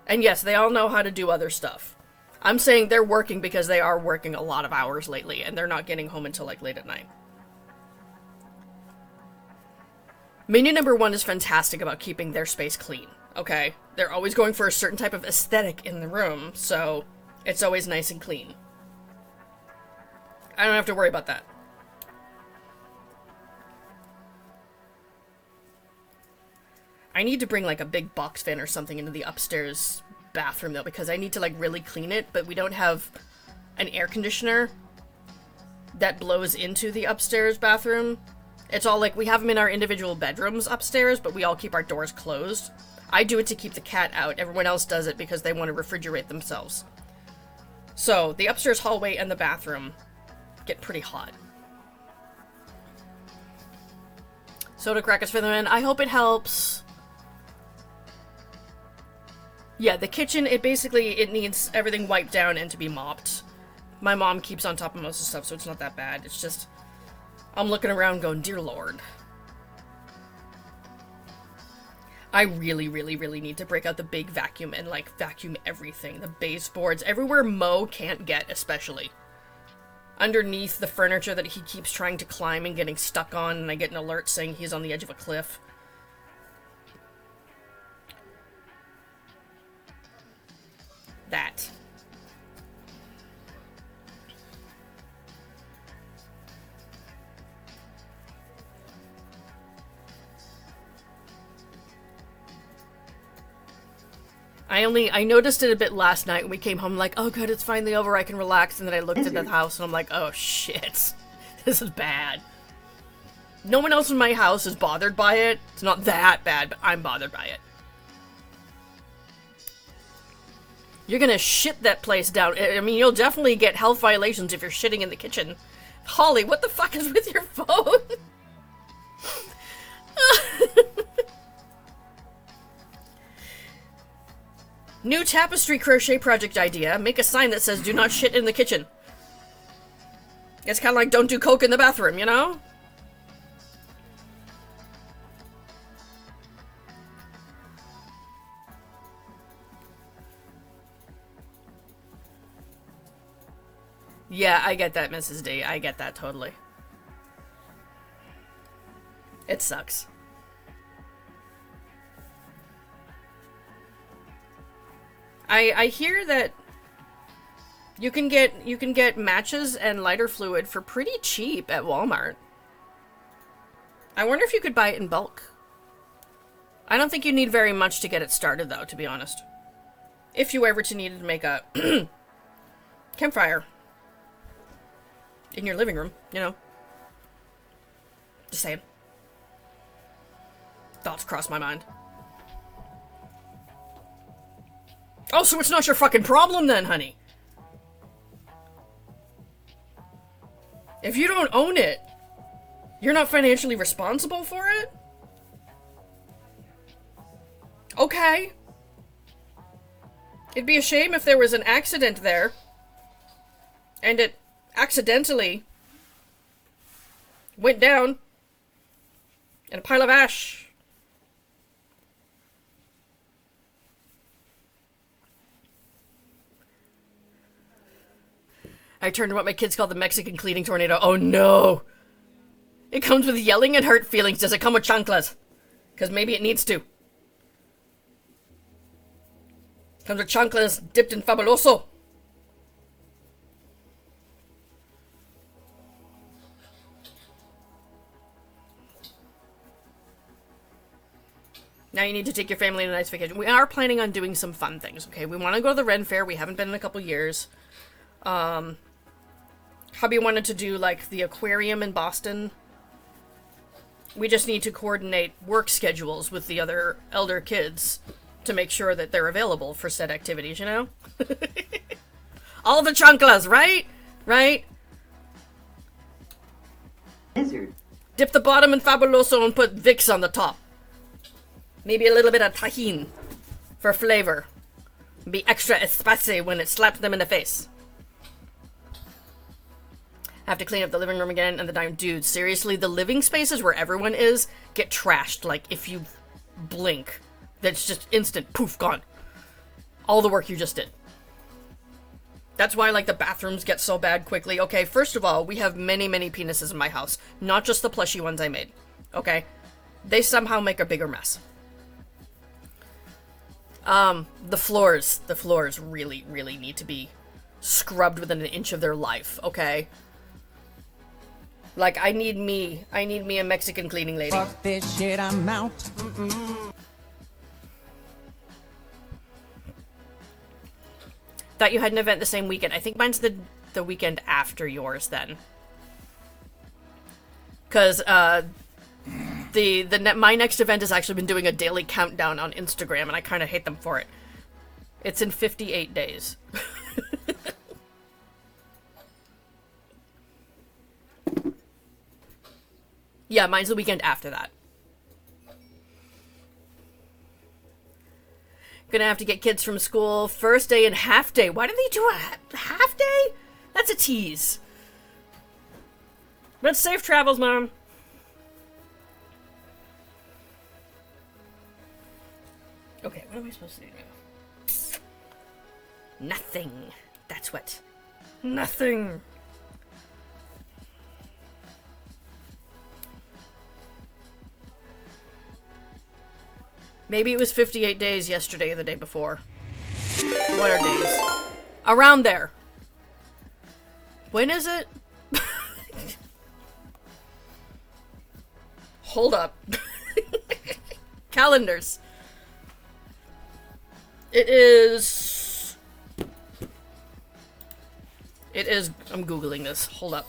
[SPEAKER 2] And yes, they all know how to do other stuff. I'm saying they're working because they are working a lot of hours lately, and they're not getting home until, like, late at night. Minion number 1 is fantastic about keeping their space clean, okay? They're always going for a certain type of aesthetic in the room, so it's always nice and clean. I don't have to worry about that. I need to bring, like, a big box fan or something into the upstairs bathroom, though, because I need to, like, really clean it, but we don't have an air conditioner that blows into the upstairs bathroom. It's all, like, we have them in our individual bedrooms upstairs, but we all keep our doors closed. I do it to keep the cat out. Everyone else does it because they want to refrigerate themselves. So, the upstairs hallway and the bathroom get pretty hot. Soda crackers for the men. I hope it helps. Yeah, the kitchen, it needs everything wiped down and to be mopped. My mom keeps on top of most of the stuff, so it's not that bad. It's just, I'm looking around going, dear Lord. I really, really, really need to break out the big vacuum and, like, vacuum everything. The baseboards, everywhere Mo can't get, especially. Underneath the furniture that he keeps trying to climb and getting stuck on, and I get an alert saying he's on the edge of a cliff. That. I noticed it a bit last night when we came home, like, oh good, it's finally over, I can relax, and then I looked at the house and I'm like, oh shit, this is bad. No one else in my house is bothered by it. It's not that bad, but I'm bothered by it. You're gonna shit that place down. I mean, you'll definitely get health violations if you're shitting in the kitchen. Holly, what the fuck is with your phone? New tapestry crochet project idea. Make a sign that says, do not shit in the kitchen. It's kind of like, don't do coke in the bathroom, you know? Yeah, I get that, Mrs. D. I get that totally. It sucks. I hear that you can get matches and lighter fluid for pretty cheap at Walmart. I wonder if you could buy it in bulk. I don't think you need very much to get it started, though, to be honest. If you ever needed to make a campfire in your living room, you know. Just saying. Thoughts cross my mind. Oh, so it's not your fucking problem then, honey. If you don't own it, you're not financially responsible for it? Okay. It'd be a shame if there was an accident there, and it accidentally went down in a pile of ash. I turned to what my kids call the Mexican cleaning tornado. Oh no! It comes with yelling and hurt feelings. Does it come with chanclas? Because maybe it needs to. Comes with chanclas dipped in fabuloso. Now you need to take your family on a nice vacation. We are planning on doing some fun things, okay? We want to go to the Ren Fair. We haven't been in a couple years. Hubby wanted to do, like, the aquarium in Boston. We just need to coordinate work schedules with the other elder kids to make sure that they're available for said activities, you know? All the chanclas, right? Right?
[SPEAKER 1] Lizard.
[SPEAKER 2] Dip the bottom in Fabuloso and put Vicks on the top. Maybe a little bit of tahini for flavor. Be extra spicy when it slaps them in the face. Have to clean up the living room again and the dining. Dude, seriously, the living spaces where everyone is get trashed. Like, if you blink, that's just instant, poof, gone. All the work you just did. That's why, like, the bathrooms get so bad quickly. Okay, first of all, we have many, many penises in my house. Not just the plushy ones I made. Okay? They somehow make a bigger mess. The floors really, really need to be scrubbed within an inch of their life, okay? Like, I need me a Mexican cleaning lady.
[SPEAKER 7] Fuck this shit, I'm out.
[SPEAKER 2] Thought you had an event the same weekend. I think mine's the weekend after yours then. Because, my next event has actually been doing a daily countdown on Instagram, and I kind of hate them for it. It's in 58 days. Yeah, mine's the weekend after that. Gonna have to get kids from school first day and half day. Why do they do a half day? That's a tease. But safe travels, Mom. Okay, what am I supposed to do now? Nothing. That's what. Nothing. Maybe it was 58 days yesterday or the day before. What are days? Around there. When is it? Hold up. Calendars. It is... I'm Googling this. Hold up.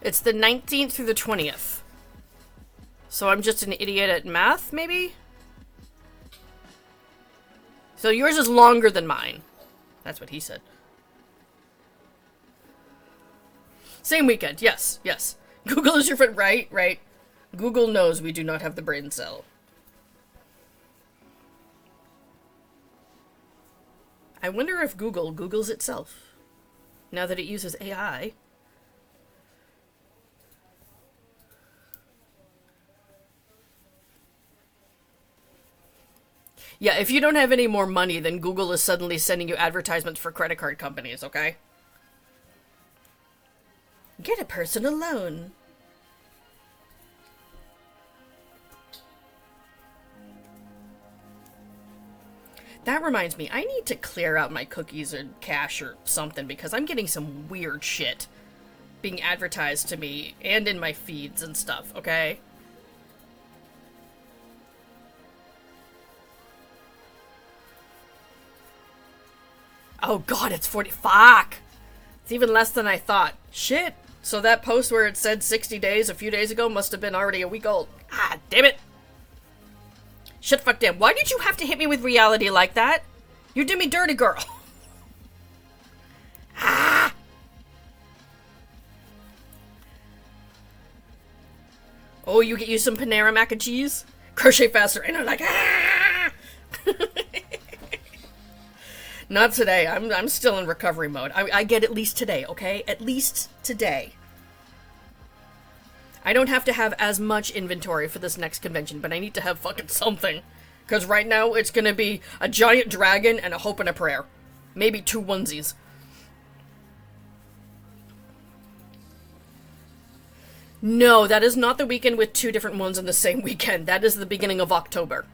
[SPEAKER 2] It's the 19th through the 20th. So I'm just an idiot at math, maybe? So yours is longer than mine. That's what he said. Same weekend, yes, yes. Google is your friend, right, right. Google knows we do not have the brain cell. I wonder if Google Googles itself, now that it uses AI. Yeah, if you don't have any more money, then Google is suddenly sending you advertisements for credit card companies, okay? Get a personal loan. That reminds me, I need to clear out my cookies or cache or something because I'm getting some weird shit being advertised to me and in my feeds and stuff, okay? Oh god, it's 40. Fuck! It's even less than I thought. Shit! So that post where it said 60 days a few days ago must have been already a week old. Ah, damn it! Shit, fuck, damn. Why did you have to hit me with reality like that? You did me dirty, girl. Ah! Oh, you get you some Panera mac and cheese? Crochet faster. And I'm like, ah! Not today. I'm still in recovery mode. I get at least today, okay? At least today. I don't have to have as much inventory for this next convention, but I need to have fucking something. Because right now, it's gonna be a giant dragon and a hope and a prayer. Maybe 2 onesies. No, that is not the weekend with 2 different ones in the same weekend. That is the beginning of October.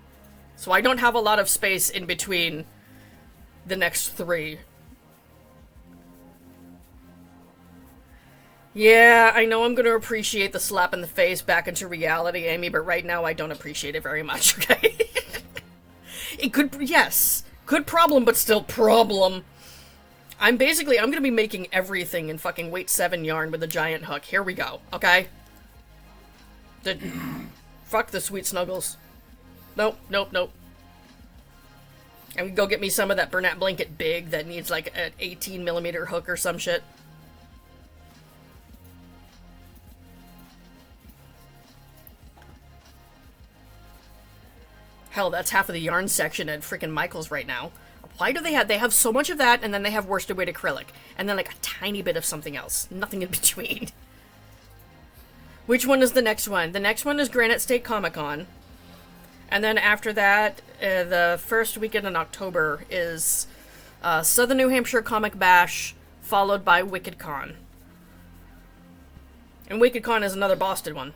[SPEAKER 2] So I don't have a lot of space in between the next 3. Yeah, I know I'm gonna appreciate the slap in the face back into reality, Amy, but right now I don't appreciate it very much, okay? It could, yes, good problem, but still problem. I'm gonna be making everything in fucking weight 7 yarn with a giant hook. Here we go, okay? Fuck the sweet snuggles. Nope, nope, nope. And we go get me some of that Bernat blanket big that needs like an 18mm hook or some shit. Hell, that's half of the yarn section at frickin' Michael's right now. Why do they have so much of that, and then they have worsted weight acrylic, and then like a tiny bit of something else. Nothing in between. Which one is the next one? The next one is Granite State Comic Con. And then after that, the first weekend in October is Southern New Hampshire Comic Bash, followed by Wicked Con. And Wicked Con is another Boston one.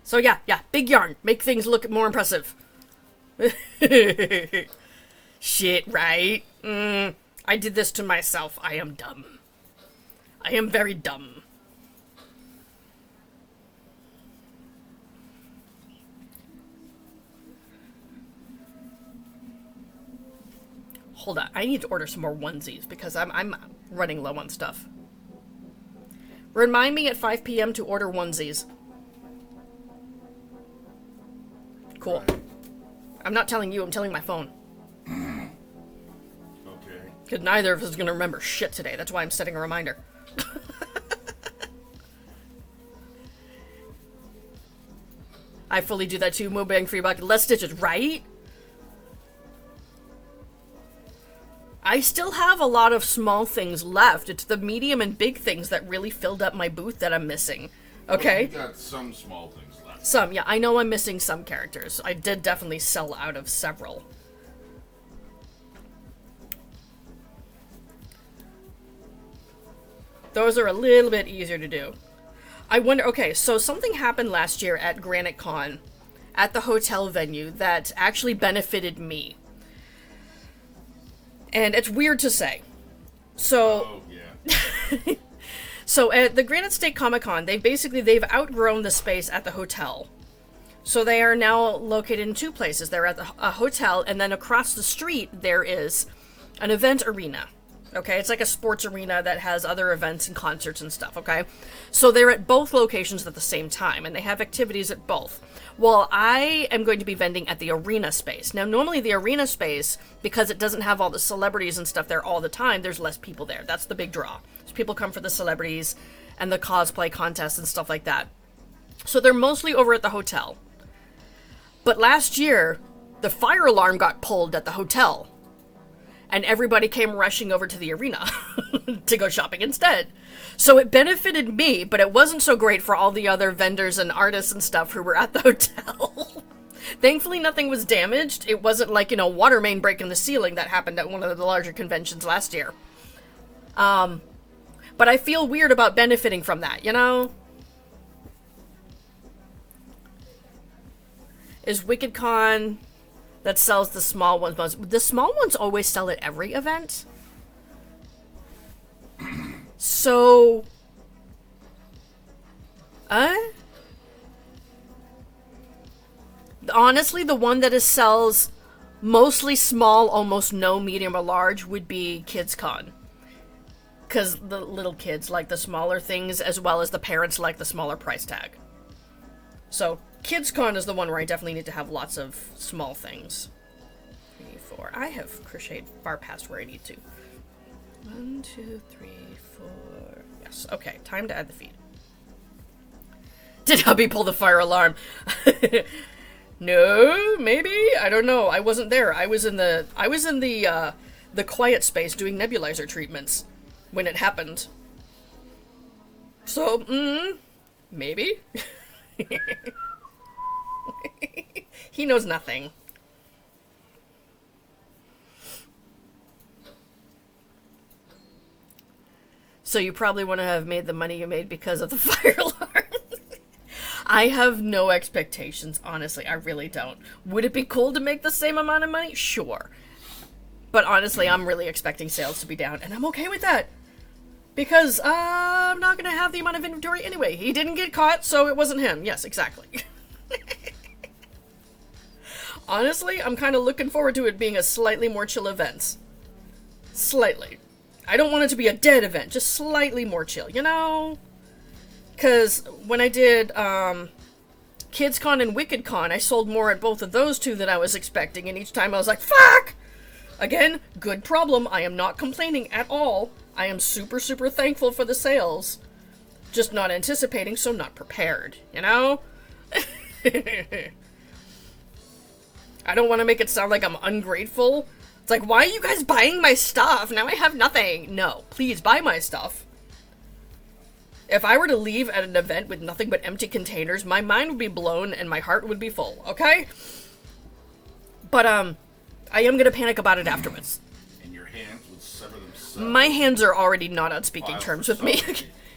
[SPEAKER 2] So yeah, big yarn. Make things look more impressive. Shit, right? I did this to myself. I am dumb. I am very dumb. Hold on, I need to order some more onesies because I'm running low on stuff. Remind me at 5 p.m. to order onesies. Cool. I'm not telling you, I'm telling my phone.
[SPEAKER 6] Okay.
[SPEAKER 2] Because neither of us is going to remember shit today. That's why I'm setting a reminder. I fully do that too. Mo bang for your buck. Less stitches, right? I still have a lot of small things left. It's the medium and big things that really filled up my booth that I'm missing. Okay?
[SPEAKER 6] You got some small things left.
[SPEAKER 2] Some, yeah. I know I'm missing some characters. I did definitely sell out of several. Those are a little bit easier to do. I wonder, okay, so something happened last year at Granite Con, at the hotel venue, that actually benefited me. And it's weird to say. So,
[SPEAKER 6] Oh, yeah.
[SPEAKER 2] so at the Granite State Comic Con, they've outgrown the space at the hotel. So they are now located in two places. They're at a hotel, and then across the street there is an event arena. Okay, it's like a sports arena that has other events and concerts and stuff, okay? So they're at both locations at the same time, and they have activities at both. Well, I am going to be vending at the arena space. Now, normally the arena space, because it doesn't have all the celebrities and stuff there all the time, there's less people there. That's the big draw. So people come for the celebrities and the cosplay contests and stuff like that. So they're mostly over at the hotel. But last year, the fire alarm got pulled at the hotel. And everybody came rushing over to the arena to go shopping instead. So it benefited me, but it wasn't so great for all the other vendors and artists and stuff who were at the hotel. Thankfully, nothing was damaged. It wasn't like, water main break in the ceiling that happened at one of the larger conventions last year. But I feel weird about benefiting from that, Is WickedCon... that sells the small ones most. The small ones always sell at every event. So... honestly, the one that sells mostly small, almost no medium or large, would be KidsCon. Because the little kids like the smaller things, as well as the parents like the smaller price tag. So... KidsCon is the one where I definitely need to have lots of small things. 3, 4. I have crocheted far past where I need to. 1, 2, 3, 4. Yes. Okay. Time to add the feet. Did hubby pull the fire alarm? No, maybe. I don't know. I wasn't there. I was in the quiet space doing nebulizer treatments when it happened. So, maybe. He knows nothing. So you probably want to have made the money you made because of the fire alarm. I have no expectations, honestly. I really don't. Would it be cool to make the same amount of money? Sure. But honestly, I'm really expecting sales to be down, and I'm okay with that. Because I'm not going to have the amount of inventory anyway. He didn't get caught, so it wasn't him. Yes, exactly. Honestly, I'm kind of looking forward to it being a slightly more chill event. Slightly. I don't want it to be a dead event, just slightly more chill, Because when I did KidsCon and WickedCon, I sold more at both of those two than I was expecting, and each time I was like, fuck! Again, good problem. I am not complaining at all. I am super, super thankful for the sales. Just not anticipating, so not prepared, I don't want to make it sound like I'm ungrateful. It's like, why are you guys buying my stuff? Now I have nothing. No, please buy my stuff. If I were to leave at an event with nothing but empty containers, my mind would be blown and my heart would be full, okay? But, I am gonna panic about it afterwards.
[SPEAKER 6] And your hands would sever themselves.
[SPEAKER 2] My hands are already not on speaking terms with me.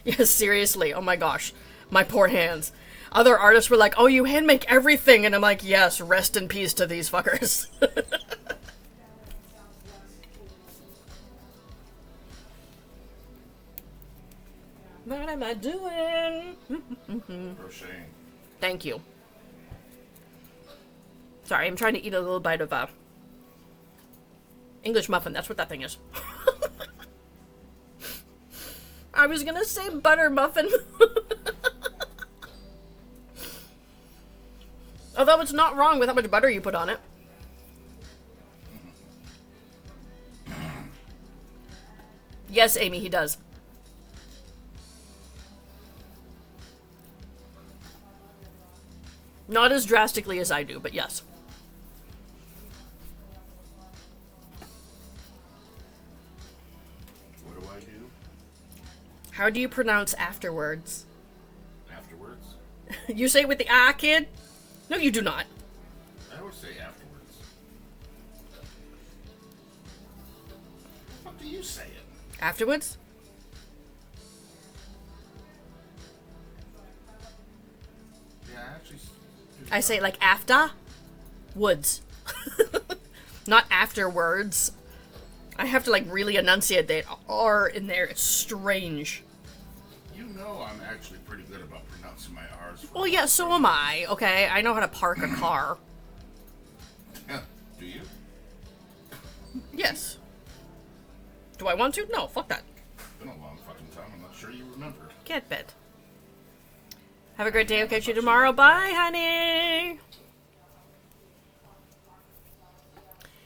[SPEAKER 2] Yes, seriously. Oh my gosh. My poor hands. Other artists were like, oh, you hand make everything. And I'm like, yes, rest in peace to these fuckers. What am I doing?
[SPEAKER 6] Crocheting.
[SPEAKER 2] Thank you. Sorry, I'm trying to eat a little bite of English muffin. That's what that thing is. I was gonna say butter muffin. Although it's not wrong with how much butter you put on it. Yes, Amy, he does. Not as drastically as I do, but yes.
[SPEAKER 6] What do I do
[SPEAKER 2] How do you pronounce afterwards?
[SPEAKER 6] afterwards?
[SPEAKER 2] You say it with the ah, kid? No, you do not.
[SPEAKER 6] I always say afterwards. What do you say it?
[SPEAKER 2] Afterwards?
[SPEAKER 6] Yeah, actually.
[SPEAKER 2] I say it like after woods. Not afterwards. I have to like really enunciate that R in there. It's strange.
[SPEAKER 6] You know I'm actually pretty good about pronouncing my R's.
[SPEAKER 2] Well, yeah, so am I, okay? I know how to park a car.
[SPEAKER 6] Do you?
[SPEAKER 2] Yes. Do I want to? No, fuck that.
[SPEAKER 6] It's been a long fucking time. I'm not sure you remember.
[SPEAKER 2] Get bit. Have a great day. I'll catch you tomorrow. Bye, honey.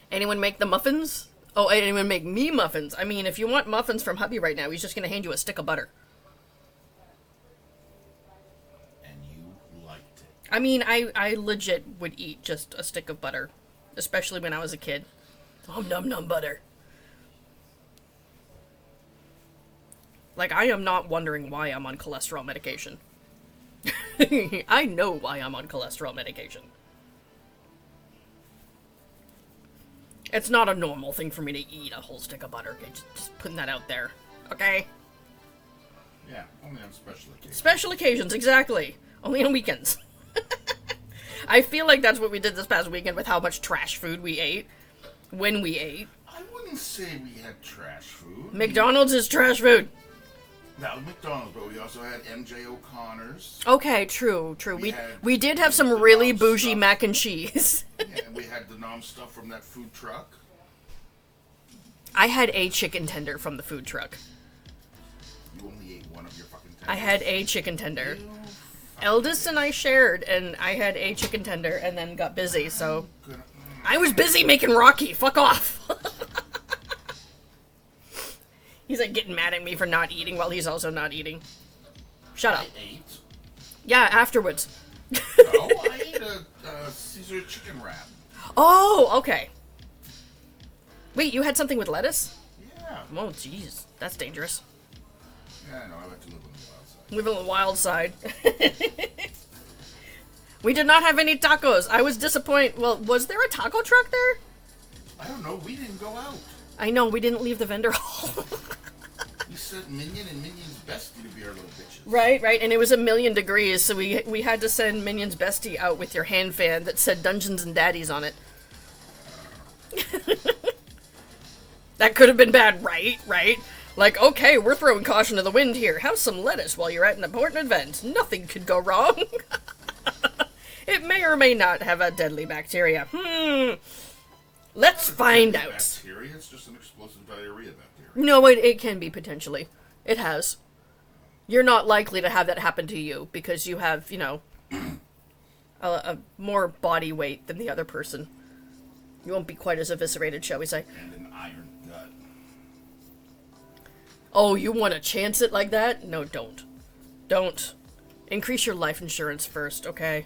[SPEAKER 2] Anyone make the muffins? Oh, anyone make me muffins? I mean, if you want muffins from hubby right now, he's just gonna hand you a stick of butter.
[SPEAKER 6] And you liked it.
[SPEAKER 2] I mean, I legit would eat just a stick of butter. Especially when I was a kid. Oh, num num butter. Like, I am not wondering why I'm on cholesterol medication. I know why I'm on cholesterol medication. It's not a normal thing for me to eat a whole stick of butter. Okay, just putting that out there. Okay?
[SPEAKER 6] Yeah, only on special occasions.
[SPEAKER 2] Special occasions, exactly. Only on weekends. I feel like that's what we did this past weekend with how much trash food we ate. When we ate.
[SPEAKER 6] I wouldn't say we had trash food.
[SPEAKER 2] McDonald's is trash food.
[SPEAKER 6] That was McDonald's, but we also had MJ O'Connor's.
[SPEAKER 2] Okay, true.
[SPEAKER 6] We
[SPEAKER 2] We did have some
[SPEAKER 6] the
[SPEAKER 2] really
[SPEAKER 6] non-stop.
[SPEAKER 2] bougie mac and cheese.
[SPEAKER 6] Yeah, and we had the non-stuff from that food truck.
[SPEAKER 2] I had a chicken tender from the food truck.
[SPEAKER 6] You only ate one of your fucking tenders.
[SPEAKER 2] I had a chicken tender. Eldest and I shared, and I had a chicken tender and then got busy, so... I was busy making Rocky. Fuck off. He's like getting mad at me for not eating while he's also not eating. Shut up.
[SPEAKER 6] I ate.
[SPEAKER 2] Yeah, afterwards.
[SPEAKER 6] No, I ate a Caesar chicken wrap.
[SPEAKER 2] Oh, okay. Wait, you had something with lettuce?
[SPEAKER 6] Yeah.
[SPEAKER 2] Oh, jeez. That's dangerous.
[SPEAKER 6] Yeah, no, I like to live on the wild side.
[SPEAKER 2] Live on the wild side. We did not have any tacos. I was disappointed. Well, was there a taco truck there?
[SPEAKER 6] I don't know, we didn't go out.
[SPEAKER 2] I know, we didn't leave the vendor hall.
[SPEAKER 6] We sent Minion and Minion's bestie to be our little bitches.
[SPEAKER 2] Right, and it was 1,000,000 degrees, so we had to send Minion's bestie out with your hand fan that said Dungeons and Daddies on it. That could have been bad, right? Like, okay, we're throwing caution to the wind here. Have some lettuce while you're at an important event. Nothing could go wrong. It may or may not have a deadly bacteria. Let's find out.
[SPEAKER 6] Bacteria? It's just an explosive diarrhea bacteria.
[SPEAKER 2] No, it can be potentially. It has. You're not likely to have that happen to you because you have, you know, a more body weight than the other person. You won't be quite as eviscerated, shall we say.
[SPEAKER 6] And an iron gut.
[SPEAKER 2] Oh, you want to chance it like that? No, don't. Don't. Increase your life insurance first, okay?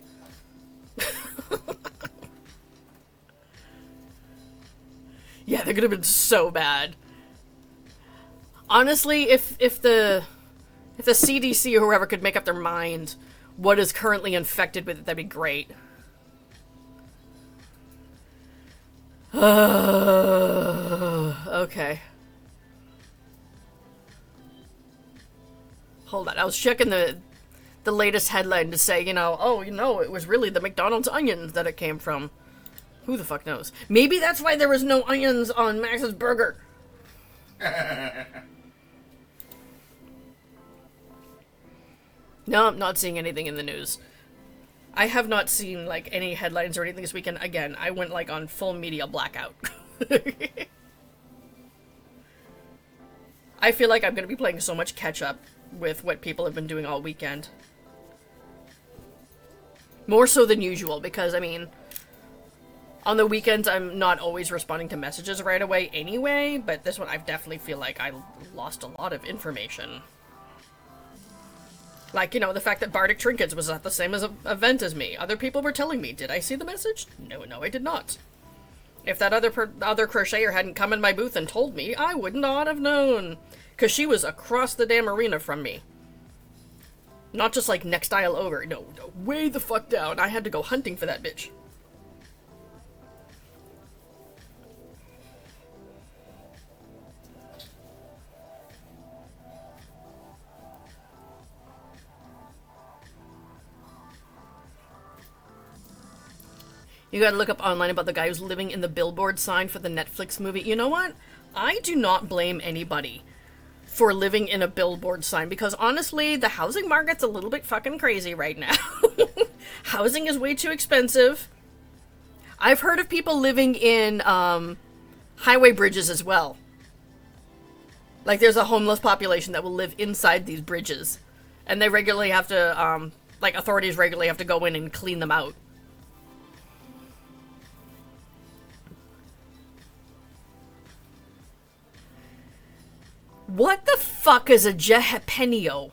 [SPEAKER 2] Yeah, they could have been so bad. Honestly, if the CDC or whoever could make up their mind what is currently infected with it, that'd be great. Okay. Hold on, I was checking the latest headline to say, it was really the McDonald's onions that it came from. Who the fuck knows? Maybe that's why there was no onions on Max's burger. No, I'm not seeing anything in the news. I have not seen, like, any headlines or anything this weekend. Again, I went, like, on full media blackout. I feel like I'm gonna be playing so much catch-up with what people have been doing all weekend. More so than usual, because, I mean, On the weekends, I'm not always responding to messages right away anyway, but this one I definitely feel like I lost a lot of information. Like, you know, the fact that Bardic Trinkets was at the same event as me. Other people were telling me, did I see the message? No, I did not. If that other crocheter hadn't come in my booth and told me, I would not have known. Because she was across the damn arena from me. Not just like next aisle over. No, way the fuck down. I had to go hunting for that bitch. You gotta look up online about the guy who's living in the billboard sign for the Netflix movie. You know what? I do not blame anybody for living in a billboard sign, because honestly, the housing market's a little bit fucking crazy right now. Housing is way too expensive. I've heard of people living in highway bridges as well. Like, there's a homeless population that will live inside these bridges. And they regularly have to, authorities regularly have to go in and clean them out. What the fuck is a jalapeno?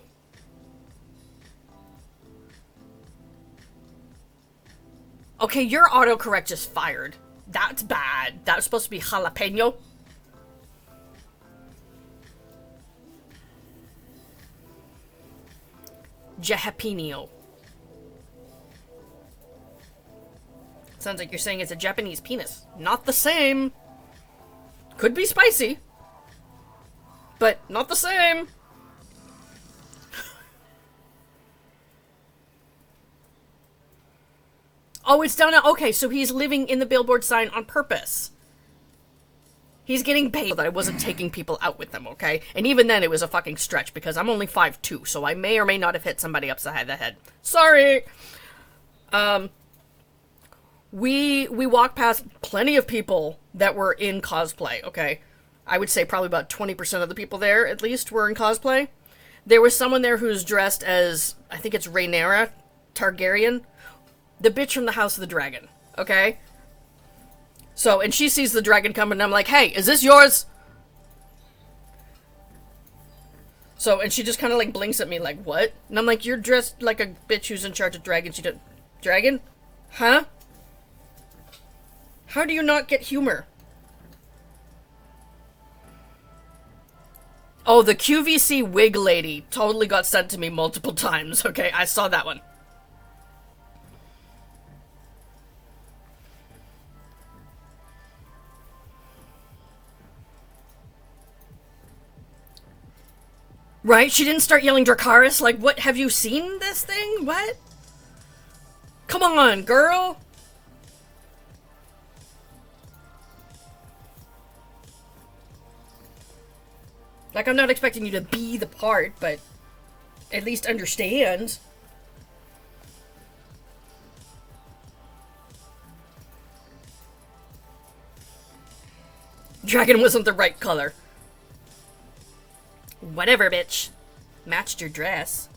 [SPEAKER 2] Okay, your autocorrect just fired. That's bad. That was supposed to be jalapeno. Jalapeno. Sounds like you're saying it's a Japanese penis. Not the same. Could be spicy. But not the same. Oh, it's down. Okay, so he's living in the billboard sign on purpose. He's getting paid that I wasn't taking people out with him, okay? And even then, it was a fucking stretch because I'm only 5'2", so I may or may not have hit somebody upside the head. Sorry. We walked past plenty of people that were in cosplay, okay? I would say probably about 20% of the people there, at least, were in cosplay. There was someone there who's dressed as, I think it's Rhaenyra Targaryen, the bitch from the House of the Dragon, okay? So, and she sees the dragon coming, and I'm like, hey, is this yours? So, and she just kind of, like, blinks at me like, what? And I'm like, you're dressed like a bitch who's in charge of dragons. You don't... Dragon? Huh? How do you not get humor? Oh, the QVC wig lady totally got sent to me multiple times. Okay, I saw that one. Right? She didn't start yelling Dracarys? Like, what? Have you seen this thing? What? Come on, girl! Like, I'm not expecting you to be the part, but at least understand. Dragon wasn't the right color. Whatever, bitch. Matched your dress.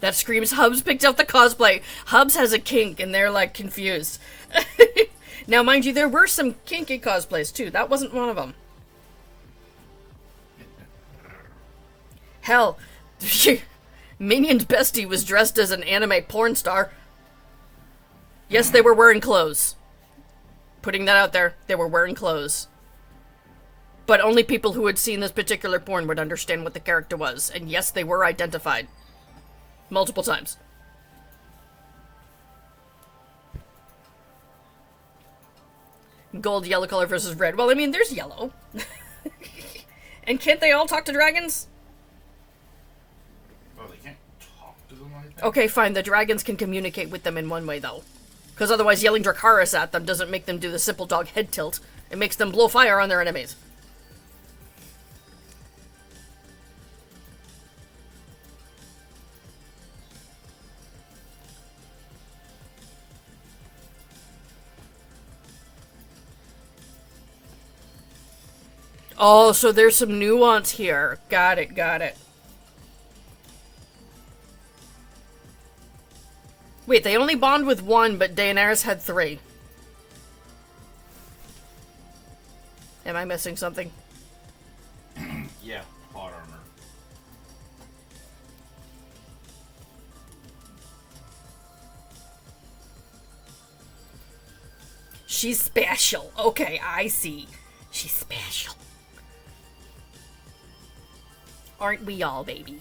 [SPEAKER 2] That screams Hubs picked out the cosplay. Hubs has a kink and they're like confused. Now, mind you, there were some kinky cosplays, too. That wasn't one of them. Hell, Minion's bestie was dressed as an anime porn star. Yes, they were wearing clothes. Putting that out there, they were wearing clothes. But only people who had seen this particular porn would understand what the character was. And yes, they were identified. Multiple times. Gold, yellow color versus red. Well, I mean, there's yellow. And can't they all talk to dragons?
[SPEAKER 6] Oh, they can't talk to them like that?
[SPEAKER 2] Okay, fine. The dragons can communicate with them in one way, though. Because otherwise yelling Dracarys at them doesn't make them do the simple dog head tilt. It makes them blow fire on their enemies. Oh, so there's some nuance here. Got it, got it. Wait, they only bond with one, but Daenerys had 3. Am I missing something?
[SPEAKER 6] Yeah, plot armor.
[SPEAKER 2] She's special. Okay, I see. She's special. Aren't we all, baby?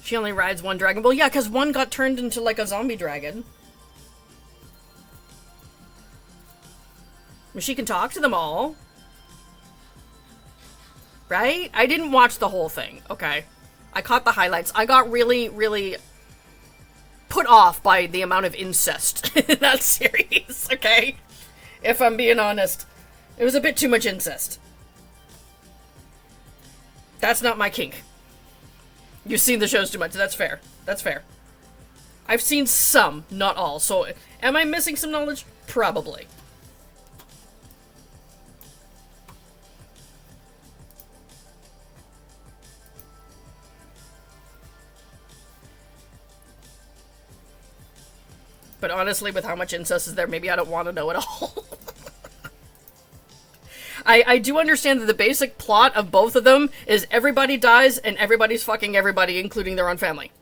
[SPEAKER 2] She only rides one dragon. Well, yeah, because one got turned into, like, a zombie dragon. Well, she can talk to them all. Right? I didn't watch the whole thing, okay? I caught the highlights. I got really, really put off by the amount of incest in that series, okay? If I'm being honest. It was a bit too much incest. That's not my kink. You've seen the shows too much. That's fair. That's fair. I've seen some, not all. So, am I missing some knowledge? Probably. But honestly, with how much incest is there, maybe I don't want to know it all. I do understand that the basic plot of both of them is everybody dies and everybody's fucking everybody, including their own family.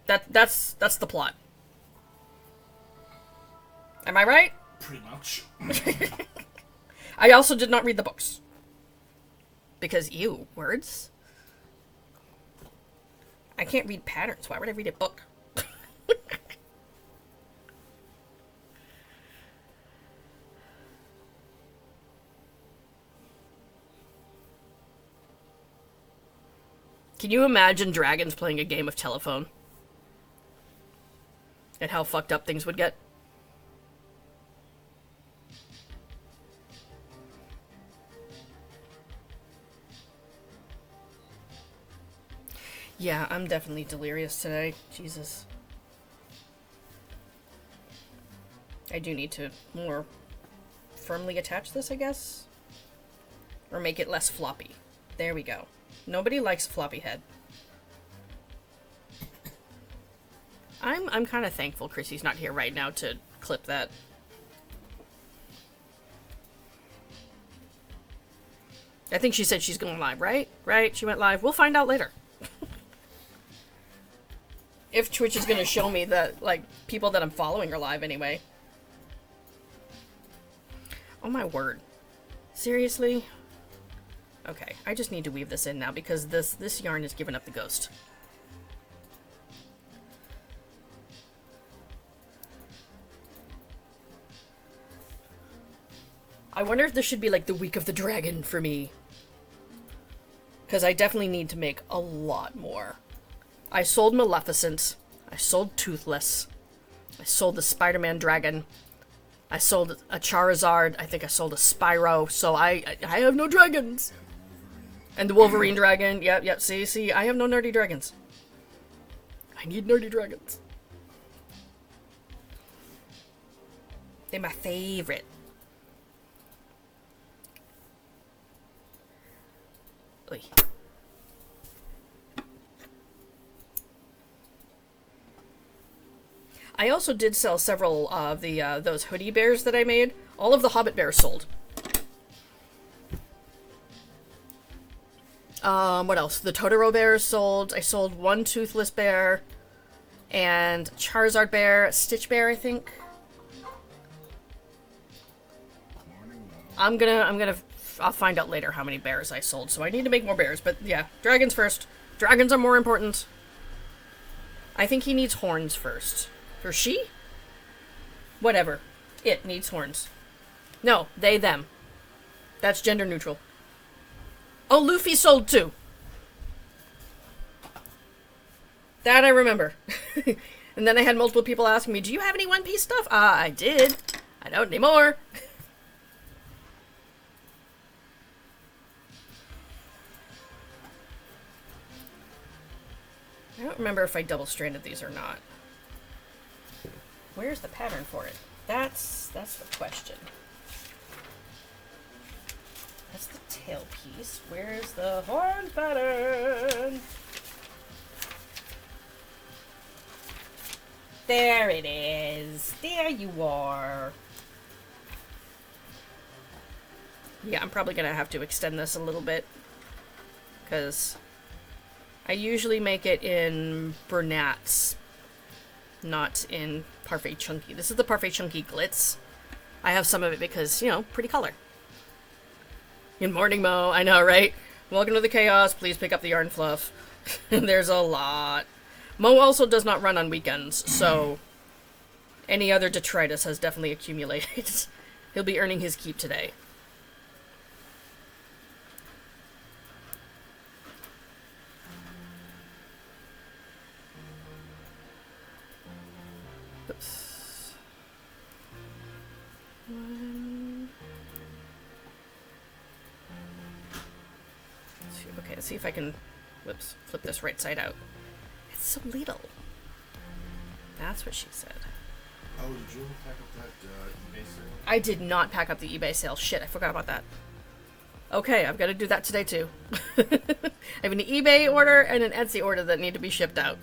[SPEAKER 2] That's the plot. Am I right?
[SPEAKER 6] Pretty much.
[SPEAKER 2] I also did not read the books. Because, ew, words? I can't read patterns. Why would I read a book? Can you imagine dragons playing a game of telephone? And how fucked up things would get? Yeah, I'm definitely delirious today. Jesus. I do need to more firmly attach this, I guess? Or make it less floppy. There we go. Nobody likes floppy head. I'm kind of thankful Chrissy's not here right now to clip that. I think she said she's going live, right? Right? She went live. We'll find out later. If Twitch is going to show me that, like, people that I'm following are live anyway. Oh my word. Seriously? Okay, I just need to weave this in now because this yarn has given up the ghost. I wonder if this should be like the week of the dragon for me. Because I definitely need to make a lot more. I sold Maleficent. I sold Toothless. I sold the Spider-Man dragon. I sold a Charizard. I think I sold a Spyro. So I have no dragons. And the Wolverine dragon. Yep. See, I have no nerdy dragons. I need nerdy dragons. They're my favorite. Oy. I also did sell several of the those hoodie bears that I made. All of the Hobbit bears sold. What else? The Totoro bears sold. I sold one Toothless bear and Charizard bear, Stitch bear, I think. I'll find out later how many bears I sold. So I need to make more bears, but yeah, dragons first. Dragons are more important. I think he needs horns first. Or she? Whatever. It needs horns. No, they, them. That's gender neutral. Oh, Luffy sold too. That I remember. And then I had multiple people asking me, do you have any One Piece stuff? I did. I don't anymore. I don't remember if I double-stranded these or not. Where's the pattern for it? That's the question. That's the tail piece. Where's the horn pattern? There it is. There you are. Yeah, I'm probably gonna have to extend this a little bit, because I usually make it in Bernat's, not in Parfait Chunky. This is the Parfait Chunky Glitz. I have some of it because, you know, pretty color. Good morning, Mo. I know, right? Welcome to the chaos. Please pick up the yarn fluff. There's a lot. Mo also does not run on weekends, so any other detritus has definitely accumulated. He'll be earning his keep today. Oops. Okay, let's see if I can, whoops, flip this right side out. It's so little. That's what she said.
[SPEAKER 6] Oh, did you pack up that eBay sale?
[SPEAKER 2] I did not pack up the eBay sale. Shit, I forgot about that. Okay, I've got to do that today too. I have an eBay order and an Etsy order that need to be shipped out.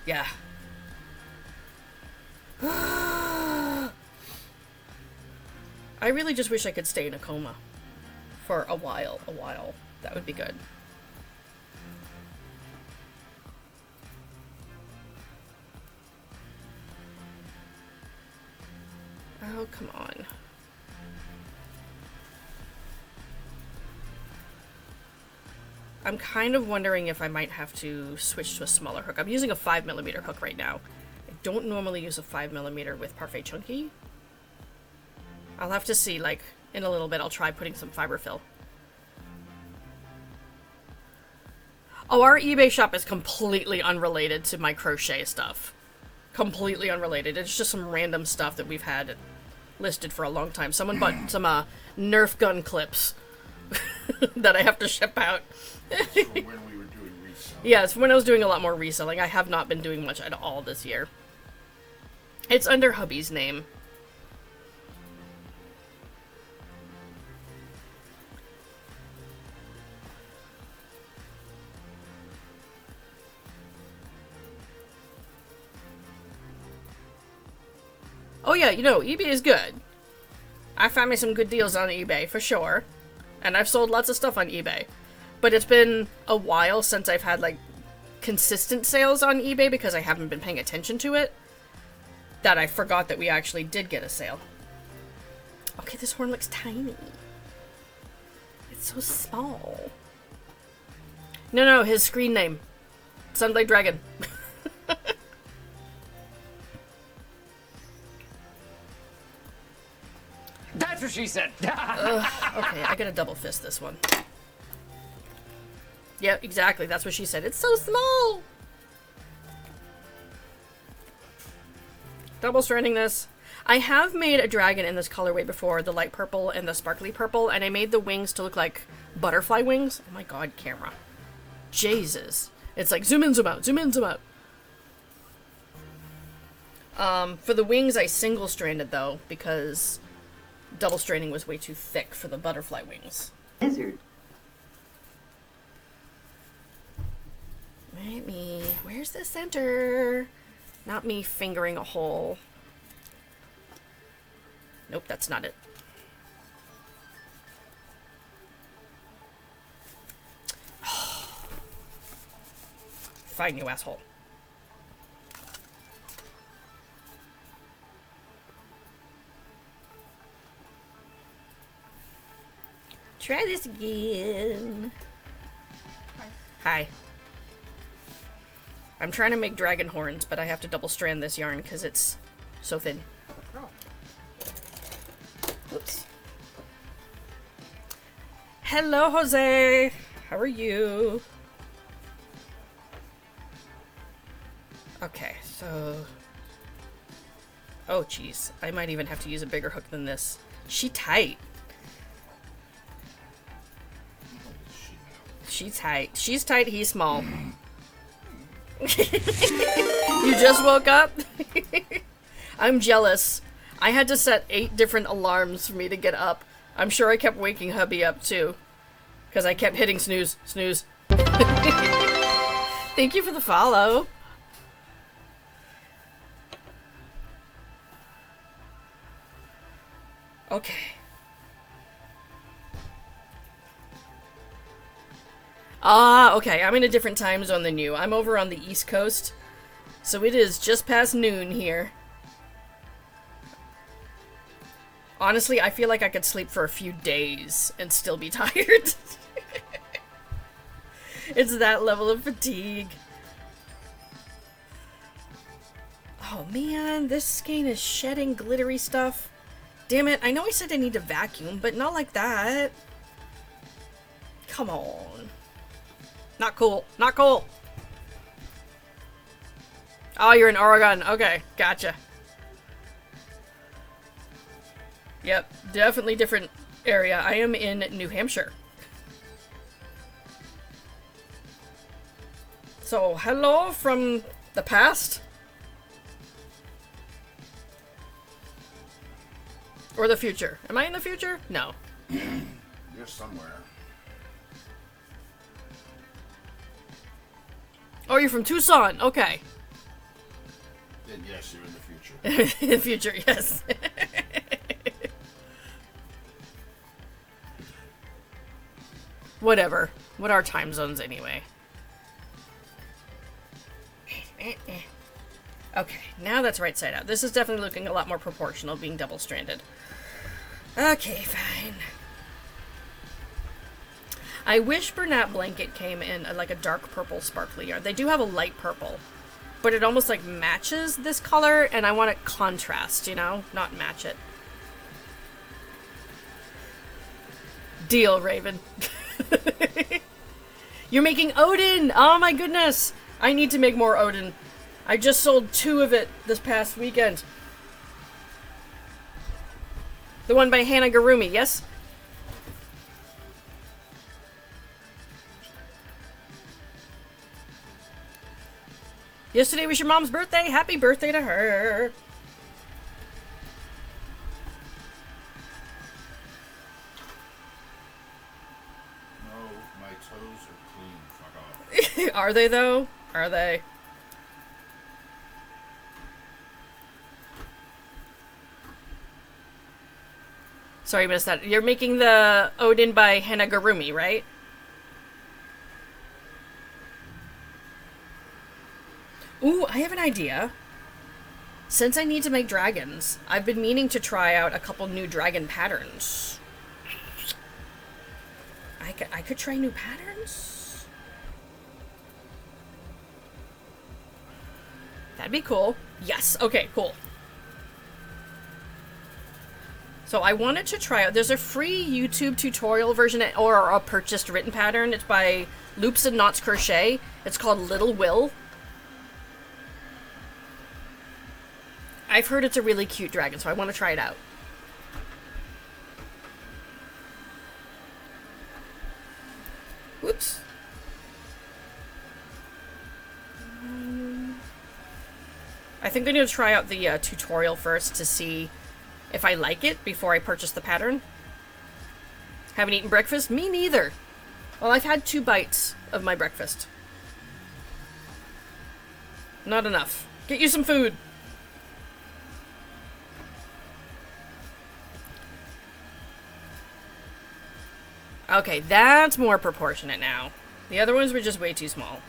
[SPEAKER 2] Yeah. I really just wish I could stay in a coma for a while. That would be good. Oh, come on. I'm kind of wondering if I might have to switch to a smaller hook. I'm using a 5mm hook right now. I don't normally use a 5mm with Parfait Chunky. I'll have to see, like, in a little bit I'll try putting some fiber fill. Oh, our eBay shop is completely unrelated to my crochet stuff. Completely unrelated. It's just some random stuff that we've had listed for a long time. Someone bought some Nerf gun clips that I have to ship out.
[SPEAKER 6] That's from when we were doing resale.
[SPEAKER 2] Yeah, it's when I was doing a lot more reselling. I have not been doing much at all this year. It's under hubby's name. Oh yeah, you know, eBay is good. I found me some good deals on eBay, for sure. And I've sold lots of stuff on eBay. But it's been a while since I've had, like, consistent sales on eBay because I haven't been paying attention to it. That I forgot that we actually did get a sale. Okay, this horn looks tiny. It's so small. No, his screen name. Sunblade Dragon.
[SPEAKER 3] That's what she said.
[SPEAKER 2] Okay, I gotta double fist this one. Yep, exactly. That's what she said. It's so small. Double stranding this. I have made a dragon in this colorway before, the light purple and the sparkly purple, and I made the wings to look like butterfly wings. Oh my god, camera. Jesus. It's like zoom in, zoom out, zoom in, zoom out. For the wings, I single stranded though, because double stranding was way too thick for the butterfly wings.
[SPEAKER 1] Lizard.
[SPEAKER 2] Right, me. Where's the center? Not me fingering a hole. Nope, that's not it. Fine, you asshole. Try this again. Hi. I'm trying to make dragon horns, but I have to double strand this yarn because it's so thin. Oops. Hello, Jose. How are you? Okay, so... Oh, jeez. I might even have to use a bigger hook than this. She tight. She's tight. She's tight, he's small. You just woke up? I'm jealous. I had to set 8 different alarms for me to get up. I'm sure I kept waking hubby up too. Because I kept hitting snooze, snooze. Thank you for the follow. Okay. Okay, I'm in a different time zone than you. I'm over on the East Coast, so it is just past noon here. Honestly, I feel like I could sleep for a few days and still be tired. It's that level of fatigue. Oh man, this skein is shedding glittery stuff. Damn it, I know I said I need to vacuum, but not like that. Come on. Not cool. Not cool. Oh, you're in Oregon. Okay, gotcha. Yep, definitely different area. I am in New Hampshire. So, hello from the past? Or the future? Am I in the future? No.
[SPEAKER 6] You're somewhere.
[SPEAKER 2] Oh, you're from Tucson. Okay.
[SPEAKER 6] Then yes, you're in the future.
[SPEAKER 2] In the future, yes. Whatever. What are time zones anyway? Okay, now that's right side out. This is definitely looking a lot more proportional, being double-stranded. Okay, fine. I wish Bernat Blanket came in like a dark purple sparkly yarn. They do have a light purple, but it almost like matches this color, and I want it contrast, you know? Not match it. Deal, Raven. You're making Odin! Oh my goodness! I need to make more Odin. I just sold 2 of it this past weekend. The one by Hannah Garumi, yes? Yesterday was your mom's birthday. Happy birthday to her.
[SPEAKER 6] No, my toes are clean. Fuck off.
[SPEAKER 2] Are they, though? Are they? Sorry, I missed that. You're making the Odin by Hannah Garumi, right? Ooh, I have an idea. Since I need to make dragons, I've been meaning to try out a couple new dragon patterns. I could try new patterns? That'd be cool. Yes, okay, cool. So I wanted to try out, there's a free YouTube tutorial version or a purchased written pattern. It's by Loops and Knots Crochet. It's called Little Will. I've heard it's a really cute dragon, so I want to try it out. Whoops. I think I need to try out the tutorial first to see if I like it before I purchase the pattern. Haven't eaten breakfast? Me neither. Well, I've had 2 bites of my breakfast. Not enough. Get you some food. Okay, that's more proportionate now. The other ones were just way too small.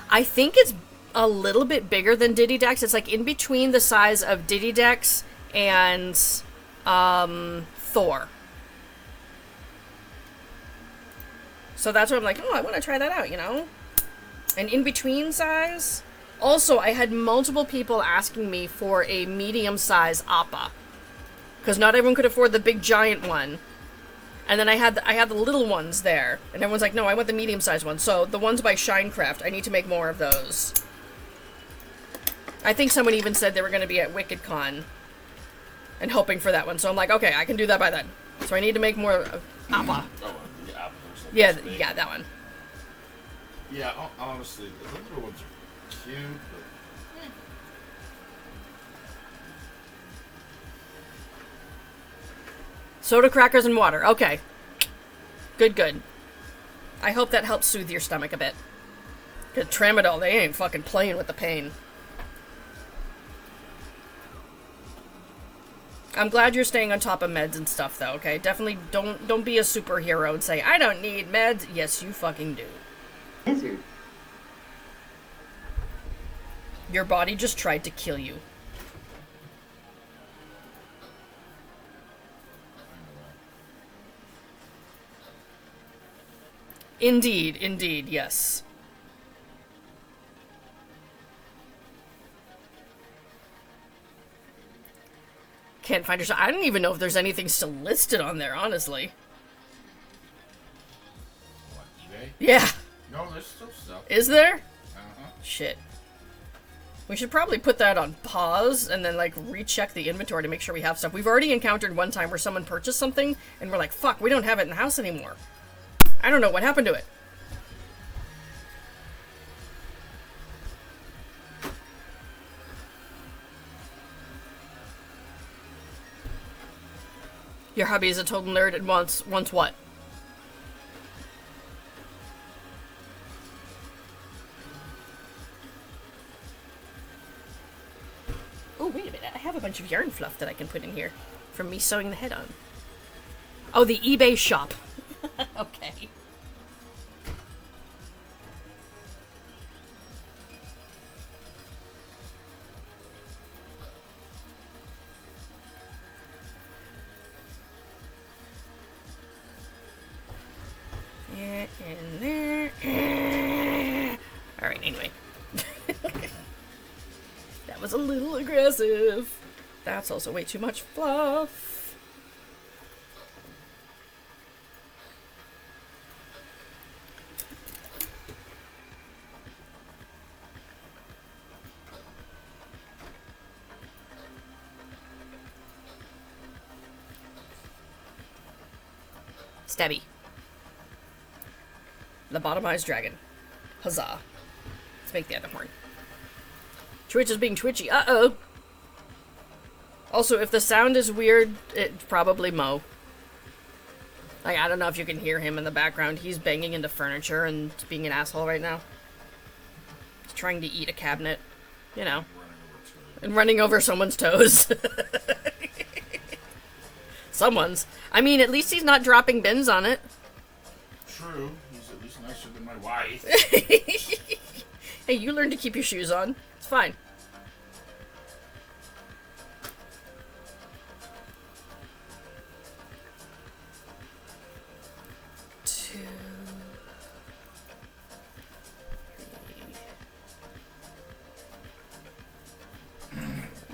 [SPEAKER 2] I think it's a little bit bigger than Diddy Dex. It's like in between the size of Diddy Dex and Thor. So that's why I'm like, oh, I want to try that out, you know? An in-between size. Also, I had multiple people asking me for a medium-size Appa. Because not everyone could afford the big giant one. And then I had the little ones there. And everyone's like, no, I want the medium-sized one. So the ones by Shinecraft, I need to make more of those. I think someone even said they were going to be at WickedCon. And hoping for that one. So I'm like, okay, I can do that by then. So I need to make more of Appa.
[SPEAKER 6] Oh, the apple.
[SPEAKER 2] Yeah,
[SPEAKER 6] this big.
[SPEAKER 2] yeah, that one.
[SPEAKER 6] Yeah, honestly, the little ones are cute, but
[SPEAKER 2] Soda crackers and water. Okay. Good, good. I hope that helps soothe your stomach a bit. Cause tramadol, they ain't fucking playing with the pain. I'm glad you're staying on top of meds and stuff, though. Okay, definitely don't be a superhero and say I don't need meds. Yes, you fucking do.
[SPEAKER 1] lizard,
[SPEAKER 2] Your body just tried to kill you. Indeed, indeed, yes. Can't find your. I don't even know if there's anything still listed on there, honestly.
[SPEAKER 6] what, eBay?
[SPEAKER 2] Yeah.
[SPEAKER 6] No, there's still stuff.
[SPEAKER 2] Is there?
[SPEAKER 6] Uh-huh.
[SPEAKER 2] Shit. We should probably put that on pause and then, like, recheck the inventory to make sure we have stuff. We've already encountered one time where someone purchased something and we're like, fuck, we don't have it in the house anymore. I don't know what happened to it. Your hubby is a total nerd and wants what? Oh, wait a minute. I have a bunch of yarn fluff that I can put in here from me sewing the head on. Oh, the eBay shop. Okay. Yeah, in there. Alright, anyway. That was a little aggressive. That's also way too much fluff. Stabby. Lobotomized dragon. Huzzah. Let's make the other horn. Twitch is being twitchy. Uh-oh. Also, if the sound is weird, it's probably Mo. Like, I don't know if you can hear him in the background. He's banging into furniture and being an asshole right now. He's trying to eat a cabinet. You know. And running over someone's toes. Someone's. I mean, at least he's not dropping bins on it.
[SPEAKER 6] True. He's at least nicer than my wife.
[SPEAKER 2] Hey, you learn to keep your shoes on. It's fine. Two, three.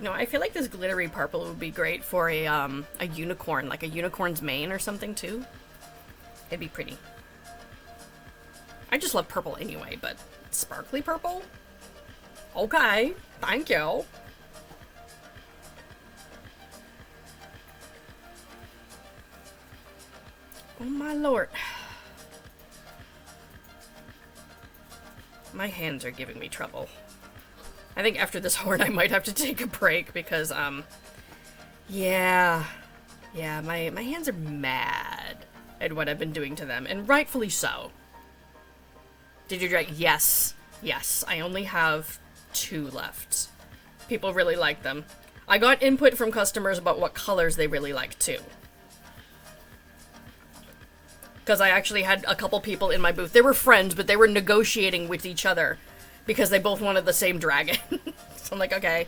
[SPEAKER 2] No, I feel like this glittery purple would be great for a unicorn, like a unicorn's mane or something too. It'd be pretty. I just love purple anyway, but sparkly purple? Okay, thank you. Oh my lord. My hands are giving me trouble. I think after this horn I might have to take a break because, yeah, my hands are mad at what I've been doing to them, and rightfully so. Did you drag? Yes, I only have 2 left. People really like them. I got input from customers about what colors they really like too. Because I actually had a couple people in my booth. They were friends, but they were negotiating with each other because they both wanted the same dragon. So I'm like, okay,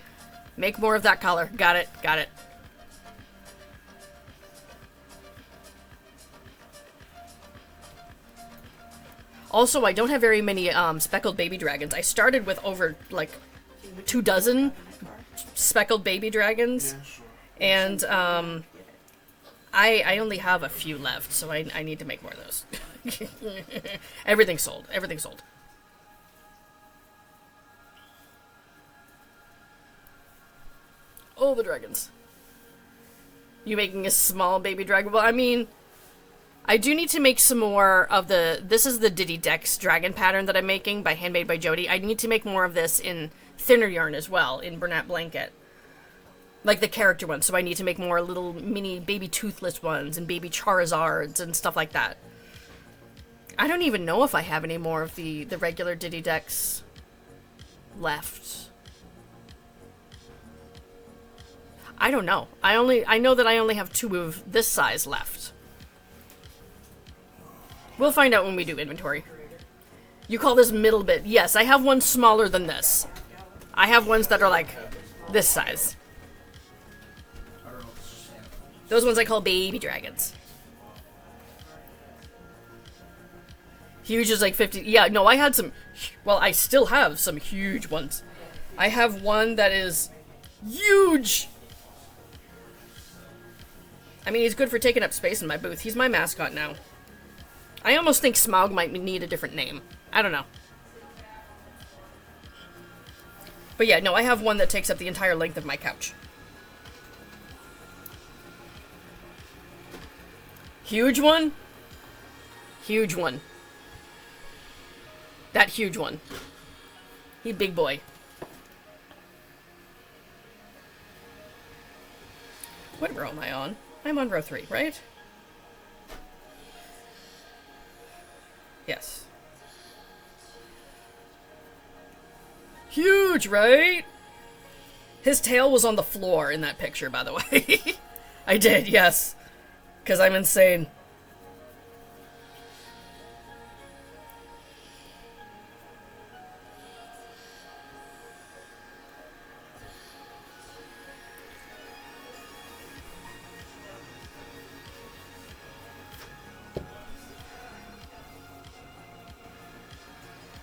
[SPEAKER 2] make more of that color. Got it. Also, I don't have very many speckled baby dragons. I started with over, like, 24 speckled baby dragons.
[SPEAKER 6] Yeah, sure.
[SPEAKER 2] And, I only have a few left, so I need to make more of those. Everything's sold. All the dragons. You making a small baby dragon? Well, I mean, I do need to make some more of this is the Diddy Dex dragon pattern that I'm making by Handmade by Jody. I need to make more of this in thinner yarn as well, in Bernat Blanket. Like the character ones, so I need to make more little mini baby Toothless ones and baby Charizards and stuff like that. I don't even know if I have any more of the regular Diddy Dex left. I don't know. I know that I only have 2 of this size left. We'll find out when we do inventory. You call this middle bit? Yes, I have one smaller than this. I have ones that are like this size. Those ones I call baby dragons. Huge is like 50. Yeah, no, I had some. Well, I still have some huge ones. I have one that is huge. I mean, he's good for taking up space in my booth. He's my mascot now. I almost think Smaug might need a different name. I don't know. But yeah, no, I have one that takes up the entire length of my couch. Huge one? Huge one. That huge one. He big boy. What row am I on? I'm on row 3, right? Yes. Huge, right? His tail was on the floor in that picture, by the way. I did, yes. Because I'm insane.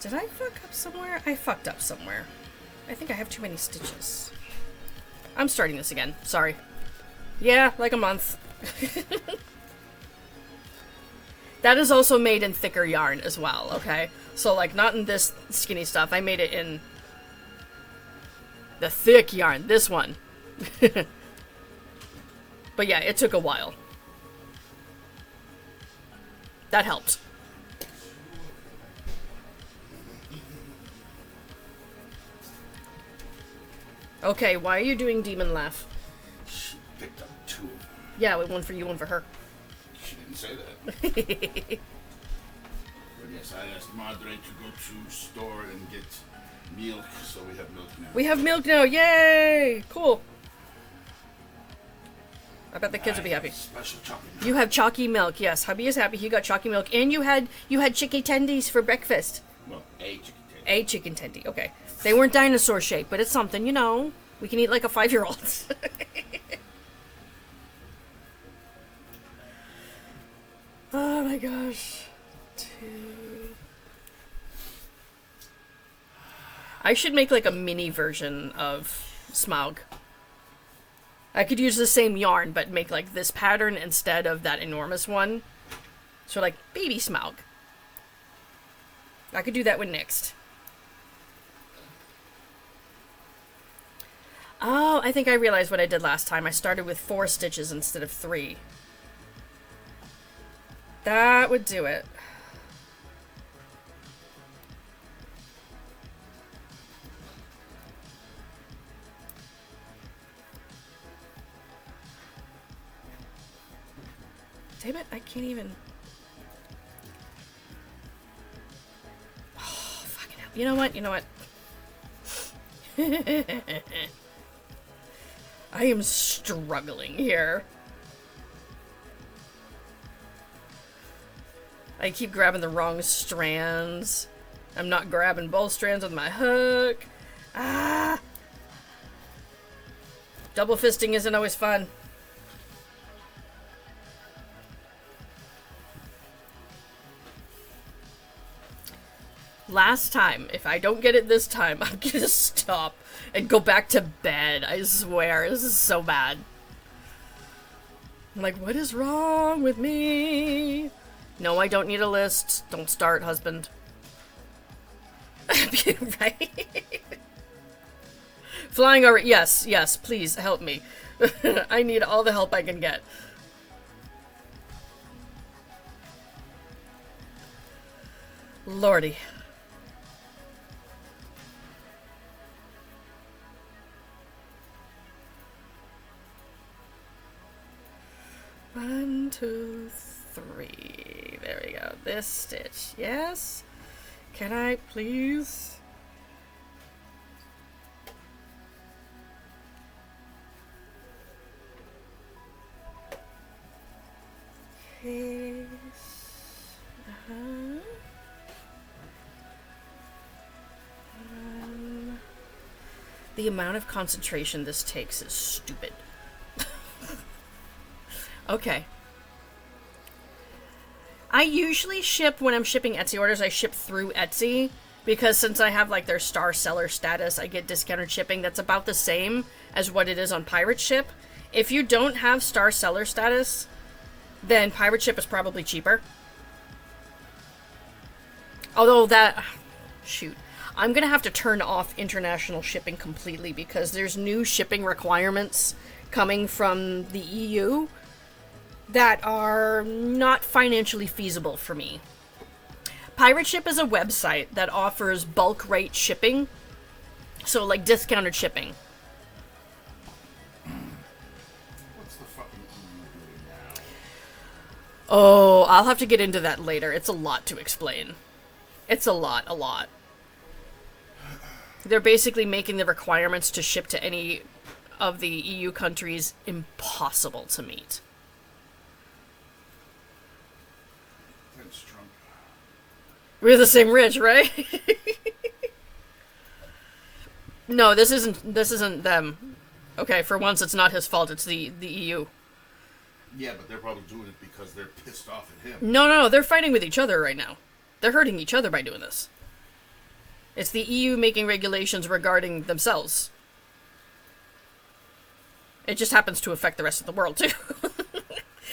[SPEAKER 2] Did I fuck up somewhere? I fucked up somewhere. I think I have too many stitches. I'm starting this again. Sorry. Yeah, like a month. That is also made in thicker yarn as well, okay? So, like, not in this skinny stuff. I made it in the thick yarn. This one. But yeah, it took a while. That helped. Okay, why are you doing Demon Laugh?
[SPEAKER 6] She picked up 2 of them.
[SPEAKER 2] Yeah, one for you, one for her.
[SPEAKER 6] She didn't say that. But yes, I asked Madre to go to store and get milk, so we have milk now.
[SPEAKER 2] We have milk now, yay! Cool. I bet the kids will be happy.
[SPEAKER 6] Special chocolate milk.
[SPEAKER 2] You have chalky milk, yes. Hubby is happy he got chalky milk. And you had chicken tendies for breakfast.
[SPEAKER 6] Well, a chicken tendy.
[SPEAKER 2] A chicken tendy, okay. They weren't dinosaur shaped, but it's something, you know. We can eat like a 5-year-old. Oh my gosh. 2. I should make like a mini version of Smaug. I could use the same yarn, but make like this pattern instead of that enormous one. So like baby Smaug. I could do that with next. Oh, I think I realized what I did last time. I started with 4 stitches instead of 3. That would do it. Damn it, I can't even... Oh, fucking hell. You know what? You know what? I am struggling here. I keep grabbing the wrong strands. I'm not grabbing both strands with my hook. Ah! Double fisting isn't always fun. Last time, if I don't get it this time, I'm gonna stop and go back to bed. I swear, this is so bad. I'm like, what is wrong with me? No, I don't need a list. Don't start, husband. Right? Flying over. Yes, yes, please help me. I need all the help I can get. Lordy. One, two, three. There we go. This stitch. Yes. Can I please? Okay. The amount of concentration this takes is stupid. Okay. I usually ship, when I'm shipping Etsy orders, I ship through Etsy, because since I have like their star seller status, I get discounted shipping that's about the same as what it is on Pirate Ship. If you don't have star seller status, then Pirate Ship is probably cheaper. Although that... Shoot. I'm gonna have to turn off international shipping completely because there's new shipping requirements coming from the EU that are not financially feasible for me. Pirate Ship is a website that offers bulk rate shipping, so like discounted shipping.
[SPEAKER 6] What's the fucking EU doing now?
[SPEAKER 2] Oh, I'll have to get into that later. It's a lot to explain. It's a lot. They're basically making the requirements to ship to any of the EU countries impossible to meet.
[SPEAKER 6] Prince Trump.
[SPEAKER 2] We're the same rich, right? No, this isn't them. Okay, for once it's not his fault, it's the EU.
[SPEAKER 6] Yeah, but they're probably doing it because they're pissed off at him.
[SPEAKER 2] No, they're fighting with each other right now. They're hurting each other by doing this. It's the EU making regulations regarding themselves. It just happens to affect the rest of the world, too.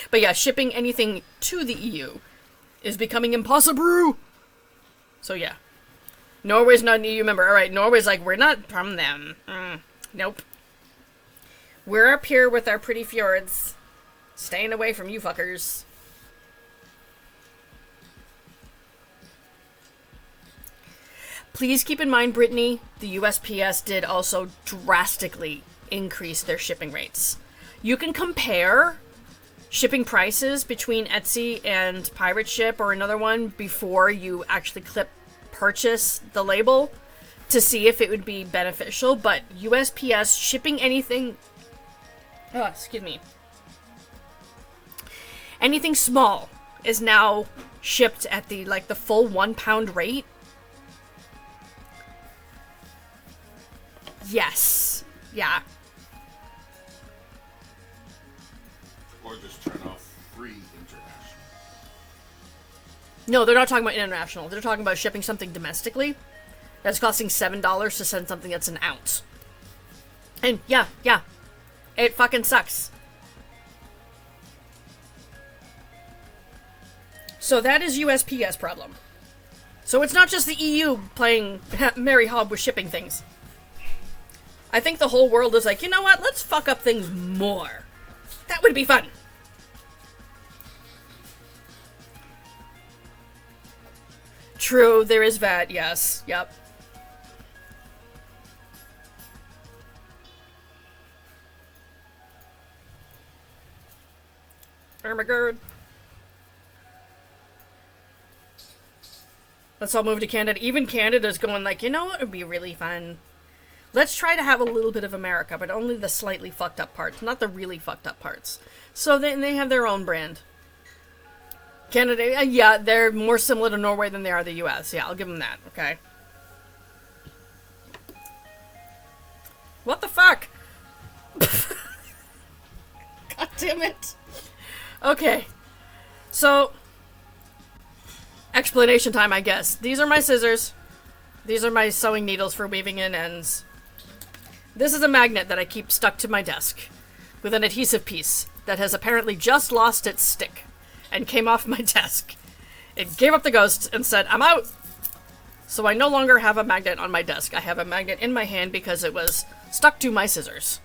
[SPEAKER 2] But yeah, shipping anything to the EU is becoming impossible. So yeah. Norway's not an EU member. Alright, Norway's like, we're not from them. Nope. We're up here with our pretty fjords. Staying away from you fuckers. Please keep in mind, Brittany, the USPS did also drastically increase their shipping rates. You can compare shipping prices between Etsy and Pirate Ship or another one before you actually purchase the label to see if it would be beneficial, but USPS shipping anything... Oh, excuse me. Anything small is now shipped at the full 1 pound rate. Yes. Yeah.
[SPEAKER 6] Or just turn off free international.
[SPEAKER 2] No, they're not talking about international. They're talking about shipping something domestically that's costing $7 to send something that's an ounce. And yeah. It fucking sucks. So that is USPS problem. So it's not just the EU playing Mary Hobb with shipping things. I think the whole world is like, you know what? Let's fuck up things more. That would be fun. True, there is VAT, yes. Yep. Oh my god. Let's all move to Canada. Even Canada's going like, you know what would be really fun? Let's try to have a little bit of America, but only the slightly fucked up parts, not the really fucked up parts. So then they have their own brand. Canada, yeah, they're more similar to Norway than they are the US. Yeah, I'll give them that, okay? What the fuck? God damn it. Okay. So, explanation time, I guess. These are my scissors. These are my sewing needles for weaving in ends. This is a magnet that I keep stuck to my desk with an adhesive piece that has apparently just lost its stick and came off my desk. It gave up the ghost and said, I'm out! So I no longer have a magnet on my desk. I have a magnet in my hand because it was stuck to my scissors.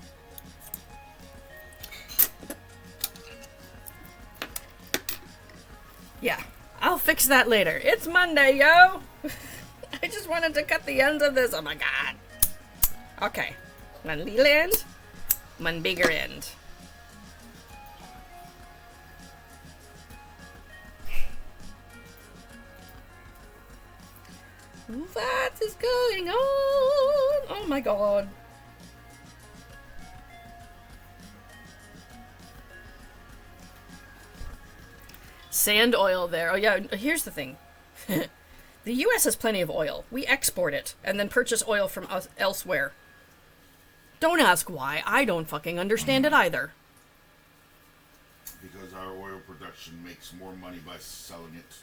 [SPEAKER 2] Yeah. I'll fix that later. It's Monday, yo! I just wanted to cut the ends of this. Oh my god. Okay. One little end, one bigger end. What is going on? Oh my god. Sand oil there. Oh yeah, here's the thing. The US has plenty of oil. We export it and then purchase oil from elsewhere. Don't ask why. I don't fucking understand it either.
[SPEAKER 6] Because our oil production makes more money by selling it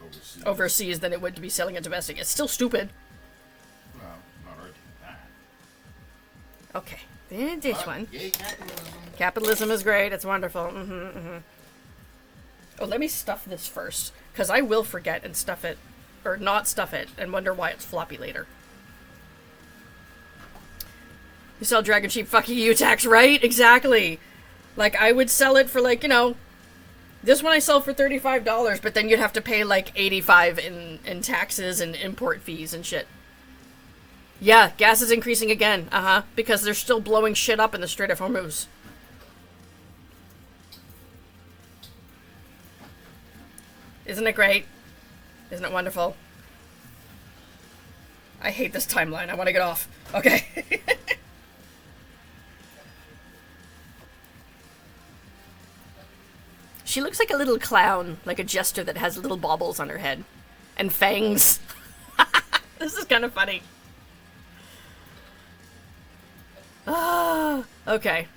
[SPEAKER 6] overseas.
[SPEAKER 2] Overseas than it would to be selling it domestic. It's still stupid.
[SPEAKER 6] Well, not arguing that.
[SPEAKER 2] Okay. Then this
[SPEAKER 6] But,
[SPEAKER 2] one.
[SPEAKER 6] yay, capitalism.
[SPEAKER 2] Capitalism is great. It's wonderful. Oh, let me stuff this first. Because I will forget and stuff it. Or not stuff it. And wonder why it's floppy later. You sell Dragon Sheep, fuck you, tax, right? Exactly. Like, I would sell it for, like, you know... This one I sell for $35, but then you'd have to pay, like, $85 in taxes and import fees and shit. Yeah, gas is increasing again. Because they're still blowing shit up in the Strait of Hormuz. Isn't it great? Isn't it wonderful? I hate this timeline. I want to get off. Okay. She looks like a little clown, like a jester that has little baubles on her head. And fangs. This is kind of funny. Okay.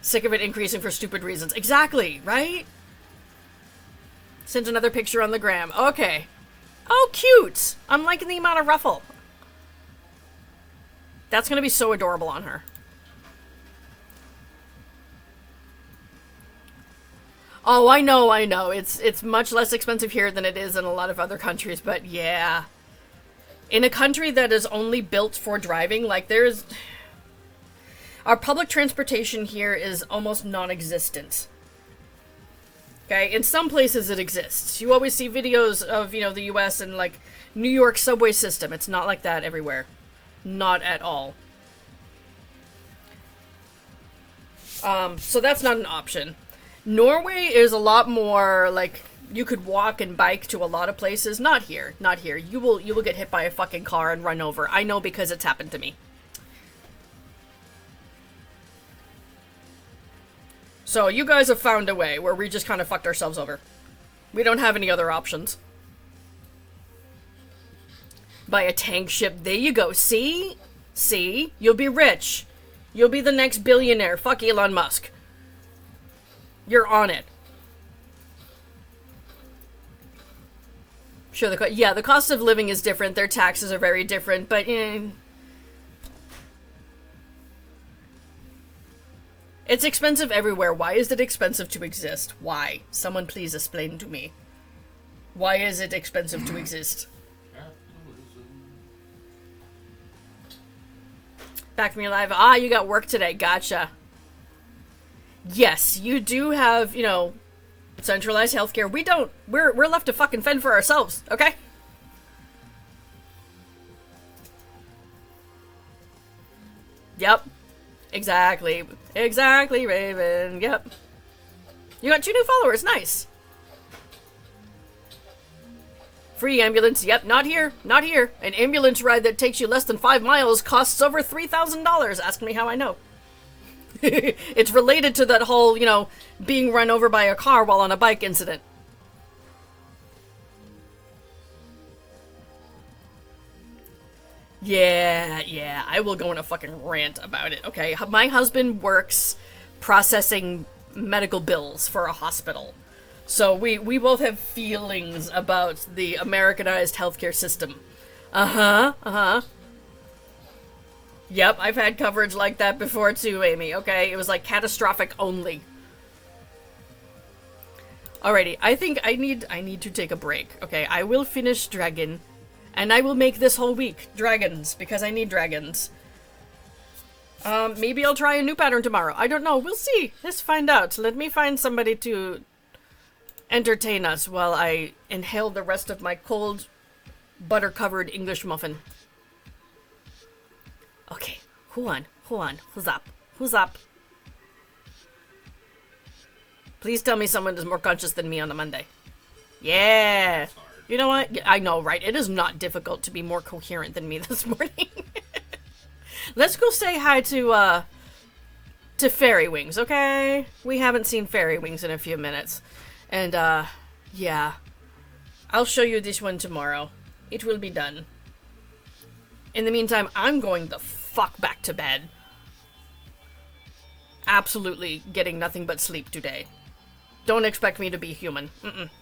[SPEAKER 2] Sick of it increasing for stupid reasons. Exactly, right? Sent another picture on the gram. Okay. Oh, cute! I'm liking the amount of ruffle. That's gonna be so adorable on her. Oh, I know. It's much less expensive here than it is in a lot of other countries, but yeah. In a country that is only built for driving, like there's... Our public transportation here is almost non-existent. Okay, in some places it exists. You always see videos of, you know, the US and, like, New York subway system. It's not like that everywhere. Not at all. So that's not an option. Norway is a lot more, like, you could walk and bike to a lot of places. Not here. Not here. You will get hit by a fucking car and run over. I know because it's happened to me. So you guys have found a way where we just kind of fucked ourselves over. We don't have any other options. Buy a tank ship. There you go. See? See? You'll be rich. You'll be the next billionaire. Fuck Elon Musk. You're on it. Sure, the cost of living is different. Their taxes are very different, but it's expensive everywhere. Why is it expensive to exist? Why? Someone please explain to me. Why is it expensive to exist? Back from your live. Ah, you got work today. Gotcha. Yes, you do have, you know, centralized healthcare. We don't. We're left to fucking fend for ourselves, okay? Yep. Exactly. Exactly, Raven. Yep. You got 2 new followers. Nice. Free ambulance. Yep, not here. Not here. An ambulance ride that takes you less than 5 miles costs over $3,000. Ask me how I know. It's related to that whole, you know, being run over by a car while on a bike incident. Yeah, I will go on a fucking rant about it, okay? My husband works processing medical bills for a hospital. So we both have feelings about the Americanized healthcare system. Yep, I've had coverage like that before too, Amy, okay? It was like catastrophic only. Alrighty, I think I need to take a break, okay? I will finish Dragon, and I will make this whole week dragons, because I need dragons. Maybe I'll try a new pattern tomorrow. I don't know, we'll see. Let's find out. Let me find somebody to entertain us while I inhale the rest of my cold, butter-covered English muffin. Okay, hold on. Who's up? Who's up? Please tell me someone is more conscious than me on a Monday. Yeah. You know what? I know, right? It is not difficult to be more coherent than me this morning. Let's go say hi to Fairy Wings, okay? We haven't seen Fairy Wings in a few minutes. And, yeah. I'll show you this one tomorrow. It will be done. In the meantime, I'm going the fuck back to bed. Absolutely getting nothing but sleep today. Don't expect me to be human.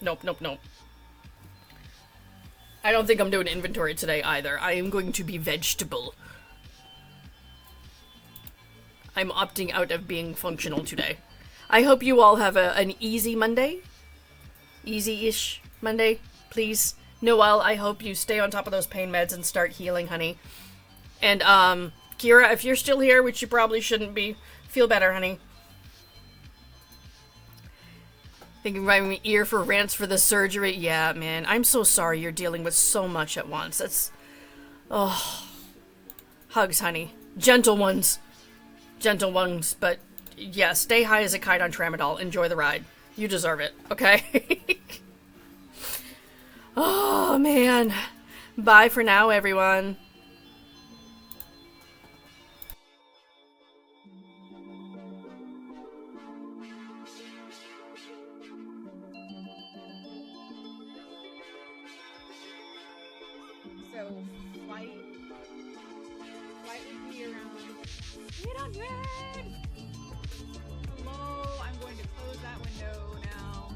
[SPEAKER 2] Nope. I don't think I'm doing inventory today either. I am going to be vegetable. I'm opting out of being functional today. I hope you all have an easy Monday. Easy-ish Monday, please. Noelle, I hope you stay on top of those pain meds and start healing, honey. And, Kira, if you're still here, which you probably shouldn't be, feel better, honey. Thinking right in my ear for rants for the surgery. Yeah, man. I'm so sorry you're dealing with so much at once. It's... Oh. Hugs, honey. Gentle ones. Gentle ones, but... Yeah, stay high as a kite on tramadol. Enjoy the ride. You deserve it, okay? Oh, man. Bye for now, everyone.
[SPEAKER 4] So, flight would be around 800. Hello, I'm going to close that window now.